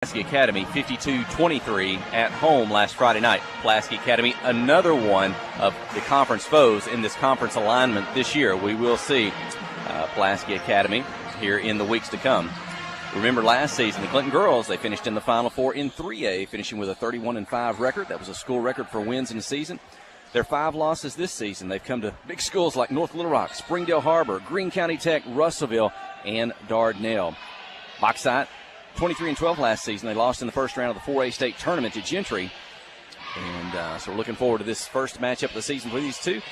Pulaski Academy 52-23 at home last Friday night. Pulaski Academy, another one of the conference foes in this conference alignment this year. We will see Pulaski Academy here in the weeks to come. Remember last season, the Clinton girls, they finished in the Final Four in 3A, finishing with a 31-5 record. That was a school record for wins in the season. Their 5 losses this season, they've come to big schools like North Little Rock, Springdale Harbor, Greene County Tech, Russellville, and Dardanelle. Bauxite, 23-12 last season. They lost in the first round of the 4A state tournament to Gentry. And so we're looking forward to this first matchup of the season for these two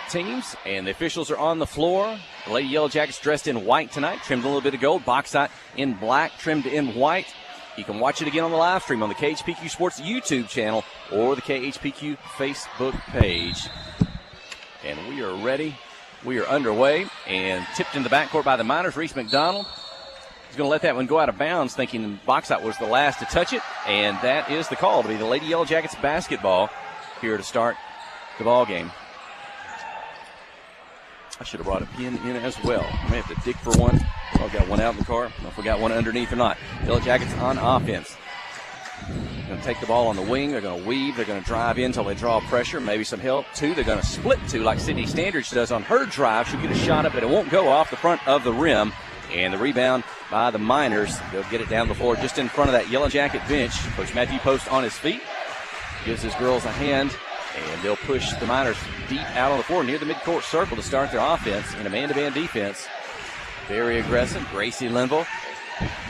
teams. And the officials are on the floor. The Lady Yellow Jackets dressed in white tonight, trimmed a little bit of gold. Bauxite in black, trimmed in white. You can watch it again on the live stream on the KHPQ Sports YouTube channel or the KHPQ Facebook page. And we are ready. We are underway. And tipped in the backcourt by the Miners, Reese McDonald. He's going to let that one go out of bounds, thinking Bauxite was the last to touch it. And that is the call to be the Lady Yellow Jackets basketball here to start the ball game. I should have brought a pin in as well. I may have to dig for one. I've got one out in the car. I don't know if we got one underneath or not. Yellow Jackets on offense. Going to take the ball on the wing. They're going to weave. They're going to drive in until they draw pressure. Maybe some help. 2. They're going to split 2 like Sydney Standridge does on her drive. She'll get a shot up, but it won't go off the front of the rim. And the rebound by the Miners. They'll get it down the floor just in front of that Yellow Jacket bench. Coach Matthew Post on his feet. Gives his girls a hand. And they'll push the Miners deep out on the floor near the midcourt circle to start their offense in a man-to-man defense. Very aggressive. Gracie Linville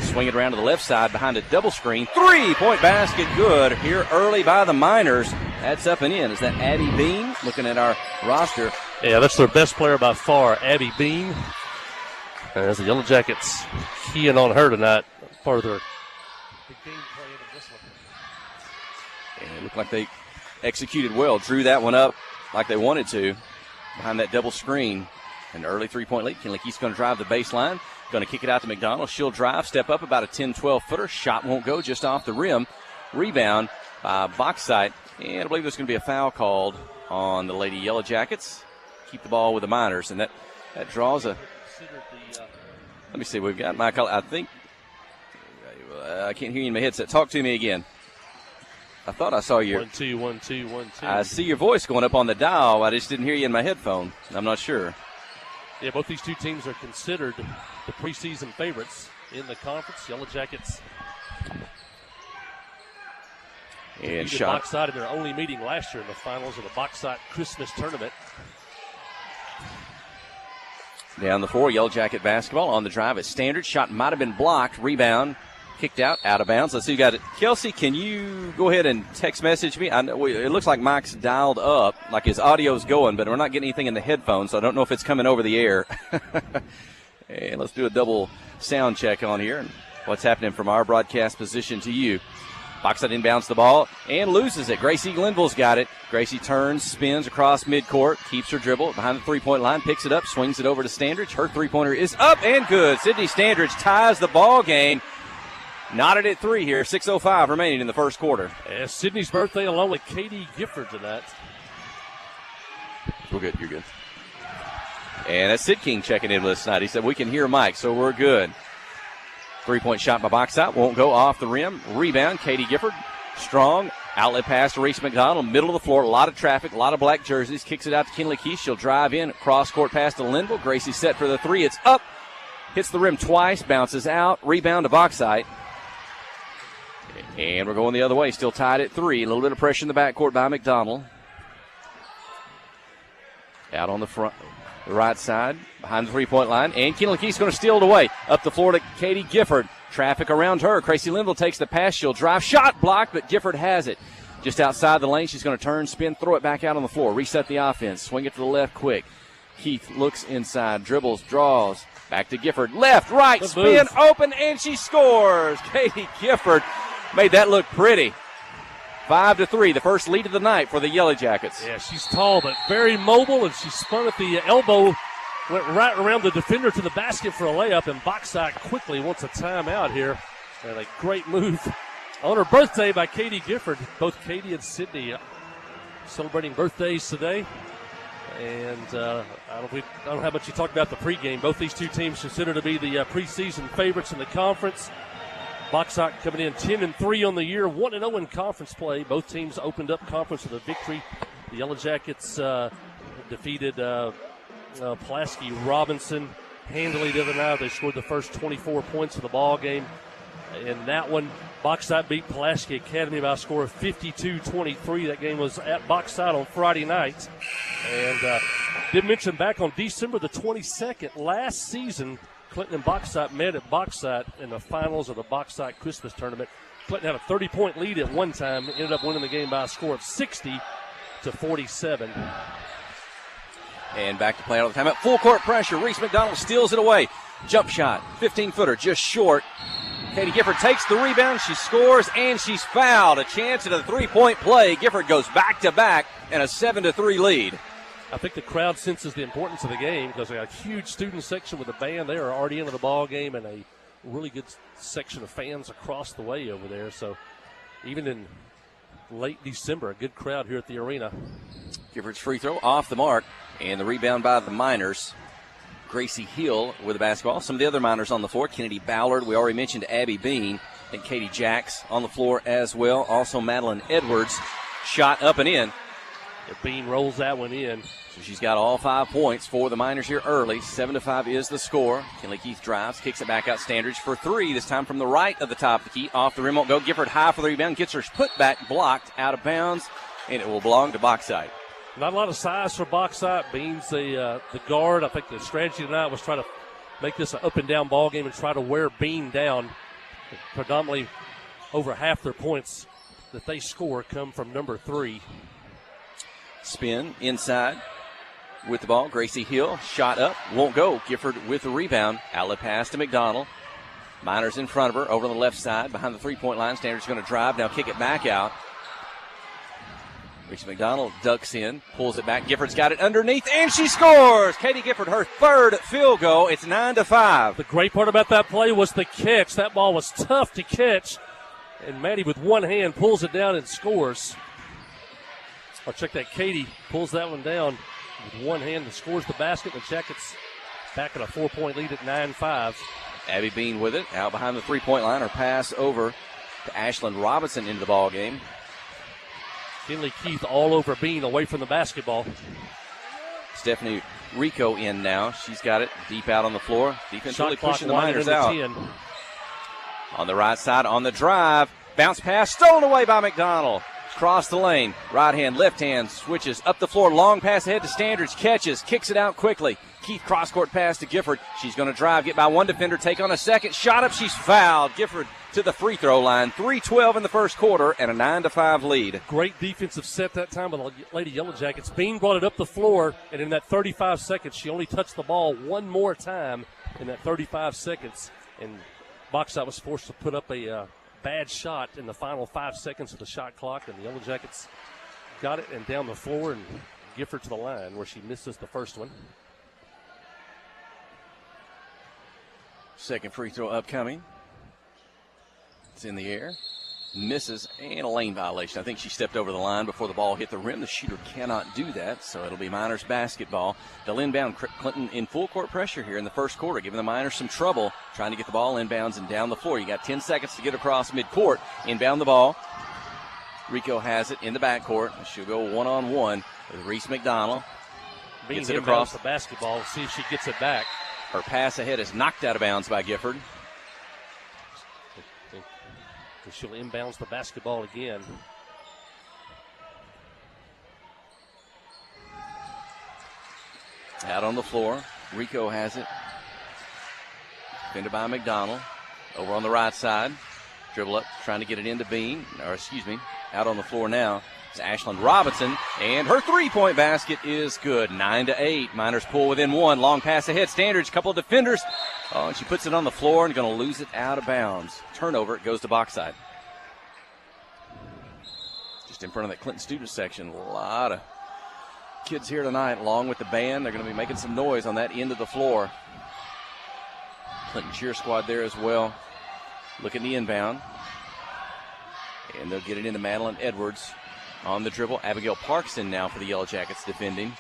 swing it around to the left side behind a double screen. 3-point basket good here early by the Miners. That's up and in. Is that Abby Bean? Looking at our roster. Yeah, that's their best player by far, Abby Bean. And as the Yellow Jackets keying on her tonight, part of their game plan in this one. And it looked like they executed well, drew that one up like they wanted to behind that double screen. An early 3-point lead. Kinley's going to drive the baseline, going to kick it out to McDonald. She'll drive, step up about a 10-12 footer. Shot won't go, just off the rim. Rebound by Bauxite. And I believe there's going to be a foul called on the Lady Yellow Jackets. Keep the ball with the Miners, and that draws a... Let me see, we've got my call. I think I can't hear you in my headset. Talk to me again. I thought I saw your 1 2 1 2 1 2. I see your voice going up on the dial. I just didn't hear you in my headphone. I'm not sure. Yeah, both these two teams are considered the preseason favorites in the conference. Yellow Jackets and shot Bauxite in their only meeting last year in the finals of the Bauxite Christmas tournament. Down the floor, Yellow Jacket basketball on the drive at Standard. Shot might have been blocked. Rebound, kicked out of bounds. Let's see who got it. Kelsey, can you go ahead and text message me? I know it looks like Mike's dialed up, like his audio's going, but we're not getting anything in the headphones, so I don't know if it's coming over the air. And let's do a double sound check on here and what's happening from our broadcast position to you. Bauxite inbounds the ball and loses it. Gracie Linville's got it. Gracie turns, spins across midcourt, keeps her dribble behind the three-point line, picks it up, swings it over to Standridge. Her three-pointer is up and good. Sydney Standridge ties the ball game. Knotted at 3 here. 6:05 remaining in the first quarter. Yeah, Sydney's birthday along with Katie Gifford tonight. We're good. You're good. And that's Sid King checking in with us tonight. He said we can hear Mike, so we're good. 3-point shot by Bauxite. Won't go off the rim. Rebound, Katie Gifford. Strong. Outlet pass to Reese McDonald. Middle of the floor. A lot of traffic. A lot of black jerseys. Kicks it out to Kinley Keith. She'll drive in. Cross-court pass to Linville. Gracie set for the 3. It's up. Hits the rim twice. Bounces out. Rebound to Bauxite. And we're going the other way. Still tied at 3. A little bit of pressure in the backcourt by McDonald. Out on the front. The right side, behind the three-point line, and Kinley Keith's going to steal it away. Up the floor to Katie Gifford. Traffic around her. Gracie Linville takes the pass. She'll drive. Shot blocked, but Gifford has it. Just outside the lane, she's going to turn, spin, throw it back out on the floor. Reset the offense. Swing it to the left quick. Keith looks inside, dribbles, draws. Back to Gifford. Left, right, spin, open, and she scores. Katie Gifford made that look pretty. 5-3, the first lead of the night for the Yellow Jackets. Yeah, she's tall but very mobile, and she spun at the elbow, went right around the defender to the basket for a layup, and Bauxite quickly wants a timeout here. And a great move on her birthday by Katie Gifford. Both Katie and Sydney celebrating birthdays today. And I don't know how much you talked about the pregame. Both these two teams considered to be the preseason favorites in the conference. Bachsite coming in 10-3 on the year, 1-0 in conference play. Both teams opened up conference with a victory. The Yellow Jackets defeated Pulaski Robinson handily the other night. They scored the first 24 points of the ball game. In that one, Bachsite beat Pulaski Academy by a score of 52-23. That game was at Bachsite on Friday night. And did mention back on December the 22nd, last season, Clinton and Bachsite met at Bachsite in the finals of the Bachsite Christmas tournament. Clinton had a 30-point lead at one time, ended up winning the game by a score of 60-47. And back to play all the time. At full court pressure, Reese McDonald steals it away. Jump shot, 15-footer, just short. Katie Gifford takes the rebound, she scores, and she's fouled. A chance at a three-point play. Gifford goes back-to-back and a 7-3 lead. I think the crowd senses the importance of the game because they got a huge student section with a band. They are already into the ball game, and a really good section of fans across the way over there. So even in late December, a good crowd here at the arena. Gifford's free throw off the mark, and the rebound by the Miners. Gracie Hill with the basketball. Some of the other Miners on the floor. Kennedy Ballard, we already mentioned Abby Bean, and Katie Jacks on the floor as well. Also Madeline Edwards, shot up and in. The Bean rolls that one in. So she's got all 5 points for the Miners here early. 7-5 is the score. Kinley Keith drives, kicks it back out Standridge for three. This time from the right of the top of the key. Off the rim won't go. Gifford high for the rebound. Gets her putback blocked out of bounds, and it will belong to Bachsite. Not a lot of size for Bachsite. Bean's the guard. I think the strategy tonight was try to make this an up-and-down ball game and try to wear Bean down. Predominantly over half their points that they score come from number 3. Spin inside with the ball. Gracie Hill, shot up, won't go. Gifford with the rebound. Outlet pass to McDonald. Miners in front of her, over on the left side, behind the three-point line. Standard's going to drive, now kick it back out. Reese McDonald ducks in, pulls it back. Gifford's got it underneath, and she scores! Katie Gifford, her third field goal. It's 9-5. The great part about that play was the catch. That ball was tough to catch, and Maddie with one hand pulls it down and scores. I'll check that. Katie pulls that one down with one hand and scores the basket. The Jackets back at a 4-point lead at 9-5. Abby Bean with it, out behind the three-point line. Her pass over to Ashlyn Robinson into the ball game. Kinley Keith all over Bean, away from the basketball. Stephanie Rico in now. She's got it deep out on the floor. Defense Shot really clock pushing the Miners into out. 10. On the right side, on the drive. Bounce pass, stolen away by McDonald. Cross the lane. Right hand, left hand, switches up the floor. Long pass ahead to Standards. Catches, kicks it out quickly. Keith cross-court pass to Gifford. She's going to drive, get by one defender, take on a second. Shot up, she's fouled. Gifford to the free throw line. 3:12 in the first quarter and a 9-5 lead. Great defensive set that time by the Lady Yellow Jackets. Bean brought it up the floor, and in that 35 seconds, she only touched the ball one more time in that 35 seconds. And Bachsite was forced to put up a bad shot in the final 5 seconds of the shot clock, and the Yellow Jackets got it and down the floor, and Gifford to the line where she misses the first one. Second free throw upcoming. It's in the air. Misses, and a lane violation. I think she stepped over the line before the ball hit the rim. The shooter cannot do that, so it'll be Miners basketball. They'll inbound. Clinton in full court pressure here in the first quarter, giving the Miners some trouble trying to get the ball inbounds and down the floor. You got 10 seconds to get across midcourt. Inbound the ball. Rico has it in the backcourt. She'll go one-on-one with Reese McDonald. Bean Gets it across the basketball. See if she gets it back. Her pass ahead is knocked out of bounds by Gifford. She'll inbounds the basketball again. Out on the floor. Rico has it. Defended by McDonald. Over on the right side. Dribble up, trying to get it into Bean. Out on the floor now. It's Ashlyn Robinson, and her three-point basket is good. 9-8. Miners pull within one. Long pass ahead. Standards, couple of defenders. Oh, and she puts it on the floor and going to lose it out of bounds. Turnover. It goes to Bachsite. Just in front of that Clinton student section. A lot of kids here tonight, along with the band. They're going to be making some noise on that end of the floor. Clinton cheer squad there as well. Look at the inbound. And they'll get it into Madeline Edwards. On the dribble, Abigail Parkson now for the Yellow Jackets defending.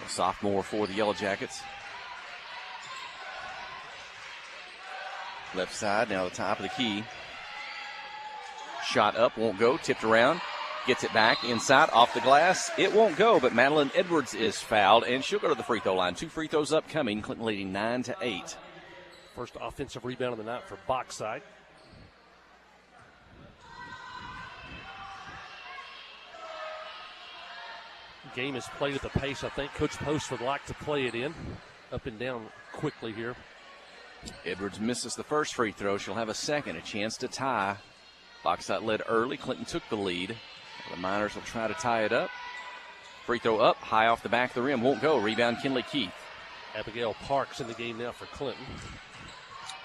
A sophomore for the Yellow Jackets. Left side, now the top of the key. Shot up, won't go, tipped around. Gets it back inside, off the glass. It won't go, but Madeline Edwards is fouled, and she'll go to the free throw line. 2 free throws upcoming, Clinton leading 9-8. First offensive rebound of the night for Bauxite. Game is played at the pace I think Coach Post would like to play it in. Up and down quickly here. Edwards misses the first free throw. She'll have a second, a chance to tie. Bauxite led early. Clinton took the lead. The Miners will try to tie it up. Free throw up, high off the back of the rim. Won't go. Rebound, Kinley Keith. Abigail Parks in the game now for Clinton.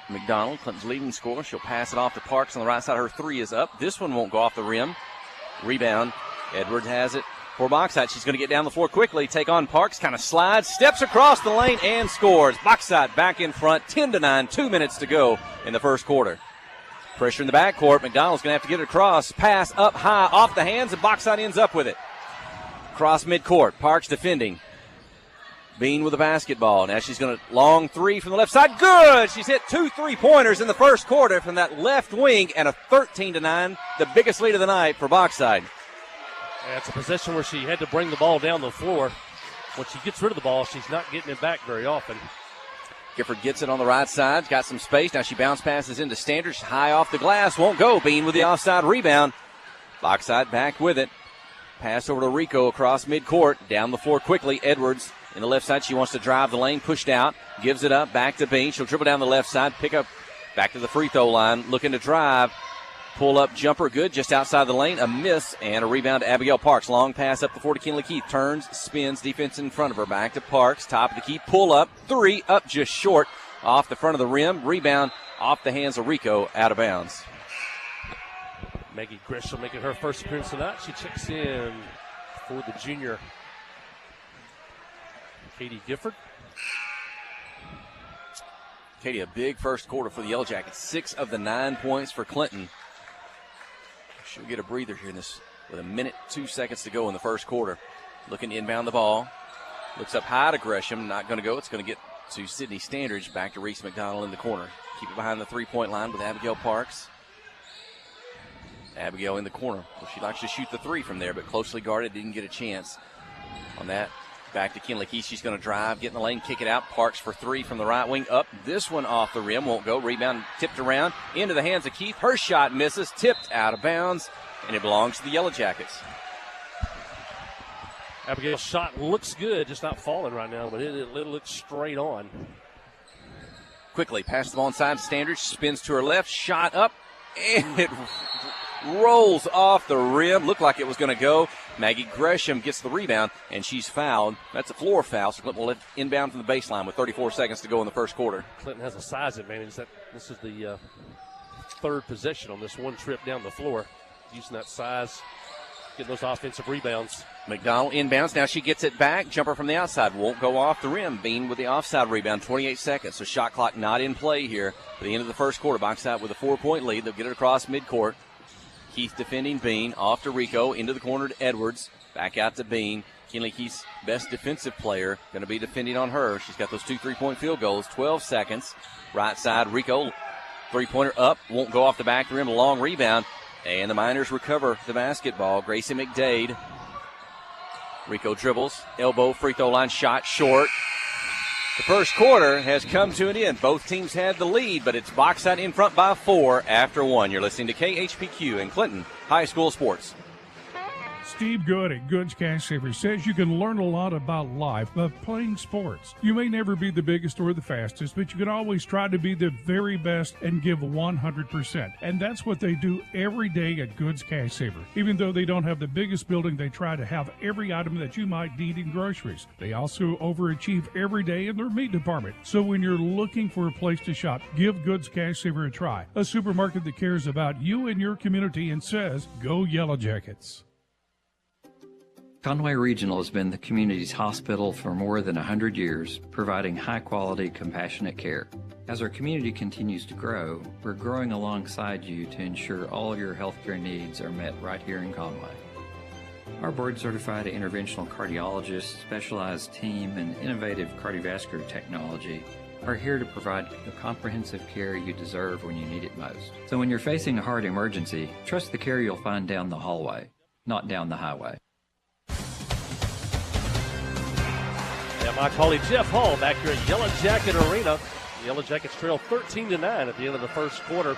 McDonald, Clinton's leading scorer. She'll pass it off to Parks on the right side. Her three is up. This one won't go off the rim. Rebound. Edwards has it for Bauxite. She's going to get down the floor quickly. Take on Parks. Kind of slides. Steps across the lane and scores. Bauxite back in front. 10-9. 2 minutes to go in the first quarter. Pressure in the backcourt. McDonald's going to have to get it across. Pass up high off the hands, and Bauxite ends up with it. Cross midcourt. Parks defending. Bean with the basketball. Now she's going to long three from the left side. Good! She's hit 2 3-pointers in the first quarter from that left wing, and a 13-9, the biggest lead of the night for Bauxite. It's a possession where she had to bring the ball down the floor. When she gets rid of the ball, she's not getting it back very often. Gifford gets it on the right side. Got some space. Now she bounce passes into Standards. High off the glass. Won't go. Bean with the offside rebound. Bauxite back with it. Pass over to Rico across midcourt. Down the floor quickly. Edwards in the left side. She wants to drive the lane. Pushed out. Gives it up. Back to Bean. She'll dribble down the left side. Pick up. Back to the free throw line. Looking to drive. Pull up jumper. Good. Just outside the lane. A miss. And a rebound to Abigail Parks. Long pass up the floor to Kinley Keith. Turns. Spins. Defense in front of her. Back to Parks. Top of the key. Pull up. Three. Up just short. Off the front of the rim. Rebound. Off the hands of Rico. Out of bounds. Maggie Gresham making her first appearance tonight. She checks in for the junior Katie Gifford. Katie, a big first quarter for the Yellow Jackets. 6 of the 9 points for Clinton. She'll get a breather here in this with 1 minute, 2 seconds to go in the first quarter. Looking to inbound the ball. Looks up high to Gresham. Not going to go. It's going to get to Sydney Standridge. Back to Reese McDonald in the corner. Keep it behind the three-point line with Abigail Parks. Abigail in the corner. Well, she likes to shoot the three from there, but closely guarded. Didn't get a chance on that. Back to Kinley Keith. She's going to drive, get in the lane, kick it out. Parks for three from the right wing. Up. This one off the rim. Won't go. Rebound tipped around into the hands of Keith. Her shot misses. Tipped out of bounds, and it belongs to the Yellow Jackets. Abigail's shot looks good, just not falling right now, but it looks straight on. Quickly pass the ball inside. Standard spins to her left. Shot up, and it rolls off the rim. Looked like it was going to go. Maggie Gresham gets the rebound, and she's fouled. That's a floor foul, so Clinton will inbound from the baseline with 34 seconds to go in the first quarter. Clinton has a size advantage. This is the third possession on this one trip down the floor. Using that size, getting those offensive rebounds. McDonald inbounds. Now she gets it back. Jumper from the outside. Won't go off the rim. Bean with the offside rebound. 28 seconds. So shot clock not in play here. At the end of the first quarter, Bauxite with a 4-point lead. They'll get it across midcourt. Keith defending Bean. Off to Rico. Into the corner to Edwards. Back out to Bean. Kinley Keith's best defensive player. Going to be defending on her. She's got those 2 3-point field goals. 12 seconds. Right side. Rico. 3-pointer up. Won't go off the back of the rim. A long rebound. And the Miners recover the basketball. Gracie McDade. Rico dribbles. Elbow. Free throw line shot. Short. The first quarter has come to an end. Both teams had the lead, but it's Bauxite in front by 4 after 1. You're listening to KHPQ and Clinton High School Sports. Steve Good at Goods Cash Saver says you can learn a lot about life by playing sports. You may never be the biggest or the fastest, but you can always try to be the very best and give 100%. And that's what they do every day at Goods Cash Saver. Even though they don't have the biggest building, they try to have every item that you might need in groceries. They also overachieve every day in their meat department. So when you're looking for a place to shop, give Goods Cash Saver a try. A supermarket that cares about you and your community and says, go Yellow Jackets. Conway Regional has been the community's hospital for more than 100 years, providing high-quality, compassionate care. As our community continues to grow, we're growing alongside you to ensure all your healthcare needs are met right here in Conway. Our board-certified interventional cardiologists, specialized team, and innovative cardiovascular technology are here to provide the comprehensive care you deserve when you need it most. So when you're facing a heart emergency, trust the care you'll find down the hallway, not down the highway. And my colleague Jeff Hall back here at Yellow Jacket Arena. The Yellow Jackets trail 13-9 at the end of the first quarter.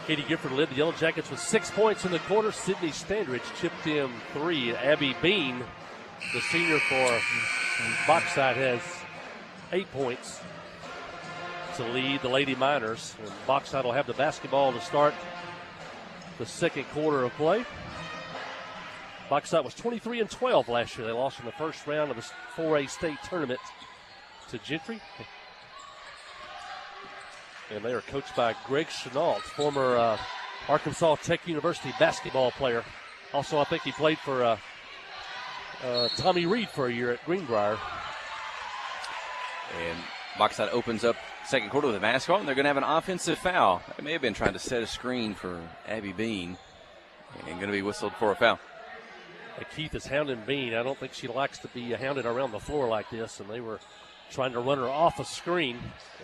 Katie Gifford led the Yellow Jackets with 6 points in the quarter. Sydney Standridge chipped in 3. Abby Bean, the senior for Bauxite, has 8 points to lead the Lady Miners. And Bauxite will have the basketball to start the second quarter of play. Bauxite was 23-12 last year. They lost in the first round of the 4A state tournament to Gentry. And they are coached by Greg Chenault, former Arkansas Tech University basketball player. Also, I think he played for Tommy Reed for a year at Greenbrier. And Bauxite opens up second quarter with a basketball, and they're going to have an offensive foul. They may have been trying to set a screen for Abby Bean, and going to be whistled for a foul. Keith is hounding Bean. I don't think she likes to be hounded around the floor like this, and they were trying to run her off a screen,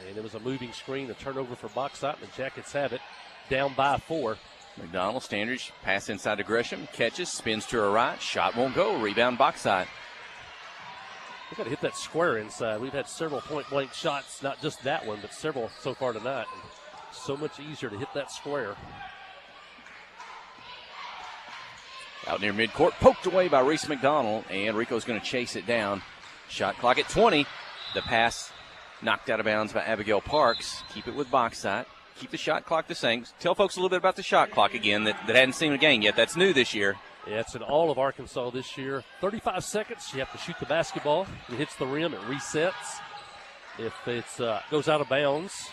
and it was a moving screen, a turnover for Bauxite, and the Jackets have it, down by 4. McDonald, Standridge, pass inside to Gresham, catches, spins to her right, shot won't go, rebound Bauxite. We've got to hit that square inside. We've had several point-blank shots, not just that one, but several so far tonight. And so much easier to hit that square. Out near midcourt, poked away by Reese McDonald, and Rico's going to chase it down. Shot clock at 20. The pass knocked out of bounds by Abigail Parks. Keep it with Bauxite. Keep the shot clock the same. Tell folks a little bit about the shot clock again that hadn't seen a game yet. That's new this year. Yeah, it's in all of Arkansas this year. 35 seconds, you have to shoot the basketball. If it hits the rim, it resets. If it goes out of bounds,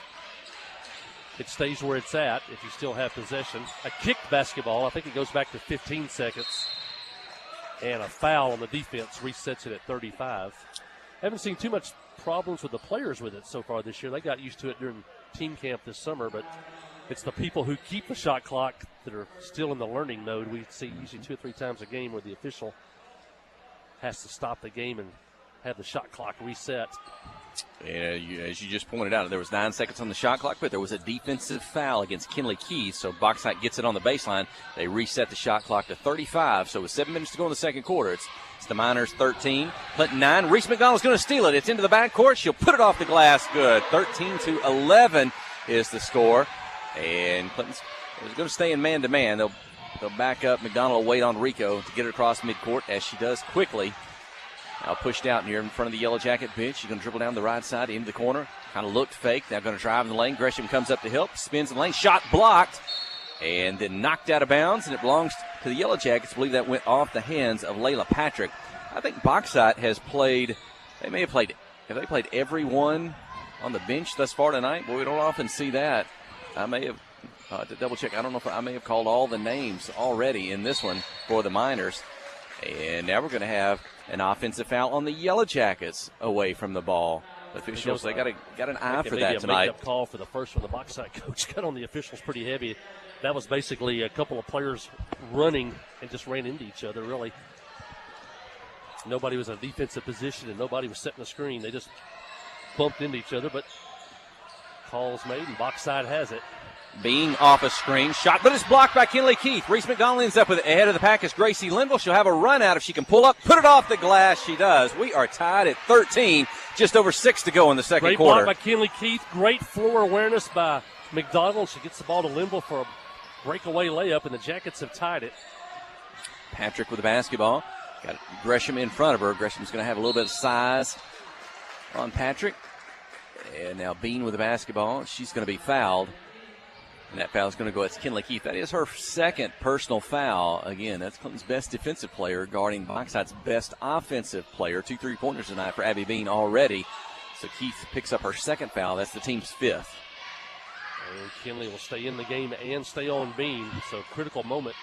it stays where it's at if you still have possession. A kicked basketball, I think it goes back to 15 seconds. And a foul on the defense resets it at 35. Haven't seen too much problems with the players with it so far this year. They got used to it during team camp this summer, but it's the people who keep the shot clock that are still in the learning mode. We see usually 2 or 3 times a game where the official has to stop the game and have the shot clock reset. As you just pointed out, there was 9 seconds on the shot clock, but there was a defensive foul against Kinley Keys, so Bauxite gets it on the baseline. They reset the shot clock to 35, so with 7 minutes to go in the second quarter, it's the Miners 13, Clinton 9. Reese McDonald's going to steal it. It's into the backcourt. She'll put it off the glass. Good. 13-11 is the score. And Clinton's going to stay in man-to-man. They'll back up. McDonald will wait on Rico to get it across midcourt, as she does quickly. Now pushed out near in front of the Yellow Jacket bench. She's going to dribble down the right side into the corner. Kind of looked fake. Now going to drive in the lane. Gresham comes up to help. Spins in the lane. Shot blocked. And then knocked out of bounds. And it belongs to the Yellow Jackets. I believe that went off the hands of Layla Patrick. I think Bauxite has played. Have they played everyone on the bench thus far tonight? Boy, we don't often see that. I may have to double check. I don't know if I may have called all the names already in this one for the Miners. And now we're going to have an offensive foul on the Yellow Jackets away from the ball. The officials, they got an eye for that tonight. Maybe a makeup call for the first one. The Bauxite coach got on the officials pretty heavy. That was basically a couple of players running and just ran into each other, really. Nobody was in a defensive position and nobody was setting a screen. They just bumped into each other, but calls made and Bauxite has it. Being off a screen, shot, but it's blocked by Kinley Keith. Reese McDonald ends up with it ahead of the pack as Gracie Linville. She'll have a run out if she can pull up, put it off the glass. She does. We are tied at 13, just over 6 to go in the second quarter. Great block by Kinley Keith. Great floor awareness by McDonald. She gets the ball to Linville for a breakaway layup, and the Jackets have tied it. Patrick with the basketball. Got Gresham in front of her. Gresham's going to have a little bit of size on Patrick. And now Bean with the basketball. She's going to be fouled. And that foul is going to go. It's Kinley Keith. That is her second personal foul. Again, that's Clinton's best defensive player guarding Bauxite's best offensive player. 2 3-pointers tonight for Abby Bean already. So Keith picks up her second foul. That's the team's 5th. And Kinley will stay in the game and stay on Bean. So critical moment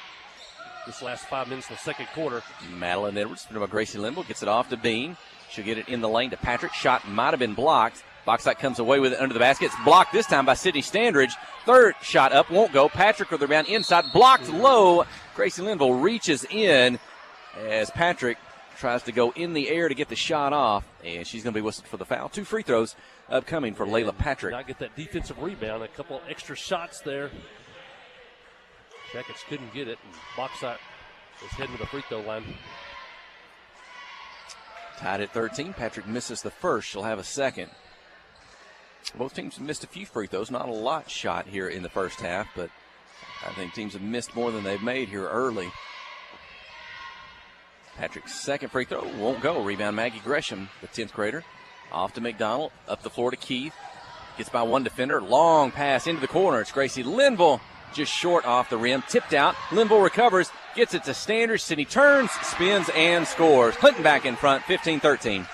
this last 5 minutes in the second quarter. Madeline Edwards, by Gracie Linville, gets it off to Bean. She'll get it in the lane to Patrick. Shot might have been blocked. Bauxite comes away with it under the basket. It's blocked this time by Sydney Standridge. Third shot up, won't go. Patrick with the rebound inside, blocked low. Gracie Linville reaches in as Patrick tries to go in the air to get the shot off, and she's going to be whistled for the foul. 2 free throws upcoming for Layla Patrick. Not get that defensive rebound. A couple extra shots there. Jackets couldn't get it, and Bauxite is heading to the free throw line. Tied at 13. Patrick misses the first. She'll have a second. Both teams have missed a few free throws. Not a lot shot here in the first half, but I think teams have missed more than they've made here early. Patrick's second free throw won't go. Rebound Maggie Gresham, the 10th grader. Off to McDonald. Up the floor to Keith. Gets by one defender. Long pass into the corner. It's Gracie Linville just short off the rim. Tipped out. Linville recovers. Gets it to Standish. Sydney turns, spins, and scores. Clinton back in front, 15-13.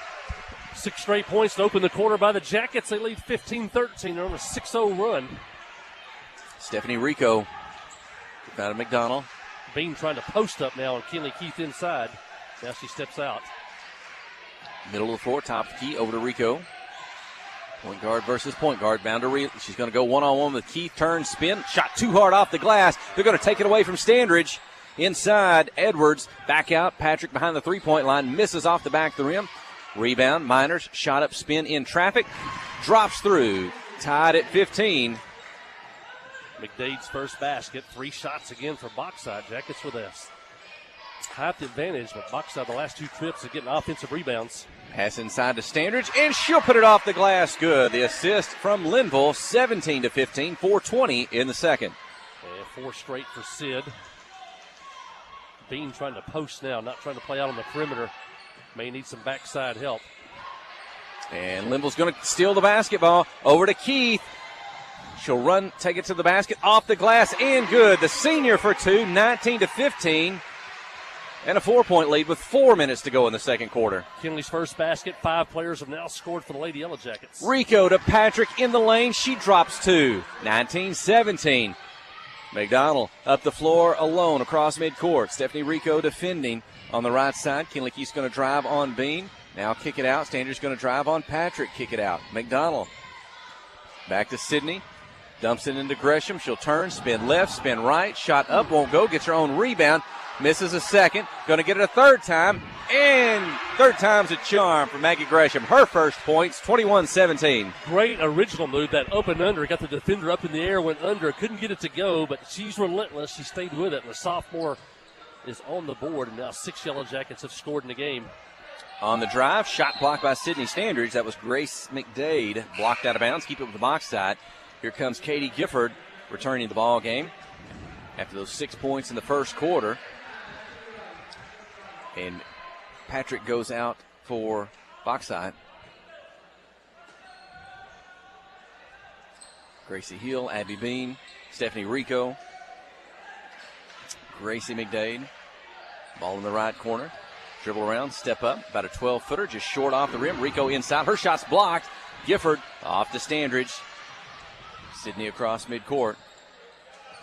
6 straight points to open the quarter by the Jackets. They lead 15-13. They're on a 6-0 run. Stephanie Rico out of McDonald. Bean trying to post up now, and Kinley Keith inside. Now she steps out. Middle of the floor, top of the key, over to Rico. Point guard versus point guard. Bound to Reed. She's going to go one-on-one with Keith. Turn, spin. Shot too hard off the glass. They're going to take it away from Standridge. Inside, Edwards. Back out. Patrick behind the three-point line. Misses off the back of the rim. Rebound. Miners. Shot up, spin in traffic. Drops through. Tied at 15. McDade's first basket. 3 shots again for Bauxite. Jackets with a half advantage, but Bauxite the last 2 trips are getting offensive rebounds. Pass inside to Standridge, and she'll put it off the glass. Good. The assist from Linville, 17-15, 4:20 in the second. And 4 straight for Sid. Bean trying to post now, not trying to play out on the perimeter. May need some backside help. And Linville's going to steal the basketball. Over to Keith. She'll run, take it to the basket, off the glass, and good. The senior for 2, 19-15. And a 4-point lead with 4 minutes to go in the second quarter. Kinley's first basket. 5 players have now scored for the Lady Yellow Jackets. Rico to Patrick in the lane. She drops 2. 19-17. McDonald up the floor alone across midcourt. Stephanie Rico defending on the right side. Kinley Keith's going to drive on Bean. Now kick it out. Standard's going to drive on Patrick. Kick it out. McDonald. Back to Sydney. Dumps it into Gresham. She'll turn, spin left, spin right. Shot up, won't go. Gets her own rebound. Misses a second. Going to get it a third time. And third time's a charm for Maggie Gresham. Her first points, 21-17. Great original move. That up and under. Got the defender up in the air, went under. Couldn't get it to go, but she's relentless. She stayed with it. And the sophomore is on the board. And now 6 Yellow Jackets have scored in the game. On the drive, shot blocked by Sydney Standridge. That was Grace McDade. Blocked out of bounds. Keep it with the box side. Here comes Katie Gifford returning the ball game after those 6 points in the first quarter. And Patrick goes out for Bauxite. Gracie Hill, Abby Bean, Stephanie Rico, Gracie McDade. Ball in the right corner. Dribble around, step up, about a 12-footer, just short off the rim. Rico inside. Her shot's blocked. Gifford off to Standridge. Sydney across midcourt.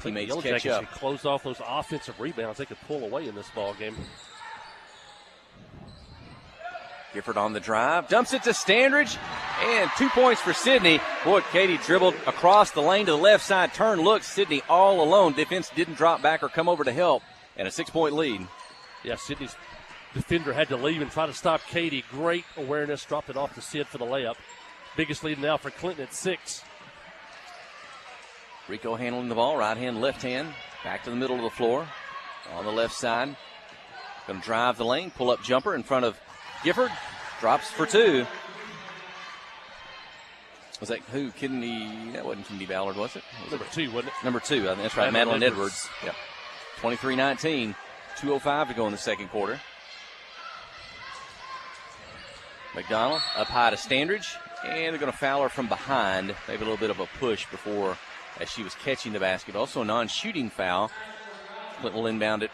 Teammates Yellow catch Jackets up. should close off those offensive rebounds. They could pull away in this ball game. Gifford on the drive, dumps it to Standridge, and 2 points for Sydney. Boy, Katie dribbled across the lane to the left side, turn, look, Sydney all alone. Defense didn't drop back or come over to help, and a 6-point lead. Yeah, Sydney's defender had to leave and try to stop Katie. Great awareness, dropped it off to Sid for the layup. Biggest lead now for Clinton at 6. Rico handling the ball, right hand, left hand, back to the middle of the floor. On the left side, going to drive the lane, pull up jumper in front of Gifford, drops for 2. Was that who? Kidney? That wasn't Kidney Ballard, was it? Number 2, wasn't it? Number 2, I think that's right, Madeline Edwards. Yep. 23-19, 2:05 to go in the second quarter. McDonald up high to Standridge, and they're going to foul her from behind. Maybe a little bit of a push before as she was catching the basket. Also a non-shooting foul. Clinton will inbound it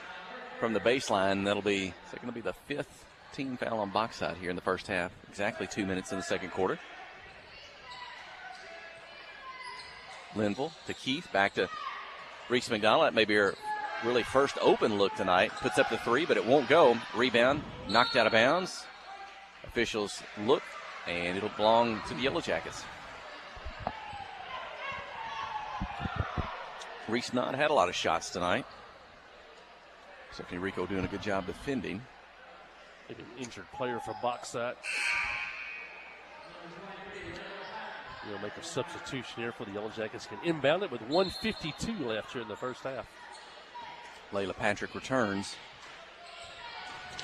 from the baseline. That'll be, is that going to be the 5th team foul on Bauxite here in the first half? Exactly 2 minutes in the second quarter. Linville to Keith, back to Reese McDonald. That may be her really first open look tonight. Puts up the 3, but it won't go. Rebound, knocked out of bounds. Officials look, and it'll belong to the Yellow Jackets. Reese not had a lot of shots tonight. Stephanie Rico doing a good job defending. Maybe an injured player for Bauxite. We'll make a substitution here for the Yellow Jackets. Can inbound it with 1:52 left here in the first half. Layla Patrick returns.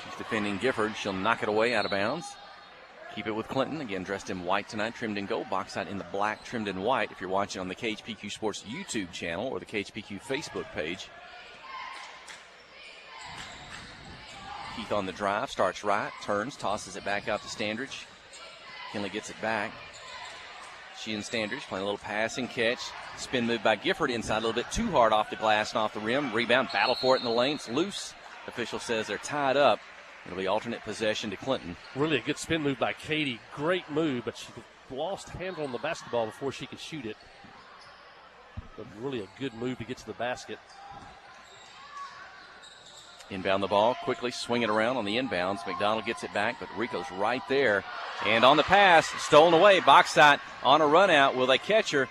She's defending Gifford. She'll knock it away out of bounds. Keep it with Clinton. Again, dressed in white tonight, trimmed in gold. Bauxite in the black, trimmed in white. If you're watching on the KHPQ Sports YouTube channel or the KHPQ Facebook page. Keith on the drive, starts right, turns, tosses it back out to Standridge. Kinley gets it back. She and Standridge playing a little passing catch. Spin move by Gifford inside a little bit too hard off the glass and off the rim. Rebound, battle for it in the lane. It's loose. Official says they're tied up. It'll be alternate possession to Clinton. Really a good spin move by Katie. Great move, but she lost handle on the basketball before she could shoot it. But really a good move to get to the basket. Inbound the ball, quickly swing it around on the inbounds. McDonald gets it back, but Rico's right there. And on the pass, stolen away. Bauxite on a run out. Will they catch her?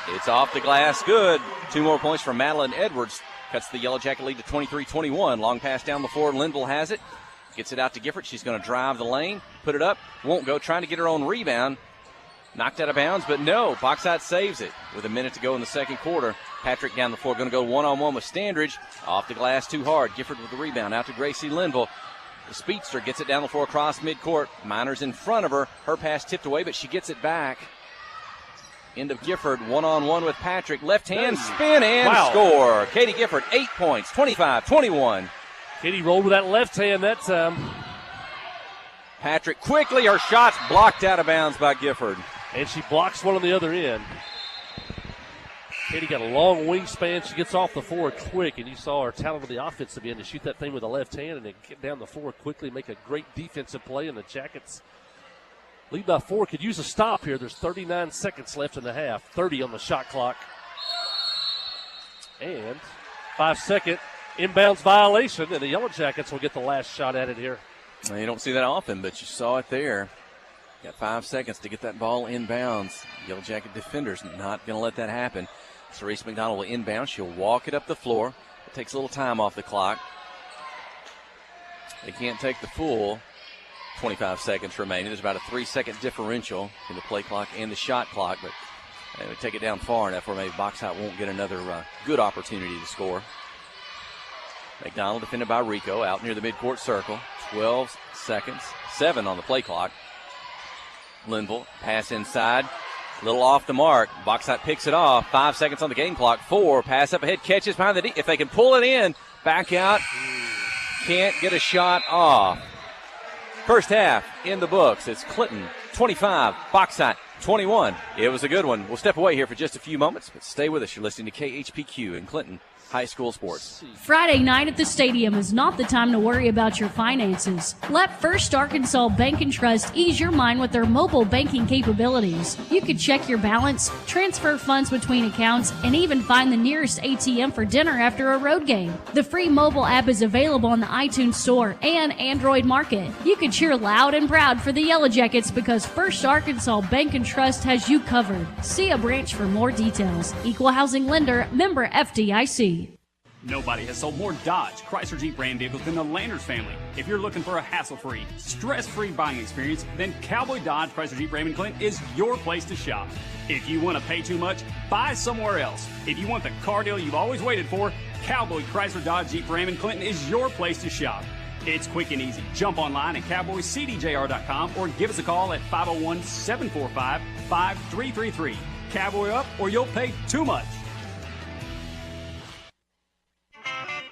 It's off the glass. Good. 2 more points from Madeline Edwards. Cuts the Yellow Jacket lead to 23-21. Long pass down the floor. Linville has it. Gets it out to Gifford. She's going to drive the lane. Put it up. Won't go. Trying to get her own rebound. Knocked out of bounds, but no. Bauxite saves it with a minute to go in the second quarter. Patrick down the floor, going to go one-on-one with Standridge. Off the glass too hard. Gifford with the rebound. Out to Gracie Linville. The speedster gets it down the floor across midcourt. Miners in front of her. Her pass tipped away, but she gets it back. End of Gifford, one-on-one with Patrick. Left hand spin and score. Katie Gifford, 8 points, 25-21. Katie rolled with that left hand that time. Patrick quickly, her shot's blocked out of bounds by Gifford. And she blocks one on the other end. Katie got a long wingspan. She gets off the floor quick, and you saw her talent on the offensive end to shoot that thing with the left hand and then get down the floor quickly, make a great defensive play, and the Jackets lead by 4. Could use a stop here. There's 39 seconds left in the half. 30 on the shot clock. And 5-second inbounds violation, and the Yellow Jackets will get the last shot at it here. Well, you don't see that often, but you saw it there. Got 5 seconds to get that ball inbounds. Yellow Jacket defenders not going to let that happen. Cerise McDonald will inbound. She'll walk it up the floor. It takes a little time off the clock. They can't take the full 25 seconds remaining. There's about a 3-second differential in the play clock and the shot clock, but they would take it down far enough where maybe Bauxite won't get another good opportunity to score. McDonald defended by Rico out near the midcourt circle. 12 seconds, 7 on the play clock. Linville, pass inside, a little off the mark. Bauxite picks it off. 5 seconds on the game clock. 4, pass up ahead, catches behind the D. If they can pull it in, back out, can't get a shot off. First half in the books. It's Clinton 25, Bauxite 21. It was a good one. We'll step away here for just a few moments, but stay with us. You're listening to KHPQ in Clinton High School Sports. Friday night at the stadium is not the time to worry about your finances. Let First Arkansas Bank and Trust ease your mind with their mobile banking capabilities. You can check your balance, transfer funds between accounts, and even find the nearest ATM for dinner after a road game. The free mobile app is available on the iTunes Store and Android Market. You can cheer loud and proud for the Yellow Jackets because First Arkansas Bank and Trust has you covered. See a branch for more details. Equal housing lender, member FDIC. Nobody has sold more Dodge, Chrysler Jeep brand vehicles than the Landers family. If you're looking for a hassle-free, stress-free buying experience, then Cowboy Dodge, Chrysler Jeep Ram in Clinton is your place to shop. If you want to pay too much, buy somewhere else. If you want the car deal you've always waited for, Cowboy Chrysler Dodge Jeep Ram in Clinton is your place to shop. It's quick and easy. Jump online at cowboycdjr.com or give us a call at 501-745-5333. Cowboy up or you'll pay too much.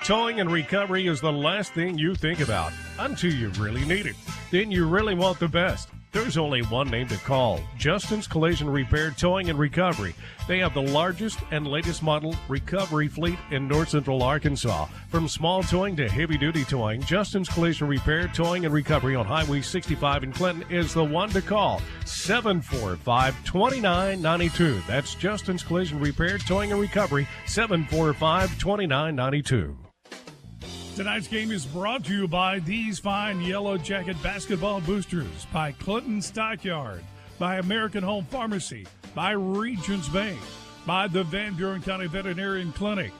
Towing and recovery is the last thing you think about until you really need it. Then you really want the best. There's only one name to call, Justin's Collision Repair Towing and Recovery. They have the largest and latest model recovery fleet in north central Arkansas. From small towing to heavy-duty towing, Justin's Collision Repair Towing and Recovery on Highway 65 in Clinton is the one to call, 745-2992. That's Justin's Collision Repair Towing and Recovery, 745-2992. Tonight's game is brought to you by these fine Yellow Jacket basketball boosters, by Clinton Stockyard, by American Home Pharmacy, by Regions Bank, by the Van Buren County Veterinarian Clinic,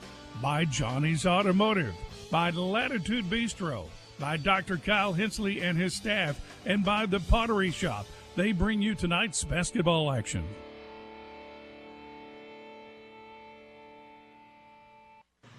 by Johnny's Automotive, by Latitude Bistro, by Dr. Kyle Hensley and his staff, and by the Pottery Shop. They bring you tonight's basketball action.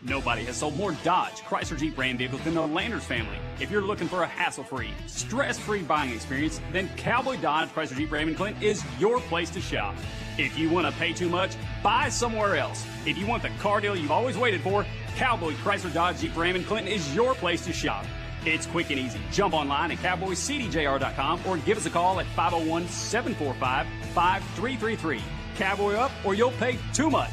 Nobody has sold more Dodge, Chrysler Jeep brand vehicles than the Landers family. If you're looking for a hassle-free, stress-free buying experience, then Cowboy Dodge, Chrysler Jeep Ram and Clinton is your place to shop. If you want to pay too much, buy somewhere else. If you want the car deal you've always waited for, Cowboy Chrysler Dodge Jeep Ram and Clinton is your place to shop. It's quick and easy. Jump online at cowboycdjr.com or give us a call at 501-745-5333. Cowboy up or you'll pay too much.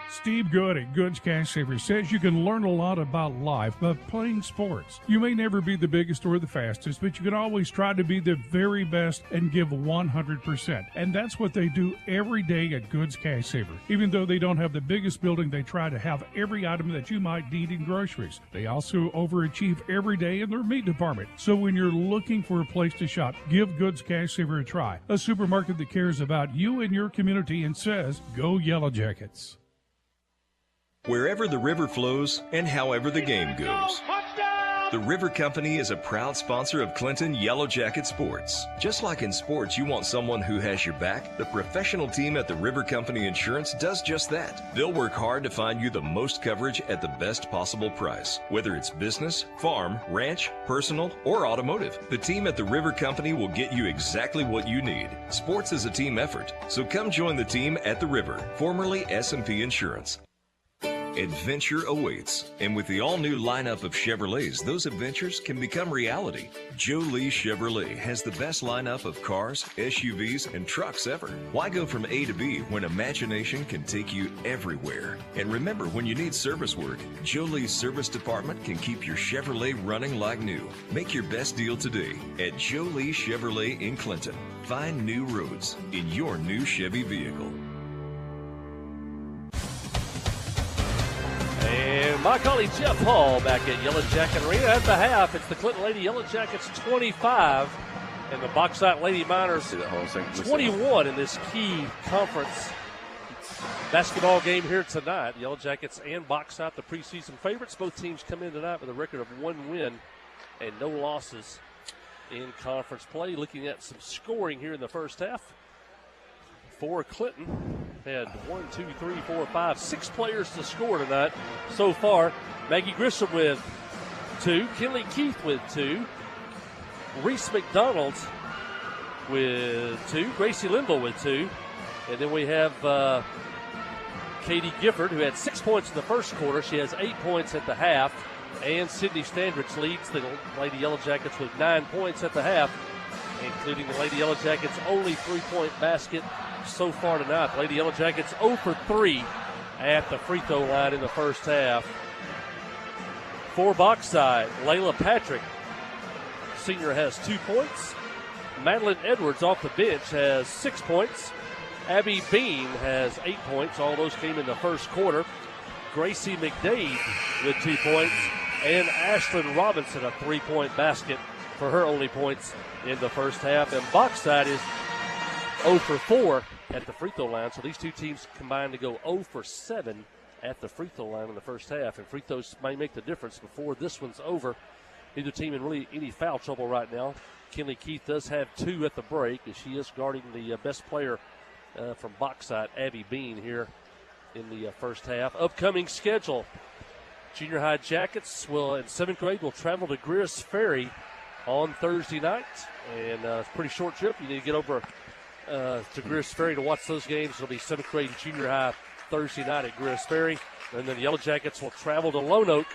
Steve Good at Goods Cash Savers says you can learn a lot about life by playing sports. You may never be the biggest or the fastest, but you can always try to be the very best and give 100%. And that's what they do every day at Goods Cash Saver. Even though they don't have the biggest building, they try to have every item that you might need in groceries. They also overachieve every day in their meat department. So when you're looking for a place to shop, give Goods Cash Saver a try. A supermarket that cares about you and your community and says, go Yellow Jackets. Wherever the river flows and however the game goes. The River Company is a proud sponsor of Clinton Yellow Jacket Sports. Just like in sports, you want someone who has your back, the professional team at the River Company Insurance does just that. They'll work hard to find you the most coverage at the best possible price. Whether it's business, farm, ranch, personal, or automotive, the team at the River Company will get you exactly what you need. Sports is a team effort, so come join the team at the River, formerly S&P Insurance. Adventure awaits, and with the all-new lineup of Chevrolets, those adventures can become reality. Joe Lee Chevrolet has the best lineup of cars, SUVs, and trucks ever. Why go from A to B when imagination can take you everywhere? And remember, when you need service work, Joe Lee's service department can keep your Chevrolet running like new. Make your best deal today at Joe Lee Chevrolet in Clinton. Find new roads in your new Chevy vehicle. And my colleague Jeff Hall back at Yellow Jacket Arena at the half. It's the Clinton Lady Yellow Jackets 25 and the Bauxite Lady Miners 21 in this key conference basketball game here tonight. Yellow Jackets and Bauxite, the preseason favorites. Both teams come in tonight with a record of 1 win and no losses in conference play. Looking at some scoring here in the first half. For Clinton, had 6 players to score tonight so far. Maggie Grisham with 2, Kinley Keith with 2, Reese McDonald with 2, Gracie Limbo with 2, and then we have Katie Gifford, who had 6 points in the first quarter. She has 8 points at the half, and Sydney Standridge leads the Lady Yellow Jackets with 9 points at the half, including the Lady Yellow Jackets' only 3-point basket so far tonight. The Lady Yellow Jackets 0 for 3 at the free throw line in the first half. For Bauxite, Layla Patrick, senior, has 2 points. Madeline Edwards off the bench has 6 points. Abby Bean has 8 points. All those came in the first quarter. Gracie McDade with 2 points. And Ashlyn Robinson, a 3-point basket for her only points in the first half. And Bauxite is 0 for 4 at the free throw line. So these two teams combined to go 0 for 7 at the free throw line in the first half. And free throws may make the difference before this one's over. Neither team in really any foul trouble right now. Kinley Keith does have 2 at the break, as she is guarding the best player from Bauxite, Abby Bean, here in the first half. Upcoming schedule. Junior high Jackets will, in 7th grade, will travel to Greers Ferry on Thursday night. And it's a pretty short trip. You need to get over to Greers Ferry to watch those games. It'll be 7th grade and junior high Thursday night at Greers Ferry. And then the Yellow Jackets will travel to Lone Oak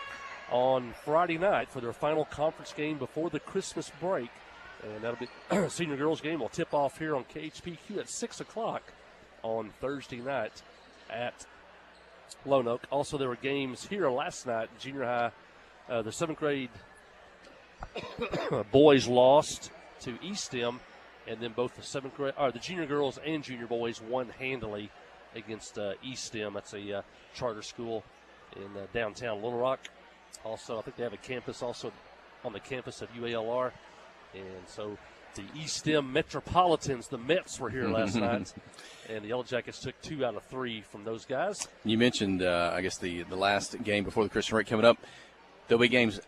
on Friday night for their final conference game before the Christmas break. And that'll be senior girls game will tip off here on KHPQ at 6 o'clock on Thursday night at Lone Oak. Also, there were games here last night. Junior high, the 7th grade boys lost to Eastham, and then both the 7th grade, or the junior girls and junior boys won handily against Eastham. That's a charter school in downtown Little Rock. Also, I think they have a campus also on the campus of UALR. And so the Eastham Metropolitans, the Mets, were here last night. And the Yellow Jackets took 2 out of 3 from those guys. You mentioned, I guess, the last game before the Christian break coming up. There'll be games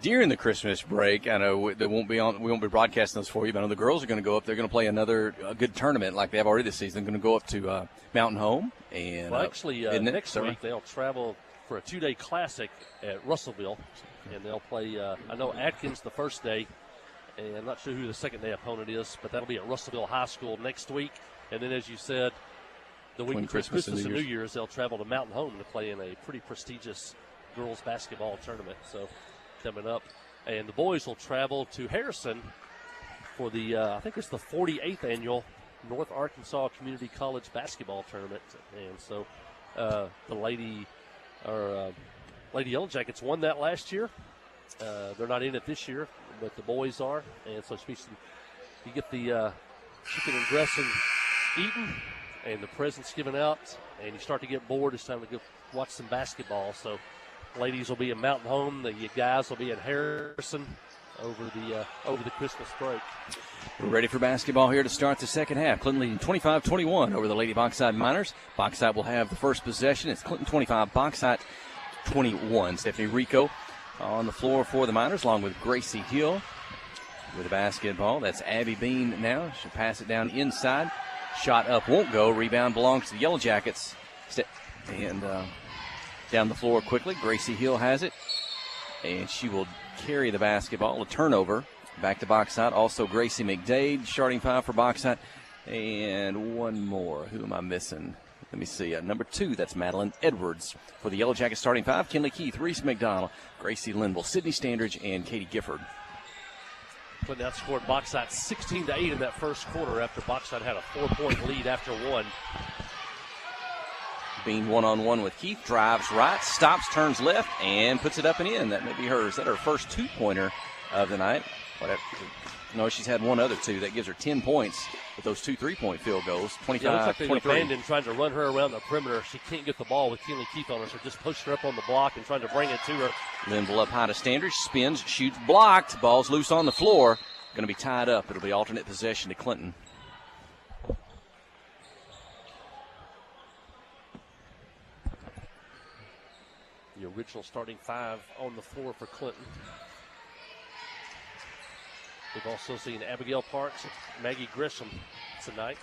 during the Christmas break. I know they won't be on. We won't be broadcasting those for you, but I know the girls are going to go up. They're going to play another good tournament like they have already this season. They're going to go up to Mountain Home. And well, actually, next week they'll travel for a 2-day classic at Russellville, and they'll play. I know Atkins the first day, and I'm not sure who the second day opponent is, but that'll be at Russellville High School next week. And then, as you said, the week between Christmas and New Year's, they'll travel to Mountain Home to play in a pretty prestigious girls basketball tournament. So coming up, and the boys will travel to Harrison for the I think it's the 48th annual North Arkansas Community College basketball tournament. And so the Lady Yellow Jackets won that last year. They're not in it this year, but the boys are. And so you get the chicken and dressing eaten and the presents given out, and you start to get bored. It's time to go watch some basketball. So ladies will be in Mountain Home. The guys will be at Harrison over the Christmas break. We're ready for basketball here to start the second half. Clinton leading 25-21 over the Lady Bauxite Miners. Bauxite will have the first possession. It's Clinton 25, Bauxite 21. Stephanie Rico on the floor for the Miners, along with Gracie Hill with the basketball. That's Abby Bean now. She'll pass it down inside. Shot up won't go. Rebound belongs to the Yellow Jackets. And down the floor quickly. Gracie Hill has it. And she will carry the basketball. A turnover. Back to Bauxite. Also Gracie McDade, starting five for Bauxite. And one more. Who am I missing? Let me see. Number 2, that's Madeline Edwards. For the Yellow Jackets, starting five, Kinley Keith, Reese McDonald, Gracie Linville, Sydney Standridge, and Katie Gifford. Clinton outscored Bauxite 16-8 in that first quarter after Bauxite had a 4-point lead after one. Being one-on-one with Keith, drives right, stops, turns left, and puts it up and in. That may be hers. That's her first 2-pointer of the night. No, she's had one other two. That gives her 10 points with those 2 3-point field goals. 25-23. Yeah, looks like they abandoned trying to run her around the perimeter. She can't get the ball with Kinley Keith on her, so just push her up on the block and trying to bring it to her. Linville up high to Standridge, spins, shoots, blocked. Ball's loose on the floor. Going to be tied up. It'll be alternate possession to Clinton. The original starting five on the floor for Clinton. We've also seen Abigail Parks and Maggie Grisham tonight.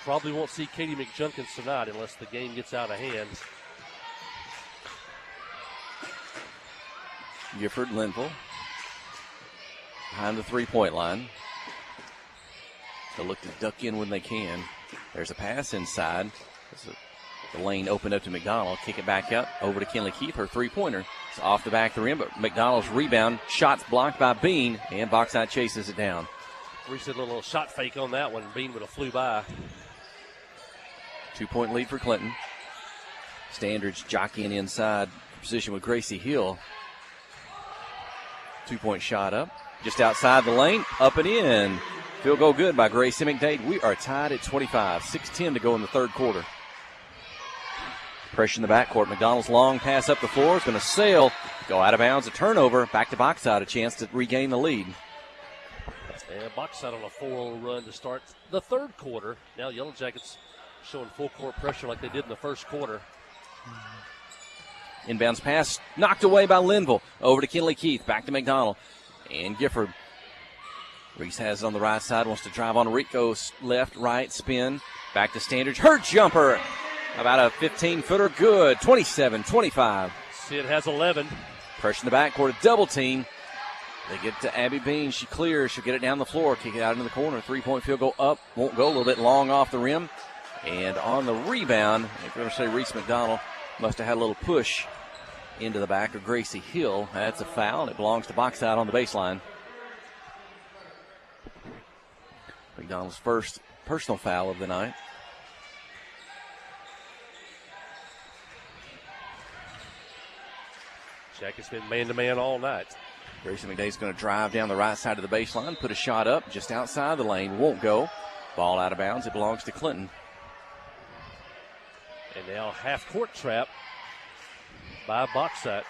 Probably won't see Katie McJunkins tonight unless the game gets out of hand. Gifford, Linville behind the 3-point line. They'll look to duck in when they can. There's a pass inside. The lane opened up to McDonald. Kick it back up over to Kinley Keith. Her 3-pointer. It's off the back of the rim, but McDonald's rebound. Shots blocked by Bean, and Bauxite chases it down. Reese did a little shot fake on that one. Bean would have flew by. 2-point lead for Clinton. Standridge jockeying inside position with Gracie Hill. 2-point shot up. Just outside the lane, up and in. Field goal good by Gracie McDade. We are tied at 25. 6:10 to go in the third quarter. Pressure in the backcourt. McDonald's long pass up the floor is going to sail. Go out of bounds. A turnover. Back to Bauxite. A chance to regain the lead. And Bauxite on a 4-0 run to start the third quarter. Now Yellow Jackets showing full court pressure like they did in the first quarter. Inbounds pass knocked away by Linville. Over to Kinley Keith. Back to McDonald. And Gifford. Reese has it on the right side. Wants to drive on Rico's left, right, spin. Back to Standridge. Her jumper. About a 15-footer. Good. 27-25. Sid has 11. Pressure in the backcourt. A double team. They get to Abby Bean. She clears. She'll get it down the floor. Kick it out into the corner. 3-point field goal up. Won't go. A little bit long off the rim. And on the rebound, if you're going to say Reese McDonald must have had a little push into the back of Gracie Hill. That's a foul, and it belongs to Bauxite on the baseline. McDonald's first personal foul of the night. Jacket's been man-to-man all night. Gracie McDade's going to drive down the right side of the baseline, put a shot up just outside the lane. Won't go. Ball out of bounds. It belongs to Clinton. And now half-court trap by Bauxite.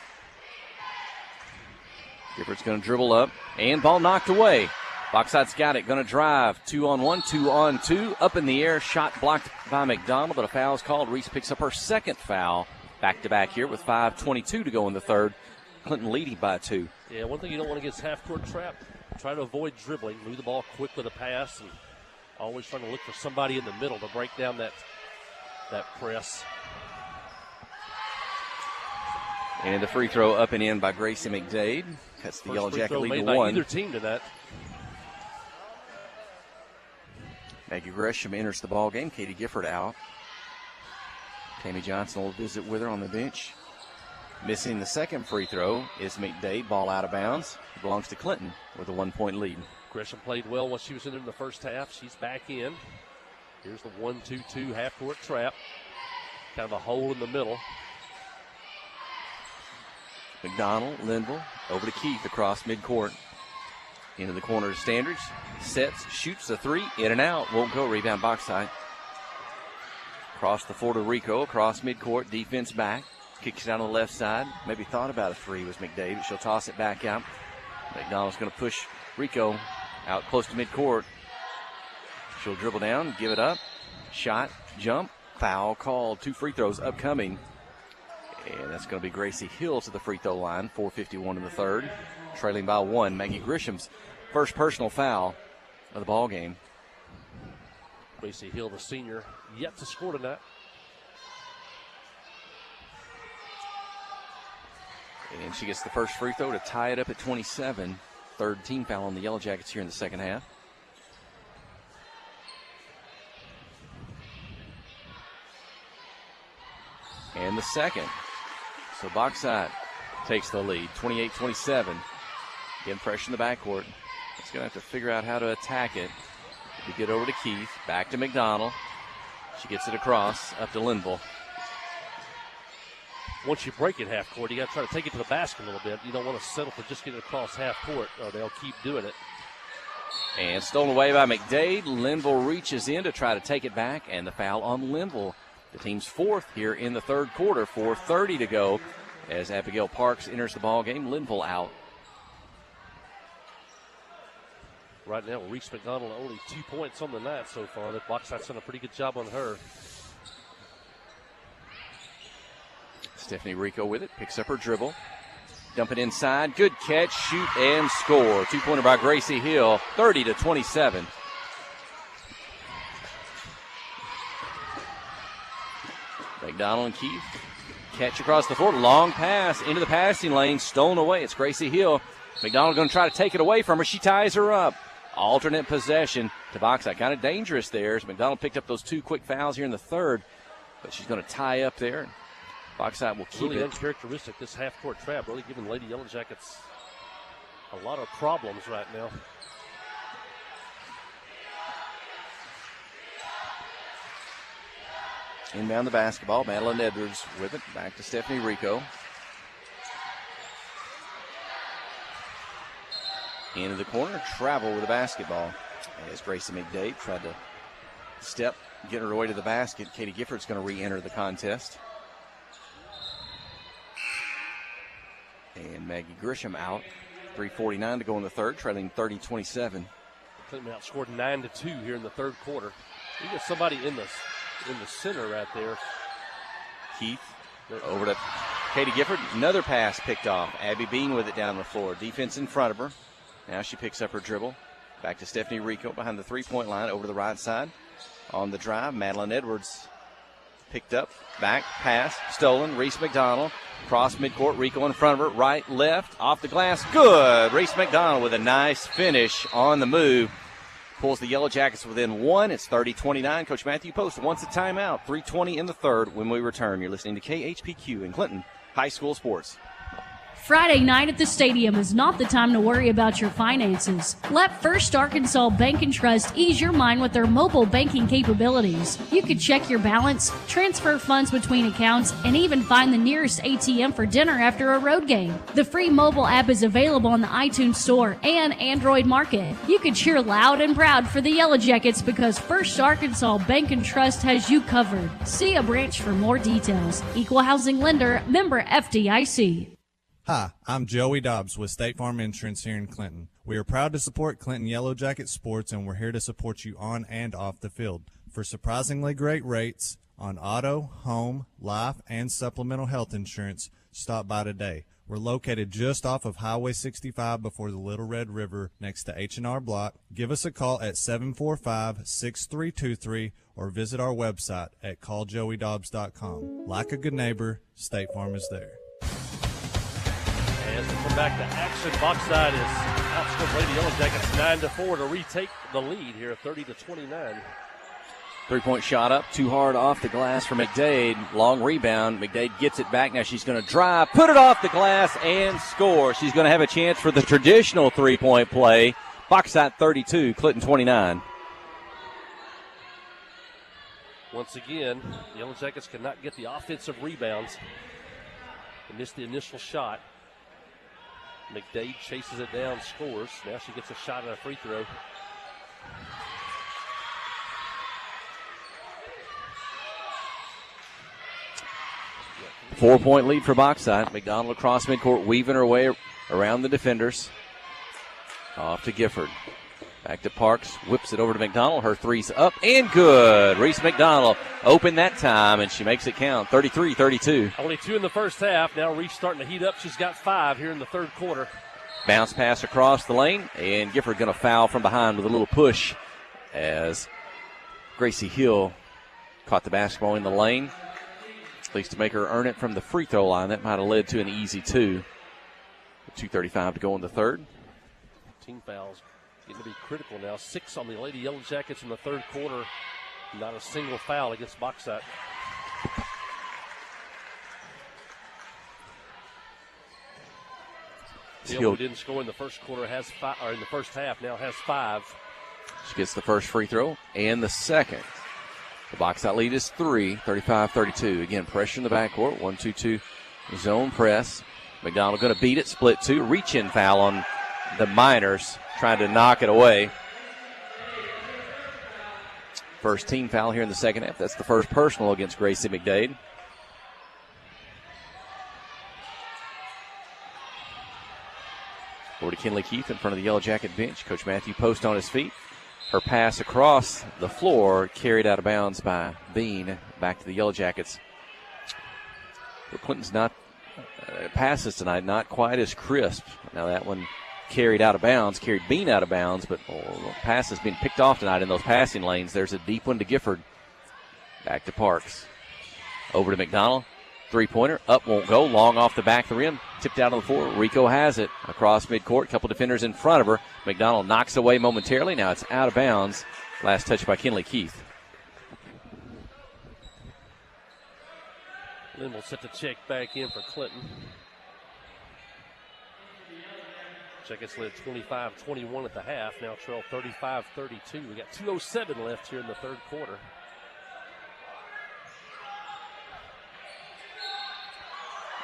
Gifford's going to dribble up, and ball knocked away. Bauxite's got it. Going to drive. 2-on-1, 2-on-2. Up in the air. Shot blocked by McDonald, but a foul is called. Reese picks up her second foul. Back-to-back here with 5:22 to go in the third. Clinton leading by 2. Yeah, one thing you don't want to get is half-court trap. Try to avoid dribbling, move the ball quick with a pass, and always trying to look for somebody in the middle to break down that press. And the free throw up and in by Gracie McDade. Cuts the Yellow Jacket lead to 1. Either team tonight. Maggie Gresham enters the ball game. Katie Gifford out. Tammy Johnson will visit with her on the bench. Missing the second free throw is McDade. Ball out of bounds. It belongs to Clinton with a 1-point lead. Gresham played well while she was in there in the first half. She's back in. Here's the 1-2-2 half-court trap. Kind of a hole in the middle. McDonald, Linville, over to Keith across midcourt. Into the corner to Standridge. Sets, shoots a 3, in and out. Won't go. Rebound box side. Across the floor to Rico, across midcourt. Defense back. Kicks it out on the left side. Maybe thought about a 3 was McDade, but she'll toss it back out. McDonald's going to push Rico out close to midcourt. She'll dribble down, give it up. Shot, jump, foul called. 2 free throws upcoming. And that's going to be Gracie Hill to the free throw line. 4:51 in the third. Trailing by 1. Maggie Grisham's first personal foul of the ball game. Gracie Hill, the senior, yet to score tonight. And she gets the first free throw to tie it up at 27. Third team foul on the Yellow Jackets here in the second half. And the second. So Bauxite takes the lead, 28-27. Getting pressure in the backcourt. It's going to have to figure out how to attack it. To get over to Keith, back to McDonald. She gets it across, up to Linville. Once you break it half court, you got to try to take it to the basket a little bit. You don't want to settle for just getting it across half court, or they'll keep doing it. And stolen away by McDade. Linville reaches in to try to take it back, and the foul on Linville. The team's 4th here in the third quarter. 4:30 to go as Abigail Parks enters the ball game. Linville out. Right now, Reese McDonald only 2 points on the night so far. The Bauxite's done a pretty good job on her. Stephanie Rico with it, picks up her dribble. Dump it inside, good catch, shoot, and score. 2-pointer by Gracie Hill, 30-27. McDonald and Keith catch across the floor, long pass into the passing lane, stolen away. It's Gracie Hill. McDonald going to try to take it away from her. She ties her up. Alternate possession to Bauxite. Kind of dangerous there as McDonald picked up those 2 quick fouls here in the third, but she's going to tie up there. Bauxite will keep really it. Uncharacteristic, this half-court trap, really giving Lady Yellow Jackets a lot of problems right now. Inbound the basketball. Madeline Edwards with it. Back to Stephanie Rico. Into the corner. Travel with the basketball. As Gracie McDade tried to step, get her away to the basket. Katie Gifford's going to re-enter the contest. And Maggie Grisham out. 3:49 to go in the third, trailing 30-27. Clinton outscored 9-2 here in the third quarter. You get somebody in the center right there. Keith over to Katie Gifford. Another pass picked off. Abby Bean with it down the floor. Defense in front of her. Now she picks up her dribble. Back to Stephanie Rico behind the three-point line over to the right side. On the drive, Madeline Edwards picked up. Back, pass, stolen. Reese McDonald. Cross midcourt. Rico in front of her. Right, left, off the glass. Good. Reese McDonald with a nice finish on the move. Pulls the Yellow Jackets within 1. It's 30-29. Coach Matthew Post wants a timeout. 3:20 in the third when we return. You're listening to KHPQ in Clinton High School Sports. Friday night at the stadium is not the time to worry about your finances. Let First Arkansas Bank and Trust ease your mind with their mobile banking capabilities. You can check your balance, transfer funds between accounts, and even find the nearest ATM for dinner after a road game. The free mobile app is available on the iTunes Store and Android Market. You can cheer loud and proud for the Yellow Jackets because First Arkansas Bank and Trust has you covered. See a branch for more details. Equal housing lender, member FDIC. Hi, I'm Joey Dobbs with State Farm Insurance here in Clinton. We are proud to support Clinton Yellow Jacket sports, and we're here to support you on and off the field. For surprisingly great rates on auto, home, life, and supplemental health insurance, stop by today. We're located just off of Highway 65 before the Little Red River next to H&R Block. Give us a call at 745-6323 or visit our website at calljoeydobbs.com. Like a good neighbor, State Farm is there. As we come back to action, Bauxite is outscored Lady Yellow Jackets 9-4 to retake the lead here, 30-29. Three-point shot up, too hard off the glass for McDade. Long rebound. McDade gets it back. Now she's going to drive, put it off the glass, and score. She's going to have a chance for the traditional three-point play. Bauxite 32, Clinton 29. Once again, the Yellow Jackets cannot get the offensive rebounds. They missed the initial shot. McDade chases it down, scores. Now she gets a shot at a free throw. 4-point lead for Bauxite. McDonald across midcourt, weaving her way around the defenders. Off to Gifford. Back to Parks, whips it over to McDonald. Her three's up and good. Reese McDonald opened that time, and she makes it count. 33-32. Only 2 in the first half. Now Reese starting to heat up. She's got 5 here in the third quarter. Bounce pass across the lane, and Gifford going to foul from behind with a little push as Gracie Hill caught the basketball in the lane. At least to make her earn it from the free throw line. That might have led to an easy 2. 2:35 to go in the third. Team fouls getting to be critical now. 6 on the Lady Yellow Jackets in the third quarter. Not a single foul against Bauxite. Hill, who didn't score in the first quarter, has 5, or in the first half, now has 5. She gets the first free throw and the second. The Bauxite lead is 3, 35-32. Again, pressure in the backcourt, 1-2-2 zone press. McDonald going to beat it, split 2. Reach-in foul on the Miners, trying to knock it away. First team foul here in the second half. That's the first personal against Gracie McDade. Over to Kinley Keith in front of the Yellow Jacket bench. Coach Matthew Post on his feet. Her pass across the floor, carried out of bounds by Bean. Back to the Yellow Jackets. But Clinton's not passes tonight, not quite as crisp. Now that one carried out of bounds, carried Bean out of bounds, but pass has been picked off tonight in those passing lanes. There's a deep one to Gifford. Back to Parks. Over to McDonald. Three-pointer, up, won't go. Long off the back of the rim. Tipped out on the floor. Rico has it across midcourt. Couple defenders in front of her. McDonald knocks away momentarily. Now it's out of bounds. Last touch by Kinley Keith. Then we'll set the check back in for Clinton. Jackets led 25-21 at the half. Now trail 35-32. We got 2:07 left here in the third quarter.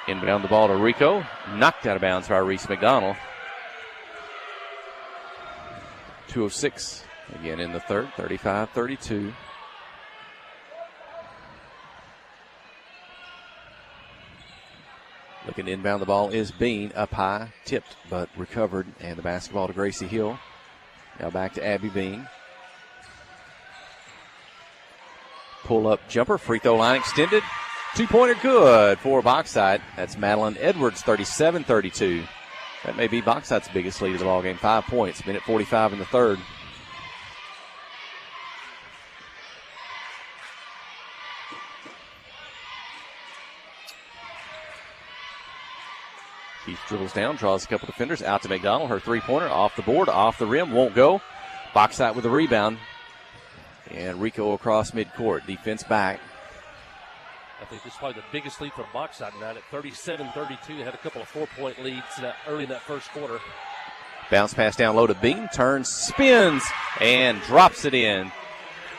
Inbound the ball to Rico. Knocked out of bounds by Reese McDonald. 2:06 again in the third. 35-32. Looking to inbound the ball is Bean. Up high. Tipped but recovered. And the basketball to Gracie Hill. Now back to Abby Bean. Pull up jumper. Free throw line extended. Two-pointer good for Bauxite. That's Madeline Edwards, 37-32. That may be Bauxite's biggest lead of the ballgame. 5 points. Minute 45 in the third. Keith dribbles down, draws a couple defenders. Out to McDonald. Her three-pointer off the board, off the rim, won't go. Bauxite with a rebound. And Rico across midcourt. Defense back. I think this is probably the biggest lead for Bauxite tonight at 37-32. They had a couple of 4-point leads early in that first quarter. Bounce pass down low to Bean. Turns, spins, and drops it in.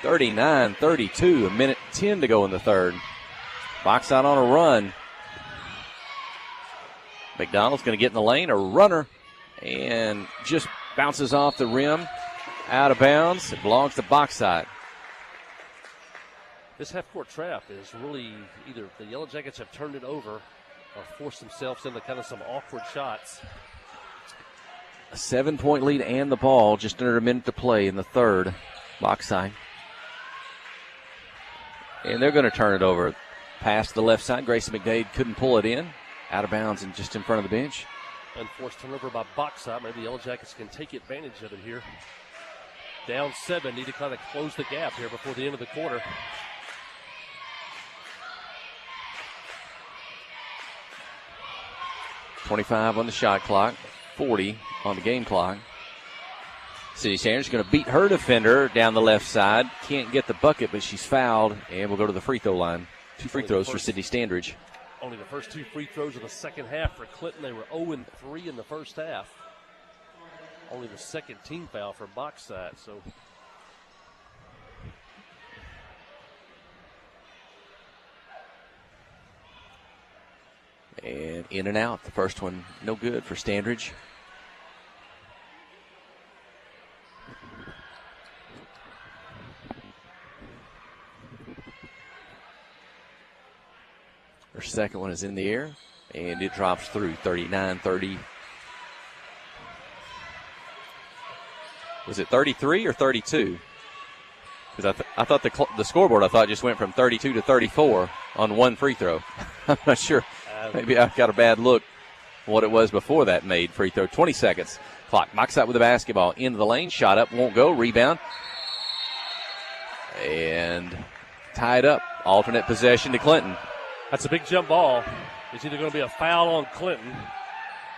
39-32. A minute 10 to go in the third. Bauxite on a run. McDonald's going to get in the lane. A runner. And just bounces off the rim. Out of bounds. It belongs to Bauxite. This half-court trap is really either the Yellow Jackets have turned it over or forced themselves into kind of some awkward shots. A 7-point lead and the ball. Just under a minute to play in the third. Bauxite. And they're going to turn it over past the left side. Gracie McDade couldn't pull it in. Out of bounds and just in front of the bench. Unforced turnover by Bauxite. Maybe the Yellow Jackets can take advantage of it here. Down 7. Need to kind of close the gap here before the end of the quarter. .25 on the shot clock. 40 on the game clock. City Standards going to beat her defender down the left side. Can't get the bucket, but she's fouled. And we'll go to the free throw line. 2 free throws for Sydney Standridge. Only the first 2 free throws of the second half for Clinton. They were 0-3 in the first half. Only the second team foul for Bauxite. So and in and out. The first one no good for Standridge. Her second one is in the air, and it drops through 39-30. Was it 33 or 32? Because I thought the scoreboard just went from 32 to 34 on one free throw. I'm not sure. Maybe I got a bad look what it was before that made free throw. 20 seconds. Clock. Bauxite with the basketball. Into the lane. Shot up. Won't go. Rebound. And tied up. Alternate possession to Clinton. That's a big jump ball. It's either going to be a foul on Clinton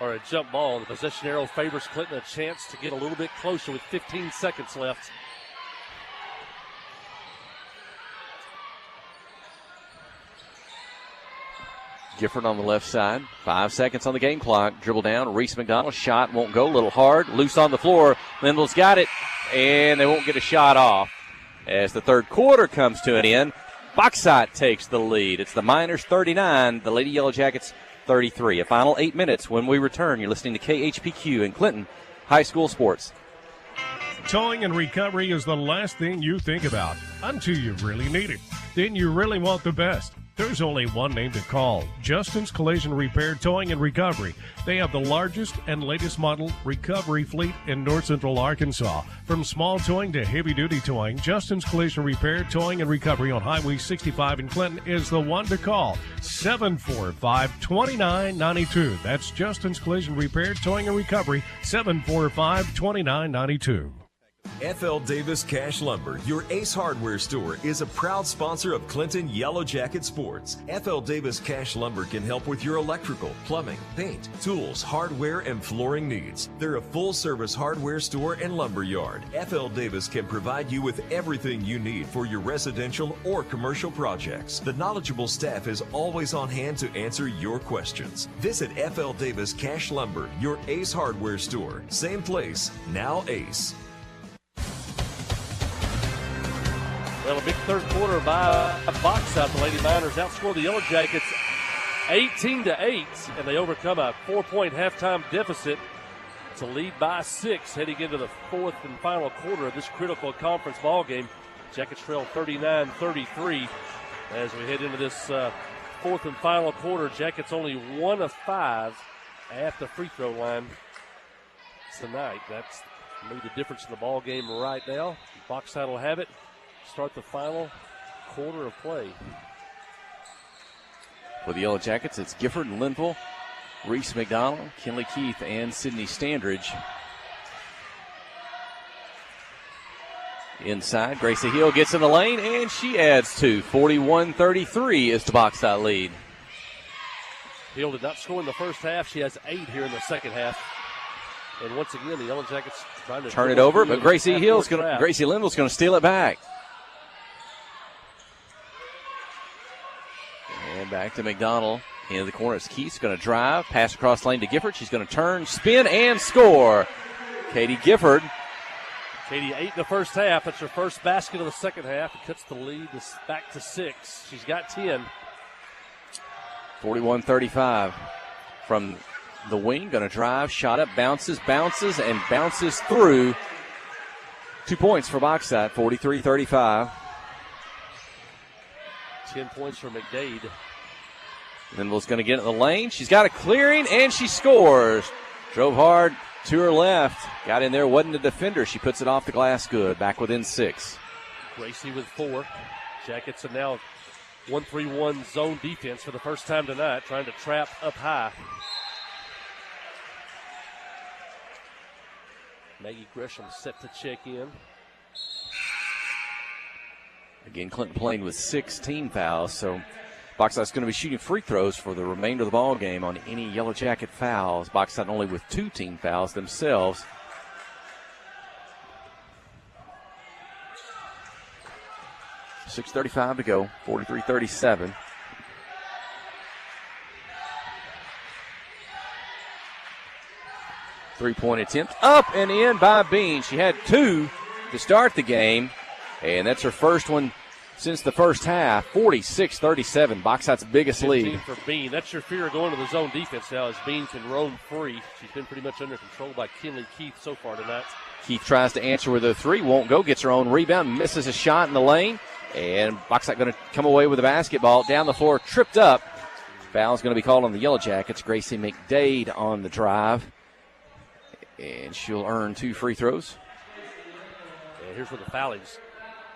or a jump ball. The possession arrow favors Clinton a chance to get a little bit closer with 15 seconds left. Gifford on the left side. 5 seconds on the game clock. Dribble down. Reese McDonald. Shot won't go. A little hard. Loose on the floor. Lindell's got it. And they won't get a shot off. As the third quarter comes to an end, Bauxite takes the lead. It's the Miners 39, the Lady Yellow Jackets 33. A final 8 minutes when we return. You're listening to KHPQ in Clinton High School Sports. Towing and recovery is the last thing you think about until you really need it. Then you really want the best. There's only one name to call, Justin's Collision Repair, Towing and Recovery. They have the largest and latest model recovery fleet in North Central Arkansas. From small towing to heavy-duty towing, Justin's Collision Repair, Towing and Recovery on Highway 65 in Clinton is the one to call, 745-2992. That's Justin's Collision Repair, Towing and Recovery, 745-2992. FL Davis Cash Lumber, your Ace Hardware store, is a proud sponsor of Clinton Yellow Jacket Sports. FL Davis Cash Lumber can help with your electrical, plumbing, paint, tools, hardware, and flooring needs. They're a full-service hardware store and lumber yard. FL Davis can provide you with everything you need for your residential or commercial projects. The knowledgeable staff is always on hand to answer your questions. Visit FL Davis Cash Lumber, your Ace Hardware store. Same place, now Ace. Well, a big third quarter by Bauxite. The Lady Miners outscored the Yellow Jackets 18-8, and they overcome a 4-point halftime deficit to lead by 6 heading into the fourth and final quarter of this critical conference ball game. Jackets trail 39-33 as we head into this fourth and final quarter. Jackets only 1 of 5 at the free throw line tonight. That's made the difference in the ball game right now. Bauxite will have it. Start the final quarter of play. For the Yellow Jackets, it's Gifford and Linville, Reese McDonald, Kinley Keith, and Sydney Standridge. Inside, Gracie Hill gets in the lane, and she adds 2. 41-33 is the Bauxite lead. Hill did not score in the first half. She has 8 here in the second half. And once again, the Yellow Jackets trying to turn it over, but Gracie Linville's going to steal it back. And back to McDonald. In the corner, it's Keith's going to drive, pass across lane to Gifford. She's going to turn, spin, and score. Katie Gifford. Katie 8 in the first half. That's her first basket of the second half. It cuts the lead back to 6. She's got 10. 41-35 from the wing. Going to drive, shot up, bounces, and bounces through. 2 points for Bauxite, 43-35. 10 points for McDade. Linville's going to get in the lane. She's got a clearing, and she scores. Drove hard to her left. Got in there, wasn't a defender. She puts it off the glass good. Back within 6. Gracie with 4. Jackets are now 1-3-1 zone defense for the first time tonight, trying to trap up high. Maggie Gresham set to check in. Again, Clinton playing with 16 fouls, so Bauxite's going to be shooting free throws for the remainder of the ball game on any Yellow Jacket fouls. Bauxite only with 2 team fouls themselves. .6:35 to go, 43-37. Three-point attempt up and in by Bean. She had 2 to start the game, and that's her first one since the first half. 46-37, Bauxite's biggest lead. For Bean, that's your fear of going to the zone defense now as Bean can roam free. She's been pretty much under control by Kinley Keith so far tonight. Keith tries to answer with a 3, won't go, gets her own rebound, misses a shot in the lane, and Bauxite going to come away with a basketball down the floor, tripped up. Foul's going to be called on the Yellow Jackets. Gracie McDade on the drive, and she'll earn 2 free throws. And here's where the fouling's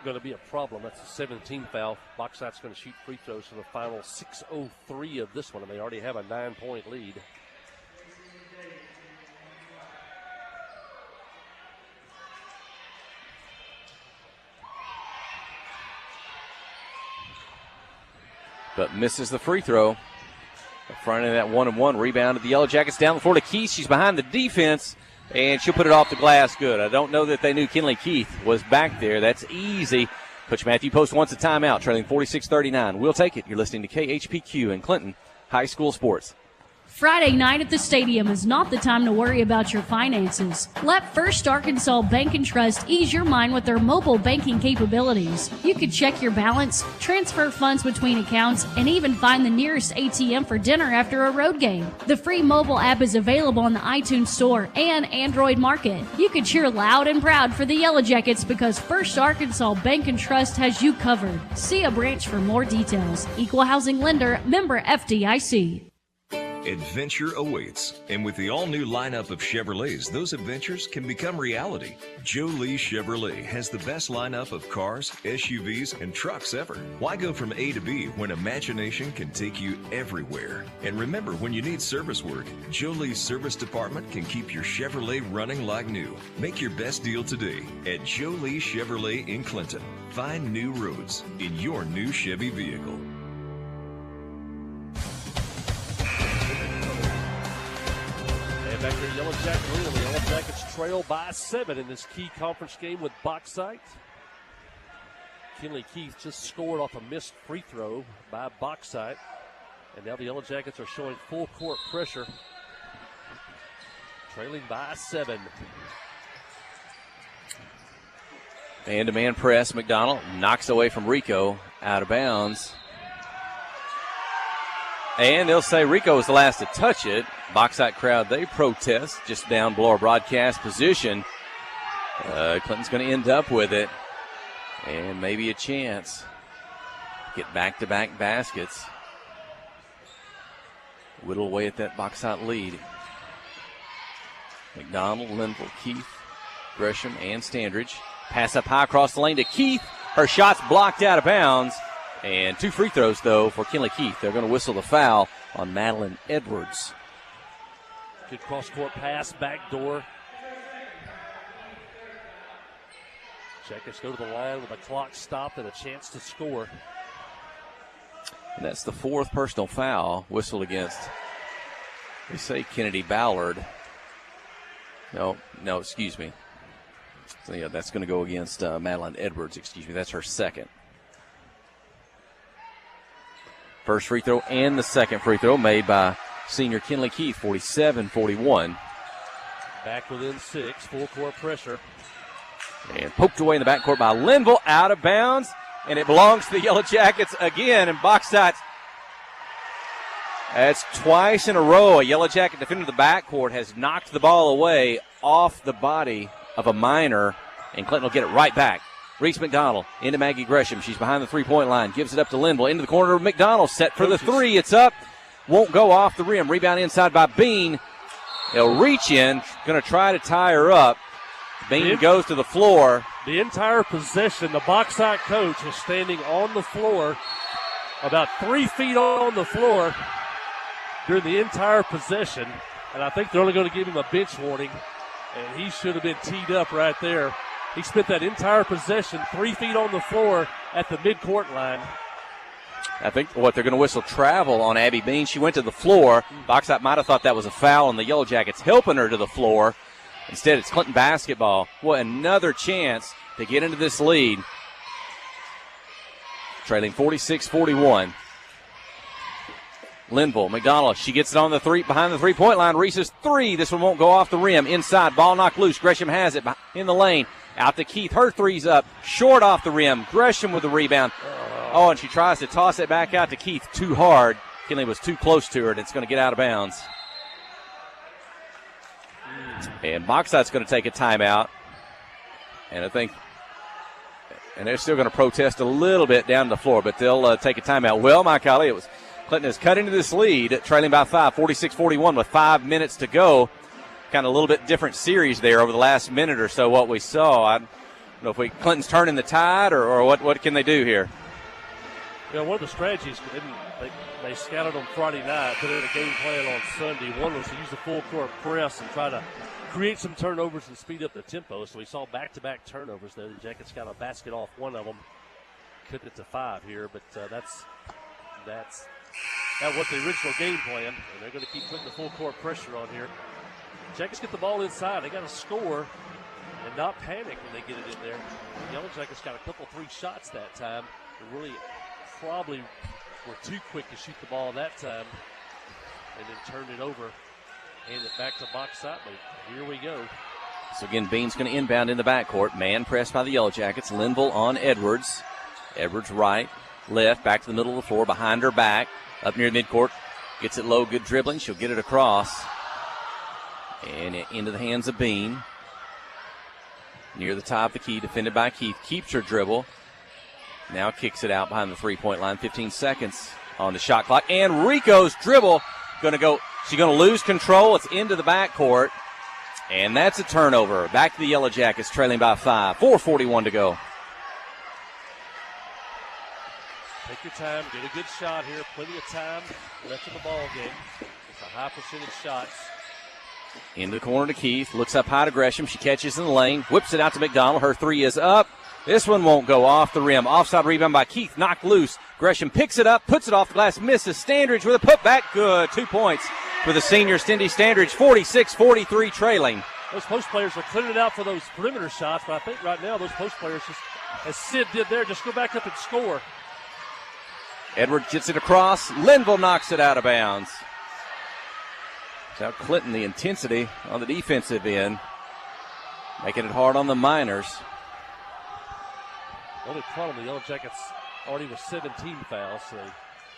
going to be a problem. That's the 17th foul. Bauxite's going to shoot free throws for the final 6:03 of this one, and they already have a 9-point lead. But misses the free throw. In front of that 1-and-1 rebound of the Yellow Jackets down the floor to Keith. She's behind the defense, and she'll put it off the glass. Good. I don't know that they knew Kinley Keith was back there. That's easy. Coach Matthew Post wants a timeout, trailing 46-39. We'll take it. You're listening to KHPQ in Clinton High School Sports. Friday night at the stadium is not the time to worry about your finances. Let First Arkansas Bank and Trust ease your mind with their mobile banking capabilities. You can check your balance, transfer funds between accounts, and even find the nearest ATM for dinner after a road game. The free mobile app is available on the iTunes Store and Android Market. You can cheer loud and proud for the Yellow Jackets because First Arkansas Bank and Trust has you covered. See a branch for more details. Equal Housing Lender, member FDIC. Adventure awaits, and with the all-new lineup of Chevrolets, those adventures can become reality. Jolie Chevrolet has the best lineup of cars, SUVs, and trucks ever. Why go from A to B when imagination can take you everywhere? And remember, when you need service work, Jolie's service department can keep your Chevrolet running like new. Make your best deal today at Jolie Chevrolet in Clinton. Find new roads in your new Chevy vehicle. Back here, Yellow Jacket Arena. The Yellow Jackets trail by 7 in this key conference game with Bauxite. Kinley Keith just scored off a missed free throw by Bauxite. And now the Yellow Jackets are showing full court pressure. Trailing by 7. Man-to-man press. McDonald knocks away from Rico, out of bounds. And they'll say Rico was the last to touch it. Bauxite crowd, they protest just down below our broadcast position. Clinton's going to end up with it. And maybe a chance. Get back-to-back baskets. Whittle away at that Bauxite lead. McDonald, Linville, Keith, Gresham, and Standridge. Pass up high across the lane to Keith. Her shot's blocked out of bounds. And 2 free throws, though, for Kinley Keith. They're going to whistle the foul on Madeline Edwards. Good cross-court pass, backdoor. Jackets go to the line with a clock stopped and a chance to score. And that's the 4th personal foul whistled against, they say, Kennedy Ballard. No, excuse me. So, yeah, that's going to go against Madeline Edwards, excuse me. That's her 2nd. First free throw and the 2nd free throw made by senior Kinley Keith, 47-41. Back within 6, full court pressure. And poked away in the backcourt by Linville, out of bounds. And it belongs to the Yellow Jackets again. And Bauxite, that's twice in a row. A Yellow Jacket defender in the backcourt has knocked the ball away off the body of a minor. And Clinton will get it right back. Reese McDonald into Maggie Gresham. She's behind the three-point line. Gives it up to Linville. Into the corner of McDonald. Set for the 3. It's up. Won't go off the rim. Rebound inside by Bean. They'll reach in. Going to try to tie her up. Bean goes to the floor. The entire possession, the Bauxite coach is standing on the floor, about 3 feet on the floor during the entire possession. And I think they're only going to give him a bench warning. And he should have been teed up right there. He spent that entire possession 3 feet on the floor at the midcourt line. I think they're going to whistle travel on Abby Bean. She went to the floor. Bauxite might have thought that was a foul, and the Yellow Jackets helping her to the floor. Instead, it's Clinton basketball. What another chance to get into this lead. Trailing 46-41. Linville, McDonald, she gets it on the behind the three-point line. Reese's three. This one won't go off the rim. Inside, ball knocked loose. Gresham has it in the lane. Out to Keith. Her three's up. Short off the rim. Gresham with the rebound. Oh, and she tries to toss it back out to Keith too hard. Kinley was too close to her, and it's going to get out of bounds. And Bauxite's going to take a timeout. And I think, and they're still going to protest a little bit down the floor, but they'll take a timeout. Well, Mike Holly, Clinton has cut into this lead, trailing by 5, 46-41 with 5 minutes to go. Kind of a little bit different series there over the last minute or so, what we saw. I don't know if Clinton's turning the tide or what can they do here? You know, one of the strategies, they scouted on Friday night, put in a game plan on Sunday. One was to use the full court press and try to create some turnovers and speed up the tempo. So we saw back-to-back turnovers there. The Jackets got a basket off one of them. Cut it to 5 here, but that was the original game plan, and they're going to keep putting the full court pressure on here. Jackets get the ball inside. They got to score and not panic when they get it in there. The Yellow Jackets got a couple 3 shots that time. They really probably were too quick to shoot the ball that time and then turned it over, hand it back to Bauxite. But here we go. So again, Bean's going to inbound in the backcourt. Man pressed by the Yellow Jackets. Linville on Edwards. Edwards right, left, back to the middle of the floor, behind her back, up near midcourt. Gets it low, good dribbling. She'll get it across. And into the hands of Bean. Near the top of the key, defended by Keith. Keeps her dribble. Now kicks it out behind the three-point line. 15 seconds on the shot clock. And Rico's dribble going to go. She's going to lose control. It's into the backcourt. And that's a turnover. Back to the Yellow Jackets, trailing by 5. 4:41 to go. Take your time. Get a good shot here. Plenty of time left in the ball game. It's a high percentage shots. Into the corner to Keith. Looks up high to Gresham. She catches in the lane. Whips it out to McDonald. Her three is up. This one won't go off the rim. Offside rebound by Keith. Knocked loose. Gresham picks it up. Puts it off the glass. Misses. Standridge with a putback. Good. 2 points for the senior Cindy Standridge. 46-43 trailing. Those post players are clearing it out for those perimeter shots, but I think right now those post players, just as Sid did there, just go back up and score. Edwards gets it across. Linville knocks it out of bounds. Now Clinton, the intensity on the defensive end, making it hard on the Miners. The only problem, the Yellow Jackets already with 17 fouls, so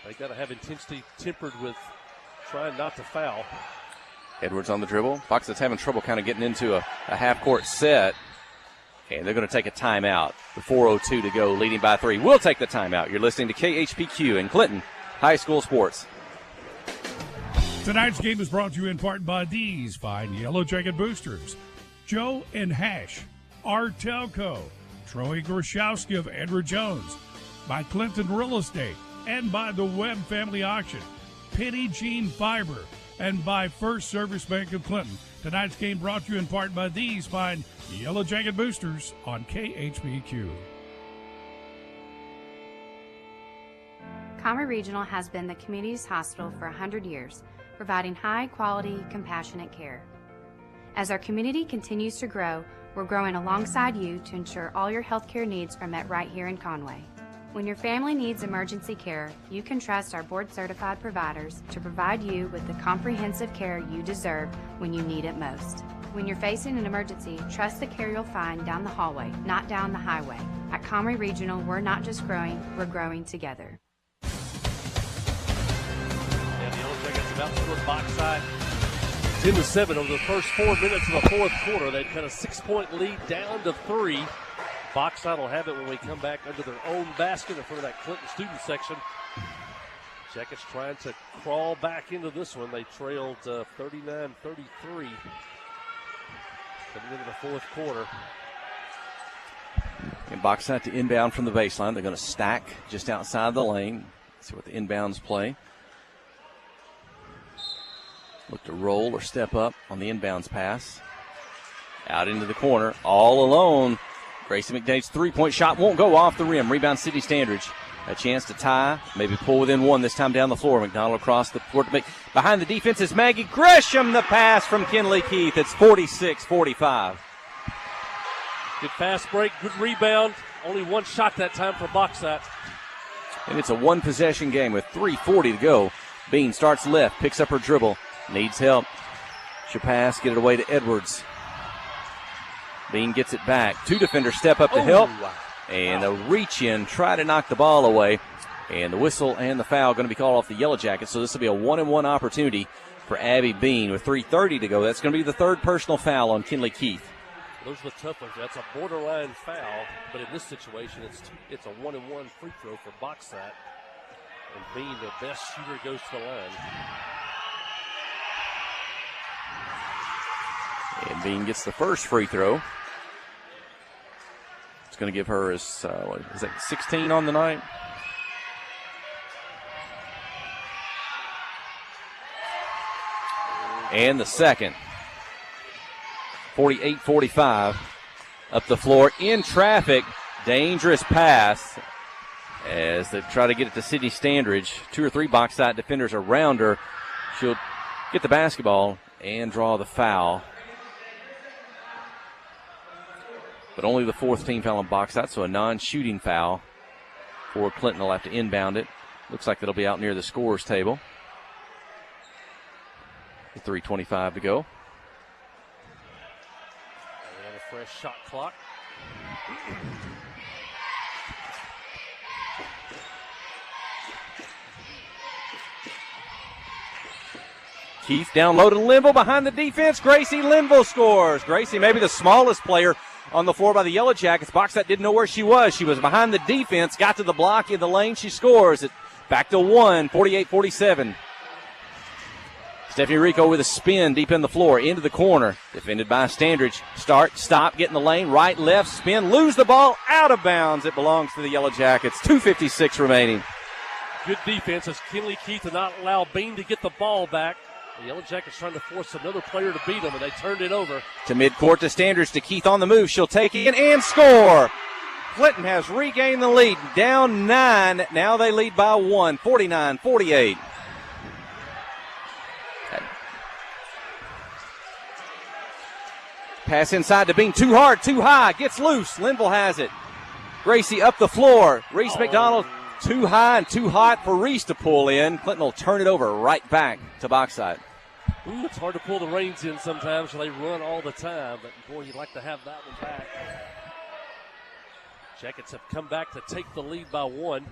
they got to have intensity tempered with trying not to foul. Edwards on the dribble. Fox is having trouble kind of getting into a half-court set. And they're going to take a timeout. The 4:02 to go, leading by 3. We'll take the timeout. You're listening to KHPQ and Clinton High School Sports. Tonight's game is brought to you in part by these fine Yellow Jacket boosters: Joe and Hash, Artelco, Troy Gorshowski of Edward Jones, by Clinton Real Estate, and by the Webb Family Auction, Penny Jean Fiber, and by First Service Bank of Clinton. Tonight's game brought to you in part by these fine Yellow Jacket boosters on KHPQ. Conway Regional has been the community's hospital for 100 years, providing high-quality, compassionate care. As our community continues to grow, we're growing alongside you to ensure all your healthcare needs are met right here in Conway. When your family needs emergency care, you can trust our board-certified providers to provide you with the comprehensive care you deserve when you need it most. When you're facing an emergency, trust the care you'll find down the hallway, not down the highway. At Conway Regional, we're not just growing, we're growing together. And the Yellow Jackets about to score Bauxite 10-7 over the first 4 minutes of the fourth quarter. They've cut a 6-point lead down to 3. Bauxite will have it when we come back under their own basket in front of that Clinton student section. Jackets trying to crawl back into this one. They trailed 39-33 coming into the fourth quarter. And Bauxite to inbound from the baseline. They're going to stack just outside the lane. See what the inbounds play. Look to roll or step up on the inbounds pass. Out into the corner, all alone. Gracie McDade's three-point shot won't go off the rim. Rebound, City Standridge. A chance to tie, maybe pull within one this time down the floor. McDonald across the floor to make. Behind the defense is Maggie Gresham. The pass from Kinley Keith. It's 46-45. Good fast break, good rebound. Only one shot that time for Bauxite. And it's a one-possession game with 3:40 to go. Bean starts left, picks up her dribble, needs help. She'll pass, get it away to Edwards. Bean gets it back. Two defenders step up to help. And a reach-in, try to knock the ball away. And the whistle and the foul going to be called off the Yellow Jackets. So this will be a 1-and-1 opportunity for Abby Bean with 3:30 to go. That's going to be the third personal foul on Kinley Keith. Those are the tough ones. That's a borderline foul, but in this situation, it's a 1-and-1 free throw for Bauxite. And Bean, the best shooter, goes to the line. And Bean gets the first free throw. It's going to give her is that 16 on the night? And the second. 48-45. Up the floor in traffic. Dangerous pass as they try to get it to City Standridge. 2 or 3 Bauxite defenders around her. She'll get the basketball and draw the foul. But only the fourth team foul on Bauxite, so a non-shooting foul for Clinton. Will have to inbound it. Looks like it'll be out near the scorer's table. 3:25 to go. And a fresh shot clock. Keith down low to Linville behind the defense. Gracie Linville scores. Gracie, maybe the smallest player on the floor by the Yellow Jackets. Bauxite didn't know where she was. She was behind the defense, got to the block in the lane. She scores it back to 1, 48-47. Stephanie Rico with a spin deep in the floor, into the corner. Defended by Standridge. Start, stop, get in the lane, right, left, spin, lose the ball, out of bounds. It belongs to the Yellow Jackets. 2:56 remaining. Good defense as Kinley Keith did not allow Bean to get the ball back. The Yellow Jackets trying to force another player to beat them, and they turned it over. To midcourt to Standridge, to Keith on the move. She'll take it and score. Clinton has regained the lead. Down 9. Now they lead by 1, 49-48. Pass inside to Bean. Too hard, too high. Gets loose. Linville has it. Gracie up the floor. Reese McDonald too high and too hot for Reese to pull in. Clinton will turn it over right back to Bauxite. Ooh, it's hard to pull the reins in sometimes, so they run all the time. But, boy, you'd like to have that one back. Jackets have come back to take the lead by 1.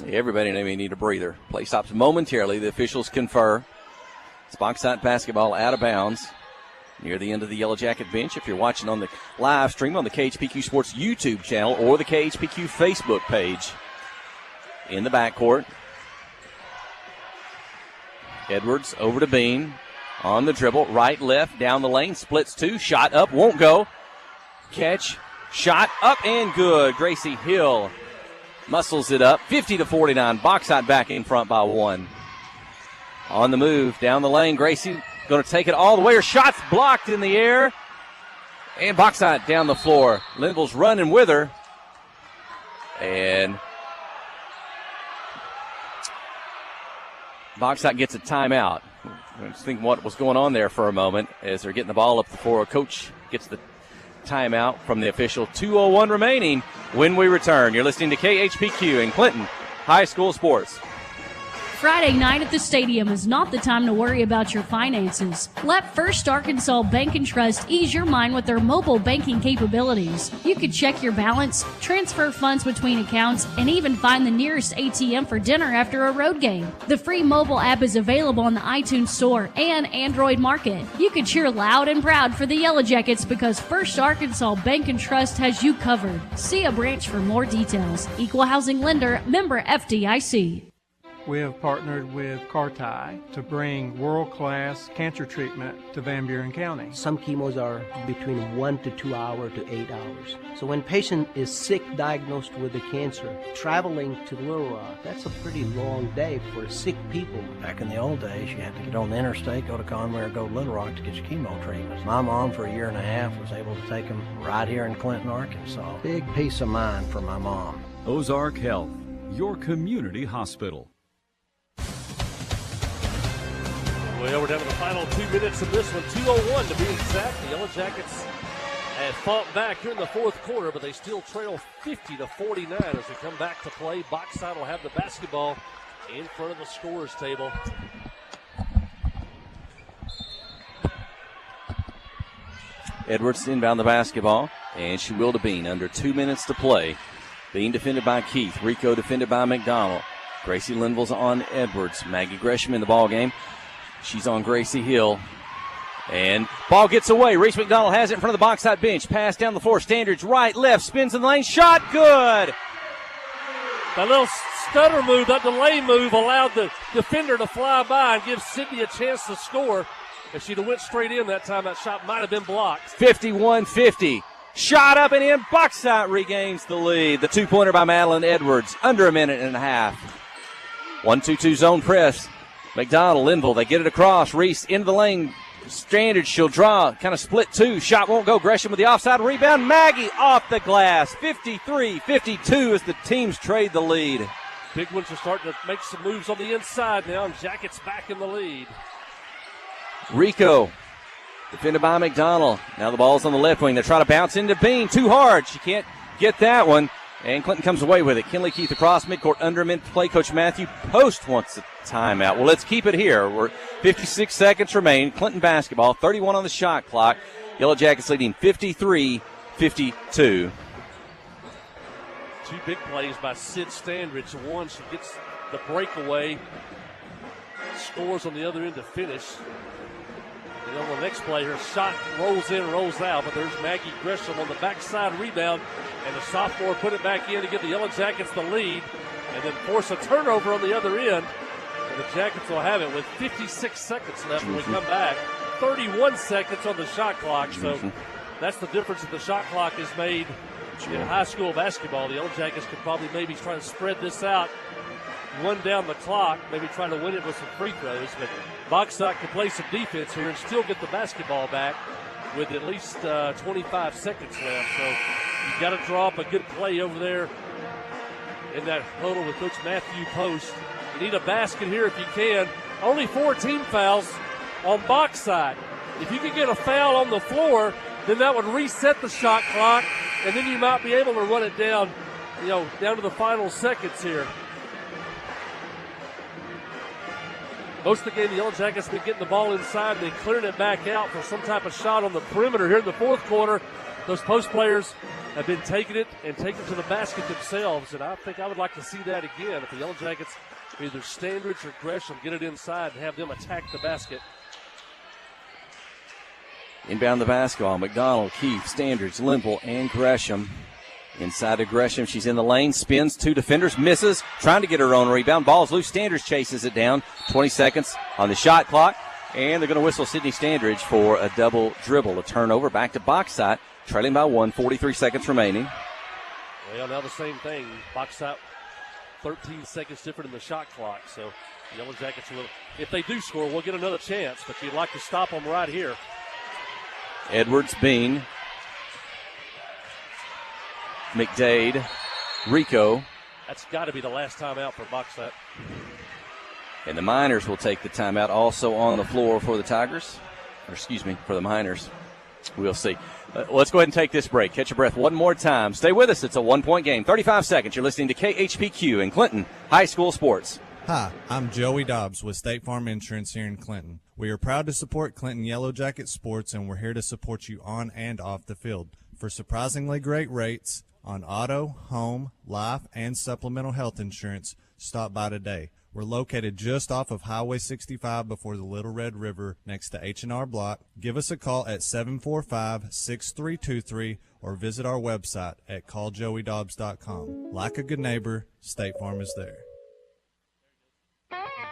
Everybody may need a breather. Play stops momentarily. The officials confer. It's Bauxite basketball out of bounds near the end of the Yellow Jacket bench. If you're watching on the live stream on the KHPQ Sports YouTube channel or the KHPQ Facebook page. In the backcourt. Edwards over to Bean. On the dribble, right, left, down the lane, splits 2, shot up, won't go. Catch, shot up and good. Gracie Hill muscles it up, 50-49. Bauxite back in front by 1. On the move, down the lane, Gracie going to take it all the way. Her shot's blocked in the air. And Bauxite down the floor. Linville's running with her. And Bauxite gets a timeout. Let's think what was going on there for a moment as they're getting the ball up the floor. Coach gets the timeout from the official. 2:01 remaining when we return. You're listening to KHPQ in Clinton High School Sports. Friday night at the stadium is not the time to worry about your finances. Let First Arkansas Bank and Trust ease your mind with their mobile banking capabilities. You can check your balance, transfer funds between accounts, and even find the nearest ATM for dinner after a road game. The free mobile app is available on the iTunes Store and Android Market. You can cheer loud and proud for the Yellow Jackets because First Arkansas Bank and Trust has you covered. See a branch for more details. Equal housing lender, member FDIC. we have partnered with Carti to bring world-class cancer treatment to Van Buren County. Some chemos are between 1 to 2 hours to 8 hours. So when patient is sick, diagnosed with the cancer, traveling to Little Rock, that's a pretty long day for sick people. Back in the old days, you had to get on the interstate, go to Conway, or go to Little Rock to get your chemo treatments. My mom, for a year and a half, was able to take them right here in Clinton, Arkansas. Big peace of mind for my mom. Ozark Health, your community hospital. Well, we're down to the final 2 minutes of this one. 2:01 to be exact. The Yellow Jackets have fought back here in the fourth quarter, but they still trail 50-49 as we come back to play. Boxside will have the basketball in front of the scorer's table. Edwards inbound the basketball, and she will to Bean. Under 2 minutes to play. Bean defended by Keith. Rico defended by McDonald. Gracie Linville's on Edwards. Maggie Gresham in the ball game. She's on Gracie Hill. And ball gets away. Reese McDonald has it in front of the box side bench. Pass down the floor. Standards right, left, spins in the lane. Shot good. That little stutter move, that delay move, allowed the defender to fly by and give Sydney a chance to score. If she'd have went straight in that time, that shot might have been blocked. 51-50. Shot up and in. Boxside regains the lead. The two-pointer by Madeline Edwards. Under a minute and a half. 1-2-2 zone press. McDonald, Linville, they get it across. Reese into the lane. Standard, she'll draw. Kind of split two. Shot won't go. Gresham with the offside rebound. Maggie off the glass. 53-52 as the teams trade the lead. Big ones are starting to make some moves on the inside now, and Jackets back in the lead. Rico, defended by McDonald. Now the ball's on the left wing. They try to bounce into Bean. Too hard. She can't get that one. And Clinton comes away with it. Kinley Keith across midcourt, under mid play. Coach Matthew Post wants a timeout. Well, let's keep it here. We're 56 seconds remain. Clinton basketball, 31 on the shot clock. Yellow Jackets leading 53-52. Two big plays by Sid Standridge. One, she gets the breakaway, scores on the other end to finish. And on the next play, her shot rolls in, rolls out, but there's Maggie Gresham on the backside rebound, and the sophomore put it back in to give the Yellow Jackets the lead, and then force a turnover on the other end. And the Jackets will have it with 56 seconds left when we come back. 31 seconds on the shot clock, so that's the difference that the shot clock is made in high school basketball. The Yellow Jackets could probably maybe try to spread this out, run down the clock, maybe try to win it with some free throws, but Boxside can play some defense here and still get the basketball back with at least 25 seconds left. So you've got to draw up a good play over there in that huddle with Coach Matthew Post. You need a basket here if you can. Only 4 team fouls on Boxside. If you could get a foul on the floor, then that would reset the shot clock, and then you might be able to run it down, down to the final seconds here. Most of the game, the Yellow Jackets have been getting the ball inside and then clearing it back out for some type of shot on the perimeter here in the fourth quarter. Those post players have been taking it and taking it to the basket themselves, and I think I would like to see that again. If the Yellow Jackets, either Standridge or Gresham, get it inside and have them attack the basket. Inbound the basketball. McDonald, Keith, Standards, Linville, and Gresham. Inside to Gresham. She's in the lane. Spins. 2 defenders. Misses. Trying to get her own rebound. Ball's loose. Standards chases it down. 20 seconds on the shot clock. And they're going to whistle Sydney Standridge for a double dribble. A turnover back to Boxside. Trailing by 1. 43 seconds remaining. Well, now the same thing. Boxside 13 seconds different in the shot clock. So the Yellow Jackets will, if they do score, we'll get another chance. But you'd like to stop them right here. Edwards, Bean, McDade, Rico. That's got to be the last timeout for Boxside. And the Miners will take the timeout also on the floor for the Tigers. For the Miners. We'll see. Let's go ahead and take this break. Catch your breath one more time. Stay with us. It's a 1-point game. 35 seconds. You're listening to KHPQ in Clinton High School Sports. Hi, I'm Joey Dobbs with State Farm Insurance here in Clinton. We are proud to support Clinton Yellow Jacket sports, and we're here to support you on and off the field. For surprisingly great rates on auto, home, life, and supplemental health insurance, stop by today. We're located just off of Highway 65 before the Little Red River next to H&R Block. Give us a call at 745-6323 or visit our website at calljoeydobbs.com. Like a good neighbor, State Farm is there.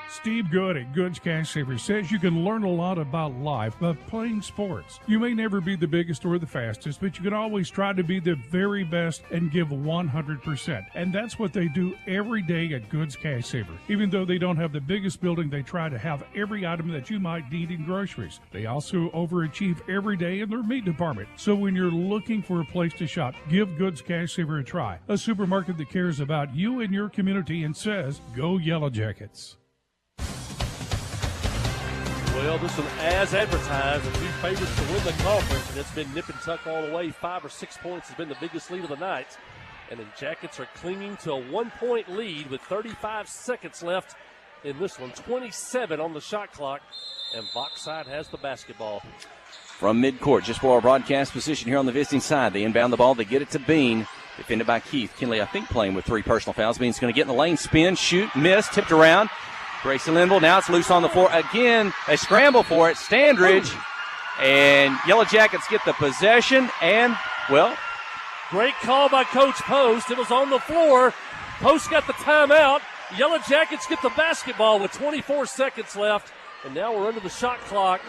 Steve Good at Goods Cash Savers says you can learn a lot about life by playing sports. You may never be the biggest or the fastest, but you can always try to be the very best and give 100%. And that's what they do every day at Goods Cash Saver. Even though they don't have the biggest building, they try to have every item that you might need in groceries. They also overachieve every day in their meat department. So when you're looking for a place to shop, give Goods Cash Saver a try. A supermarket that cares about you and your community and says, go Yellow Jackets. Well, this one, as advertised, the two favorites to win the conference, and it's been nip and tuck all the way. 5 or 6 points has been the biggest lead of the night. And the Jackets are clinging to a 1-point lead with 35 seconds left in this one. 27 on the shot clock, and Bauxite has the basketball. From midcourt, just below our broadcast position here on the visiting side, they inbound the ball. They get it to Bean, defended by Keith. Kinley, I think, playing with 3 personal fouls. Bean's going to get in the lane, spin, shoot, miss, tipped around. Grayson Linville, now it's loose on the floor. Again, they scramble for it. Standridge, and Yellow Jackets get the possession, and, well, great call by Coach Post. It was on the floor. Post got the timeout. Yellow Jackets get the basketball with 24 seconds left, and now we're under the shot clock.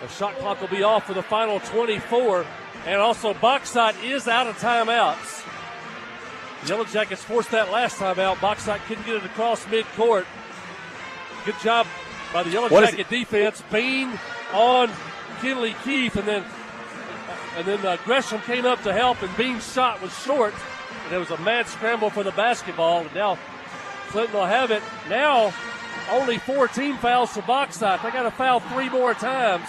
The shot clock will be off for the final 24, and also Bauxite is out of timeouts. Yellow Jackets forced that last time out. Bauxite couldn't get it across midcourt. Good job by the Yellow Jacket defense. Bean on Kinley Keith, and then Gresham came up to help, and Bean's shot was short. And there was a mad scramble for the basketball, and now Clinton will have it. Now only 4 team fouls for Bauxite. They got to foul 3 more times.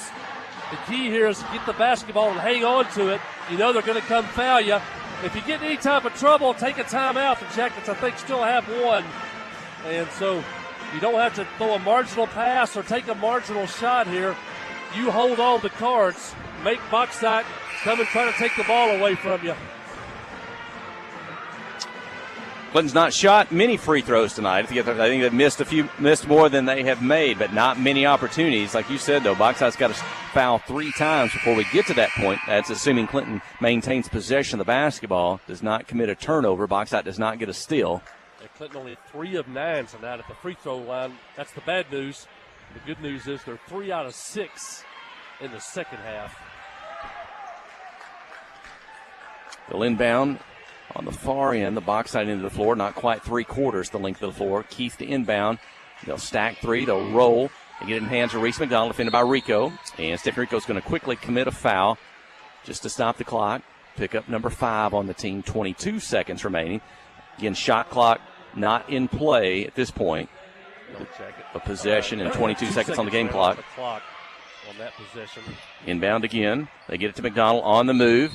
The key here is to get the basketball and hang on to it. You know they're going to come foul you. If you get any type of trouble, take a timeout. The Jackets, I think, still have 1. And so you don't have to throw a marginal pass or take a marginal shot here. You hold all the cards. Make Bauxite come and try to take the ball away from you. Clinton's not shot many free throws tonight. I think they've missed more than they have made, but not many opportunities. Like you said, though, Bauxite's got to foul 3 times before we get to that point. That's assuming Clinton maintains possession of the basketball, does not commit a turnover. Bauxite does not get a steal. And Clinton only 3 of 9 tonight at the free throw line. That's the bad news. The good news is they're 3 out of 6 in the second half. They'll inbound on the far end, the Bauxite end of the floor, not quite 3/4 the length of the floor. Keith to inbound. They'll stack 3. They'll roll. They get it in hands of Reese McDonald, defended by Rico. And Stephen Rico's going to quickly commit a foul just to stop the clock. Pick up number 5 on the team, 22 seconds remaining. Again, shot clock not in play at this point. A possession and 22 seconds on the game clock. On that possession. Inbound again. They get it to McDonald on the move.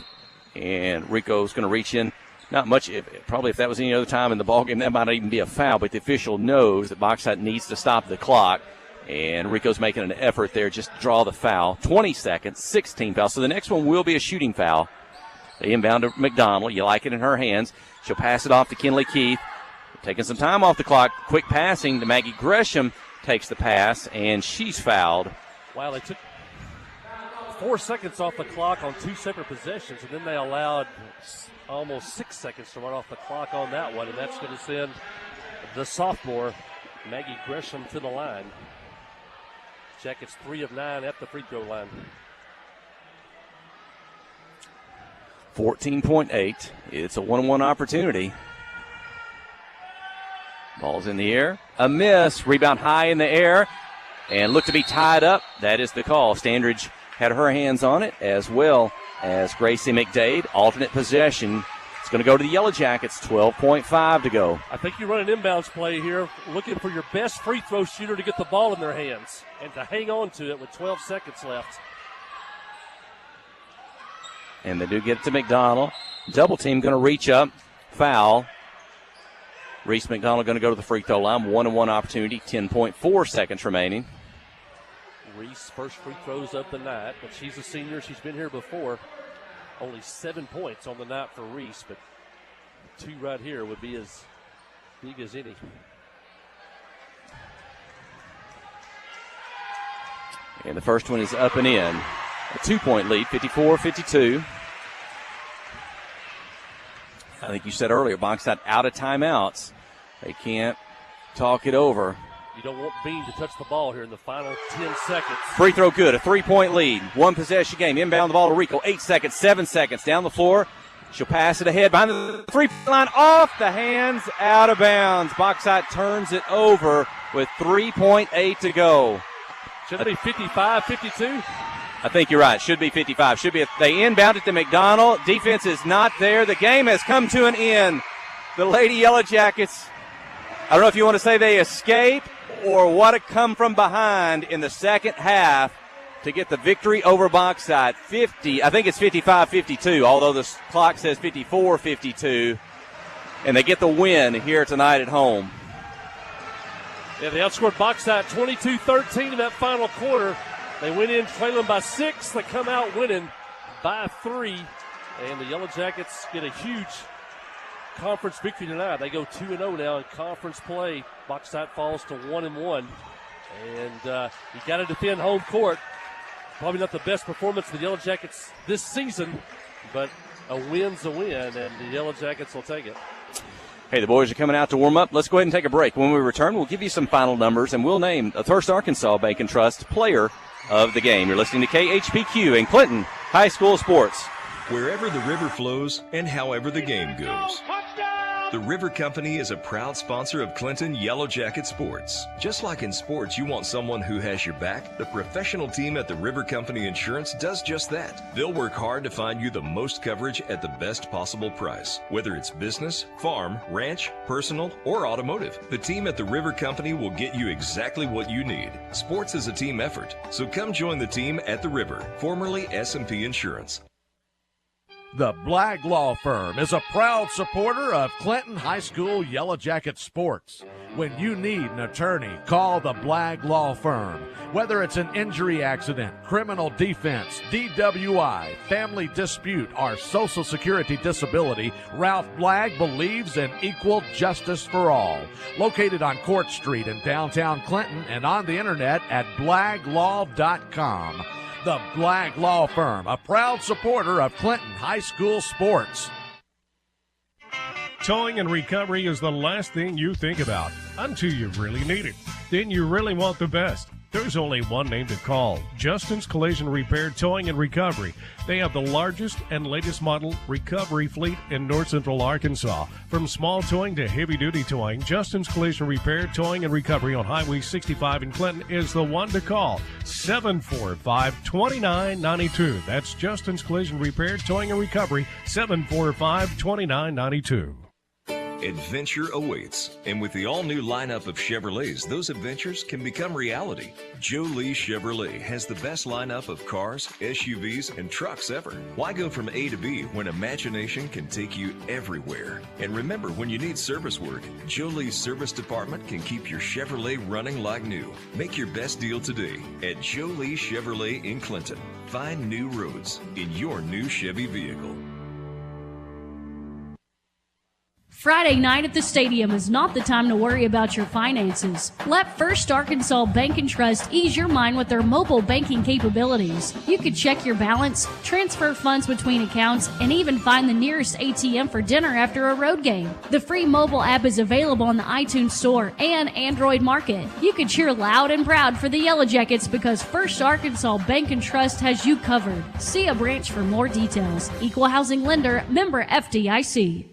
And Rico's going to reach in. Not much. Probably if that was any other time in the ballgame, that might even be a foul. But the official knows that Bauxite needs to stop the clock. And Rico's making an effort there just to draw the foul. 20 seconds, 16 fouls. So the next one will be a shooting foul. They inbound to McDonald. You like it in her hands. She'll pass it off to Kinley Keith. Taking some time off the clock. Quick passing to Maggie Gresham. Takes the pass, and she's fouled. Wow, they took 4 seconds off the clock on 2 separate possessions, and then they allowed almost 6 seconds to run off the clock on that one, and that's going to send the sophomore, Maggie Gresham, to the line. Jackets 3 of 9 at the free throw line. 14.8. It's a 1-on-1 opportunity. Ball's in the air. A miss. Rebound high in the air. And looked to be tied up. That is the call. Standridge had her hands on it, as well as Gracie McDade. Alternate possession. It's going to go to the Yellow Jackets. 12.5 to go. I think you run an inbounds play here, looking for your best free throw shooter to get the ball in their hands and to hang on to it with 12 seconds left. And they do get it to McDonald. Double team going to reach up. Foul. Reese McDonald going to go to the free throw line. 1-on-1 opportunity. 10.4 seconds remaining. Reese, first free throws of the night, but she's a senior. She's been here before. Only 7 points on the night for Reese, but 2 right here would be as big as any. And the first one is up and in. A 2-point lead, 54-52. I think you said earlier, Bauxite out of timeouts. They can't talk it over. You don't want Bean to touch the ball here in the final 10 seconds. Free throw good, a 3-point lead. One possession game. Inbound the ball to Rico. 8 seconds, 7 seconds. Down the floor. She'll pass it ahead behind the three-point line. Off the hands, out of bounds. Bauxite turns it over with 3.8 to go. Should it be 55, 52? I think you're right. Should be 55. They inbound it to McDonald. Defense is not there. The game has come to an end. The Lady Yellow Jackets, I don't know if you want to say they escape or what to come from behind in the second half to get the victory over Bauxite. I think it's 55-52, although the clock says 54-52. And they get the win here tonight at home. Yeah, they outscored Bauxite 22-13 in that final quarter. They went in trailing by 6. They come out winning by 3. And the Yellow Jackets get a huge conference victory tonight. They go 2-0 now in conference play. Bauxite falls to 1-1. And you got to defend home court. Probably not the best performance of the Yellow Jackets this season, but a win's a win, and the Yellow Jackets will take it. Hey, the boys are coming out to warm up. Let's go ahead and take a break. When we return, we'll give you some final numbers, and we'll name the First Arkansas Bank and Trust Player of the Game. You're listening to KHPQ in Clinton High School Sports. Wherever the river flows and however the game goes. The River Company is a proud sponsor of Clinton Yellow Jacket Sports. Just like in sports, you want someone who has your back. The professional team at the River Company Insurance does just that. They'll work hard to find you the most coverage at the best possible price. Whether it's business, farm, ranch, personal, or automotive, the team at the River Company will get you exactly what you need. Sports is a team effort, so come join the team at the River, formerly S&P Insurance. The Blagg Law Firm is a proud supporter of Clinton High School Yellow Jacket sports. When you need an attorney, call the Blagg Law Firm. Whether it's an injury accident, criminal defense, DWI, family dispute, or Social Security disability, Ralph Blagg believes in equal justice for all. Located on Court Street in downtown Clinton and on the internet at blagglaw.com. The Blagg Law Firm, a proud supporter of Clinton High School sports. Towing and recovery is the last thing you think about until you really need it. Then you really want the best. There's only one name to call, Justin's Collision Repair, Towing and Recovery. They have the largest and latest model recovery fleet in North Central Arkansas. From small towing to heavy-duty towing, Justin's Collision Repair, Towing and Recovery on Highway 65 in Clinton is the one to call, 745-2992. That's Justin's Collision Repair, Towing and Recovery, 745-2992. Adventure awaits, and with the all-new lineup of Chevrolets, those adventures can become reality. Jolie Chevrolet has the best lineup of cars, SUVs, and trucks ever. Why go from A to B when imagination can take you everywhere? And remember, when you need service work, Jolie's service department can keep your Chevrolet running like new. Make your best deal today at Jolie Chevrolet in Clinton. Find new roads in your new Chevy vehicle. Friday night at the stadium is not the time to worry about your finances. Let First Arkansas Bank and Trust ease your mind with their mobile banking capabilities. You can check your balance, transfer funds between accounts, and even find the nearest ATM for dinner after a road game. The free mobile app is available on the iTunes Store and Android Market. You can cheer loud and proud for the Yellow Jackets because First Arkansas Bank and Trust has you covered. See a branch for more details. Equal housing lender, member FDIC.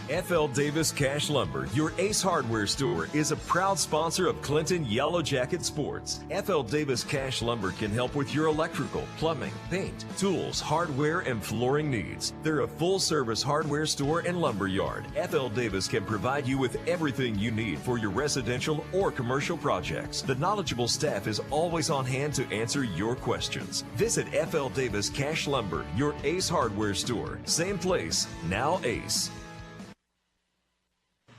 F.L. Davis Cash Lumber, your Ace Hardware store, is a proud sponsor of Clinton Yellow Jacket Sports. F.L. Davis Cash Lumber can help with your electrical, plumbing, paint, tools, hardware, and flooring needs. They're a full-service hardware store and lumber yard. F.L. Davis can provide you with everything you need for your residential or commercial projects. The knowledgeable staff is always on hand to answer your questions. Visit F.L. Davis Cash Lumber, your Ace Hardware store. Same place, now Ace.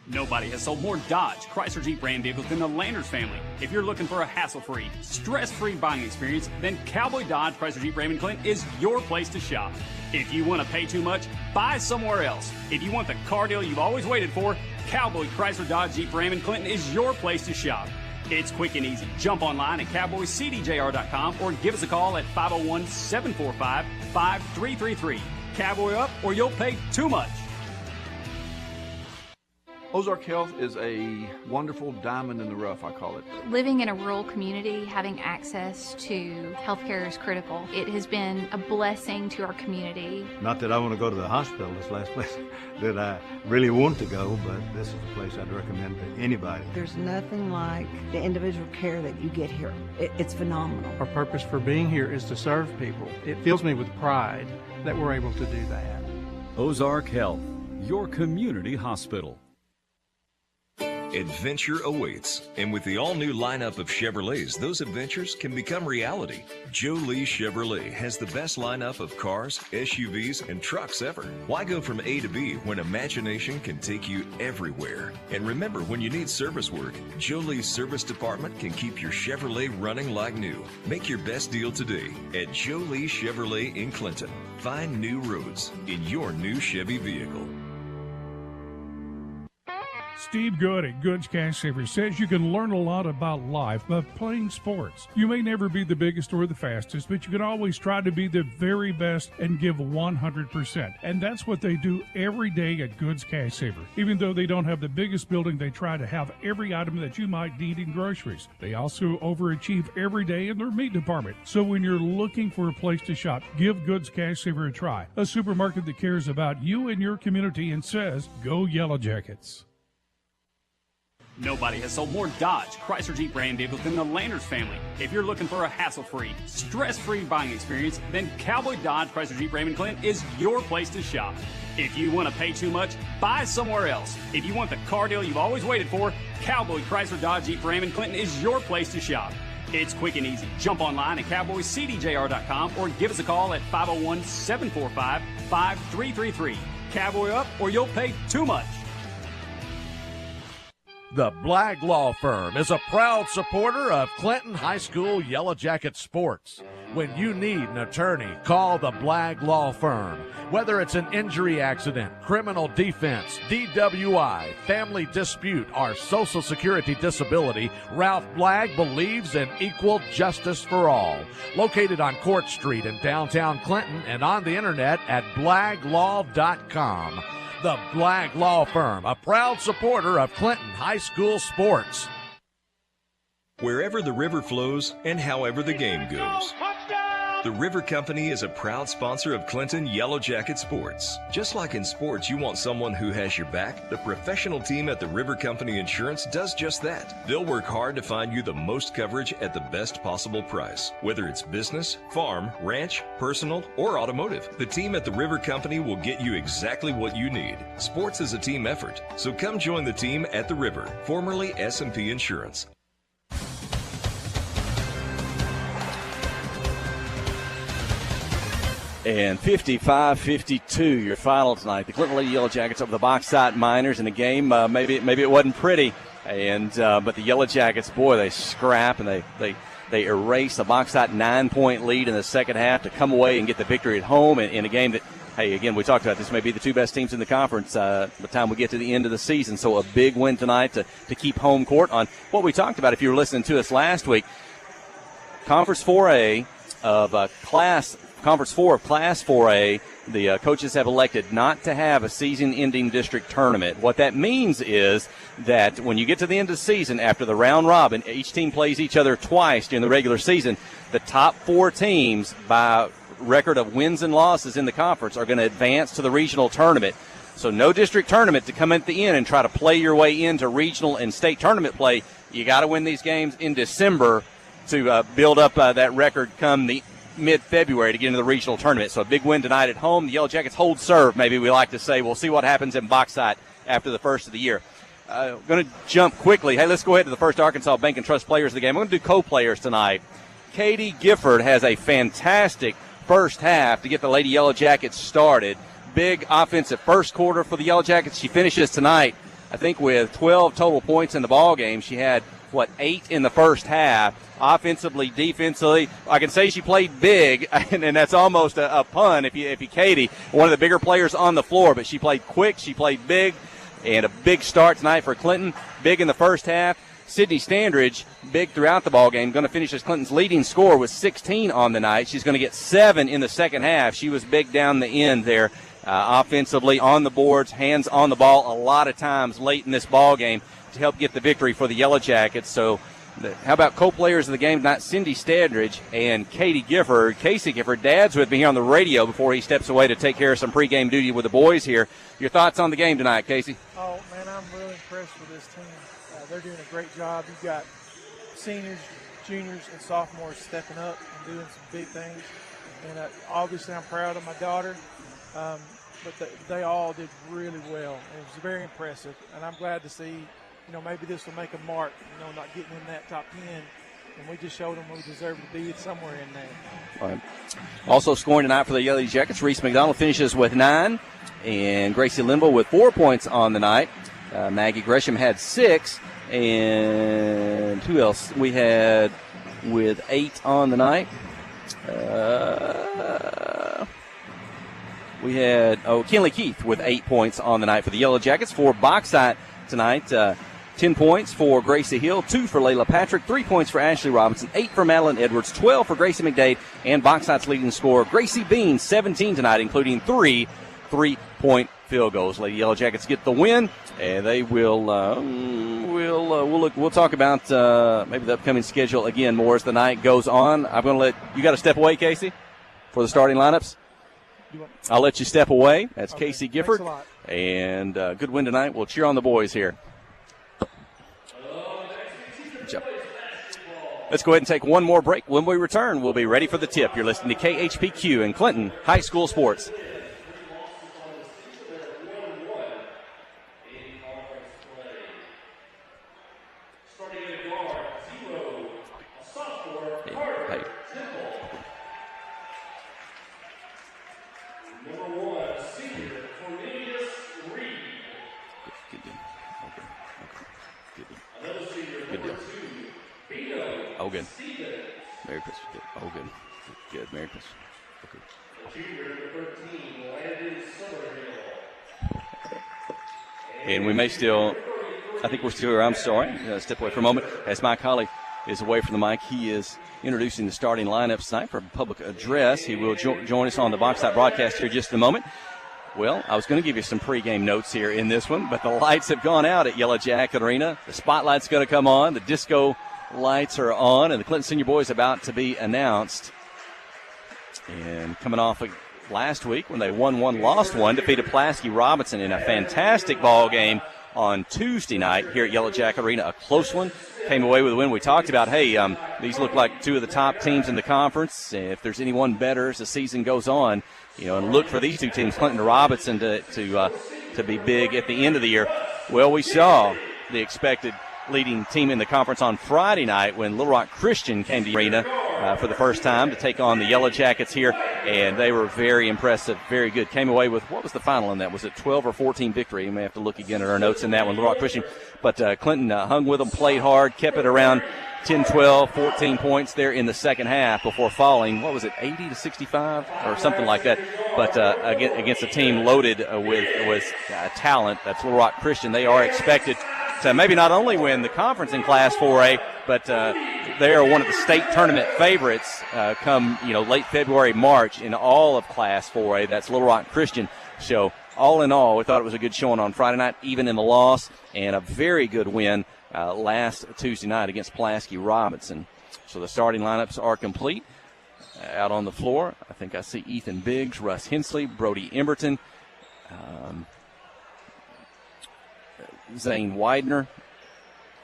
Nobody has sold more Dodge, Chrysler Jeep Ram vehicles than the Landers family. If you're looking for a hassle-free, stress-free buying experience, then Cowboy Dodge, Chrysler Jeep Ram in Clinton is your place to shop. If you want to pay too much, buy somewhere else. If you want the car deal you've always waited for, Cowboy Chrysler Dodge Jeep Ram in Clinton is your place to shop. It's quick and easy. Jump online at cowboycdjr.com or give us a call at 501-745-5333. Cowboy up or you'll pay too much. Ozark Health is a wonderful diamond in the rough, I call it. Living in a rural community, having access to healthcare is critical. It has been a blessing to our community. Not that I want to go to the hospital, this last place that I really want to go, but this is a place I'd recommend to anybody. There's nothing like the individual care that you get here. It's phenomenal. Our purpose for being here is to serve people. It fills me with pride that we're able to do that. Ozark Health, your community hospital. Adventure awaits, and with the all-new lineup of Chevrolets, those adventures can become reality. Jolie Chevrolet has the best lineup of cars, SUVs, and trucks ever. Why go from A to B when imagination can take you everywhere? And remember, when you need service work, Jolie's service department can keep your Chevrolet running like new. Make your best deal today at Jolie Chevrolet in Clinton. Find new roads in your new Chevy vehicle. Steve Good at Goods Cash Savers says you can learn a lot about life by playing sports. You may never be the biggest or the fastest, but you can always try to be the very best and give 100%. And that's what they do every day at Goods Cash Saver. Even though they don't have the biggest building, they try to have every item that you might need in groceries. They also overachieve every day in their meat department. So when you're looking for a place to shop, give Goods Cash Saver a try. A supermarket that cares about you and your community and says, go Yellow Jackets. Nobody has sold more Dodge, Chrysler Jeep brand vehicles than the Landers family. If you're looking for a hassle-free, stress-free buying experience, then Cowboy Dodge, Chrysler Jeep Ram in Clinton is your place to shop. If you want to pay too much, buy somewhere else. If you want the car deal you've always waited for, Cowboy Chrysler Dodge Jeep Ram in Clinton is your place to shop. It's quick and easy. Jump online at cowboycdjr.com or give us a call at 501-745-5333. Cowboy up or you'll pay too much. The Blagg Law Firm is a proud supporter of Clinton High School Yellow Jacket sports. When you need an attorney, call the Blagg Law Firm. Whether it's an injury accident, criminal defense, DWI, family dispute, or Social Security disability, Ralph Blagg believes in equal justice for all. Located on Court Street in downtown Clinton and on the internet at blagglaw.com. The Blagg Law Firm, a proud supporter of Clinton High School sports. Wherever the river flows and however the game goes. The River Company is a proud sponsor of Clinton Yellow Jacket Sports. Just like in sports, you want someone who has your back, the professional team at the River Company Insurance does just that. They'll work hard to find you the most coverage at the best possible price. Whether it's business, farm, ranch, personal, or automotive, the team at the River Company will get you exactly what you need. Sports is a team effort, so come join the team at the River, formerly S&P Insurance. And 55-52, your final tonight. The Clinton Lady Yellow Jackets over the Bauxite Miners in a game. Maybe it wasn't pretty, but the Yellow Jackets, boy, they scrap and they erase the Bauxite 9-point lead in the second half to come away and get the victory at home in a game that, hey, again, we talked about this may be the two best teams in the conference by the time we get to the end of the season. So a big win tonight to keep home court on what we talked about. If you were listening to us last week, Conference 4A of Conference 4 of Class 4A, the coaches have elected not to have a season-ending district tournament. What that means is that when you get to the end of the season, after the round robin, each team plays each other twice during the regular season. The top four teams, by record of wins and losses in the conference, are going to advance to the regional tournament. So no district tournament to come at the end and try to play your way into regional and state tournament play. You got to win these games in December to build up that record come the mid-February to get into the regional tournament. So a big win tonight at home. The Yellow Jackets hold serve, maybe we like to say. We'll see what happens in Bauxite after the first of the year. Going to jump quickly. Hey, let's go ahead to the first Arkansas Bank and Trust players of the game. I'm going to do co-players tonight. Katie Gifford has a fantastic first half to get the Lady Yellow Jackets started. Big offensive first quarter for the Yellow Jackets. She finishes tonight, I think, with 12 total points in the ball game. She had 8 in the first half. Offensively, defensively, I can say she played big, and that's almost a pun if you Katie, one of the bigger players on the floor, but she played quick, she played big, and a big start tonight for Clinton. Big in the first half. Sydney Standridge, big throughout the ball game, going to finish as Clinton's leading scorer with 16 on the night. She's going to get 7 in the second half. She was big down the end there offensively, on the boards, hands on the ball a lot of times late in this ball game to help get the victory for the Yellow Jackets. So how about co-players of the game tonight? Cindy Standridge and Casey Gifford. Dad's with me here on the radio before he steps away to take care of some pregame duty with the boys here. Your thoughts on the game tonight, Casey? Oh, man, I'm really impressed with this team. They're doing a great job. You've got seniors, juniors, and sophomores stepping up and doing some big things. And obviously I'm proud of my daughter, but they all did really well. It was very impressive, and I'm glad to see, maybe this will make a mark, not getting in that top 10. And we just showed them we deserve to be somewhere in there. All right. Also scoring tonight for the Yellow Jackets, Reese McDonald finishes with 9, and Gracie Linville with 4 points on the night. Maggie Gresham had 6, and who else we had with 8 on the night? We had Kinley Keith with 8 points on the night for the Yellow Jackets. For Bauxite tonight, 10 points for Gracie Hill, 2 for Layla Patrick, 3 points for Ashley Robinson, 8 for Madeline Edwards, 12 for Gracie McDade, and Bauxite's leading scorer, Gracie Bean, 17 tonight, including 3 3-point field goals. Lady Yellow Jackets get the win, and they will. We'll talk about maybe the upcoming schedule again more as the night goes on. I'm going to let you got to step away, Casey, for the starting lineups. I'll let you step away. That's okay. Casey Gifford, and good win tonight. We'll cheer on the boys here. Let's go ahead and take one more break. When we return, we'll be ready for the tip. You're listening to KHPQ and Clinton High School Sports. Hogan. Merry Christmas. Hogan. Good. Merry Christmas. Okay. And we may still, I think we're still, I'm sorry, step away for a moment. As Mike Holly is away from the mic, he is introducing the starting lineups tonight for a public address. He will join us on the Bauxite broadcast here in just a moment. Well, I was going to give you some pregame notes here in this one, but the lights have gone out at Yellow Jacket Arena. The spotlight's going to come on. The disco lights are on, and the Clinton Senior Boys about to be announced. And coming off of last week when they won one, lost one, defeated Pulaski Robinson in a fantastic ball game on Tuesday night here at Yellow Jacket Arena. A close one. Came away with a win. We talked about, these look like two of the top teams in the conference. If there's anyone better as the season goes on, and look for these two teams, Clinton and Robinson, to be big at the end of the year. Well, we saw the expected leading team in the conference on Friday night when Little Rock Christian came to the arena for the first time to take on the Yellow Jackets here, and they were very impressive, very good. Came away with, what was the final in that? Was it 12 or 14 victory? You may have to look again at our notes in that one, Little Rock Christian. But Clinton hung with them, played hard, kept it around 10, 12, 14 points there in the second half before falling, 80 to 65 or something like that. But against a team loaded with talent, that's Little Rock Christian. They are expected to maybe not only win the conference in Class 4A, but they are one of the state tournament favorites come late February, March in all of Class 4A. That's Little Rock Christian. So all in all, we thought it was a good showing on Friday night, even in the loss, and a very good win last Tuesday night against Pulaski Robinson. So the starting lineups are complete. Out on the floor, I think I see Ethan Biggs, Russ Hensley, Brody Emberton, Zane Widener,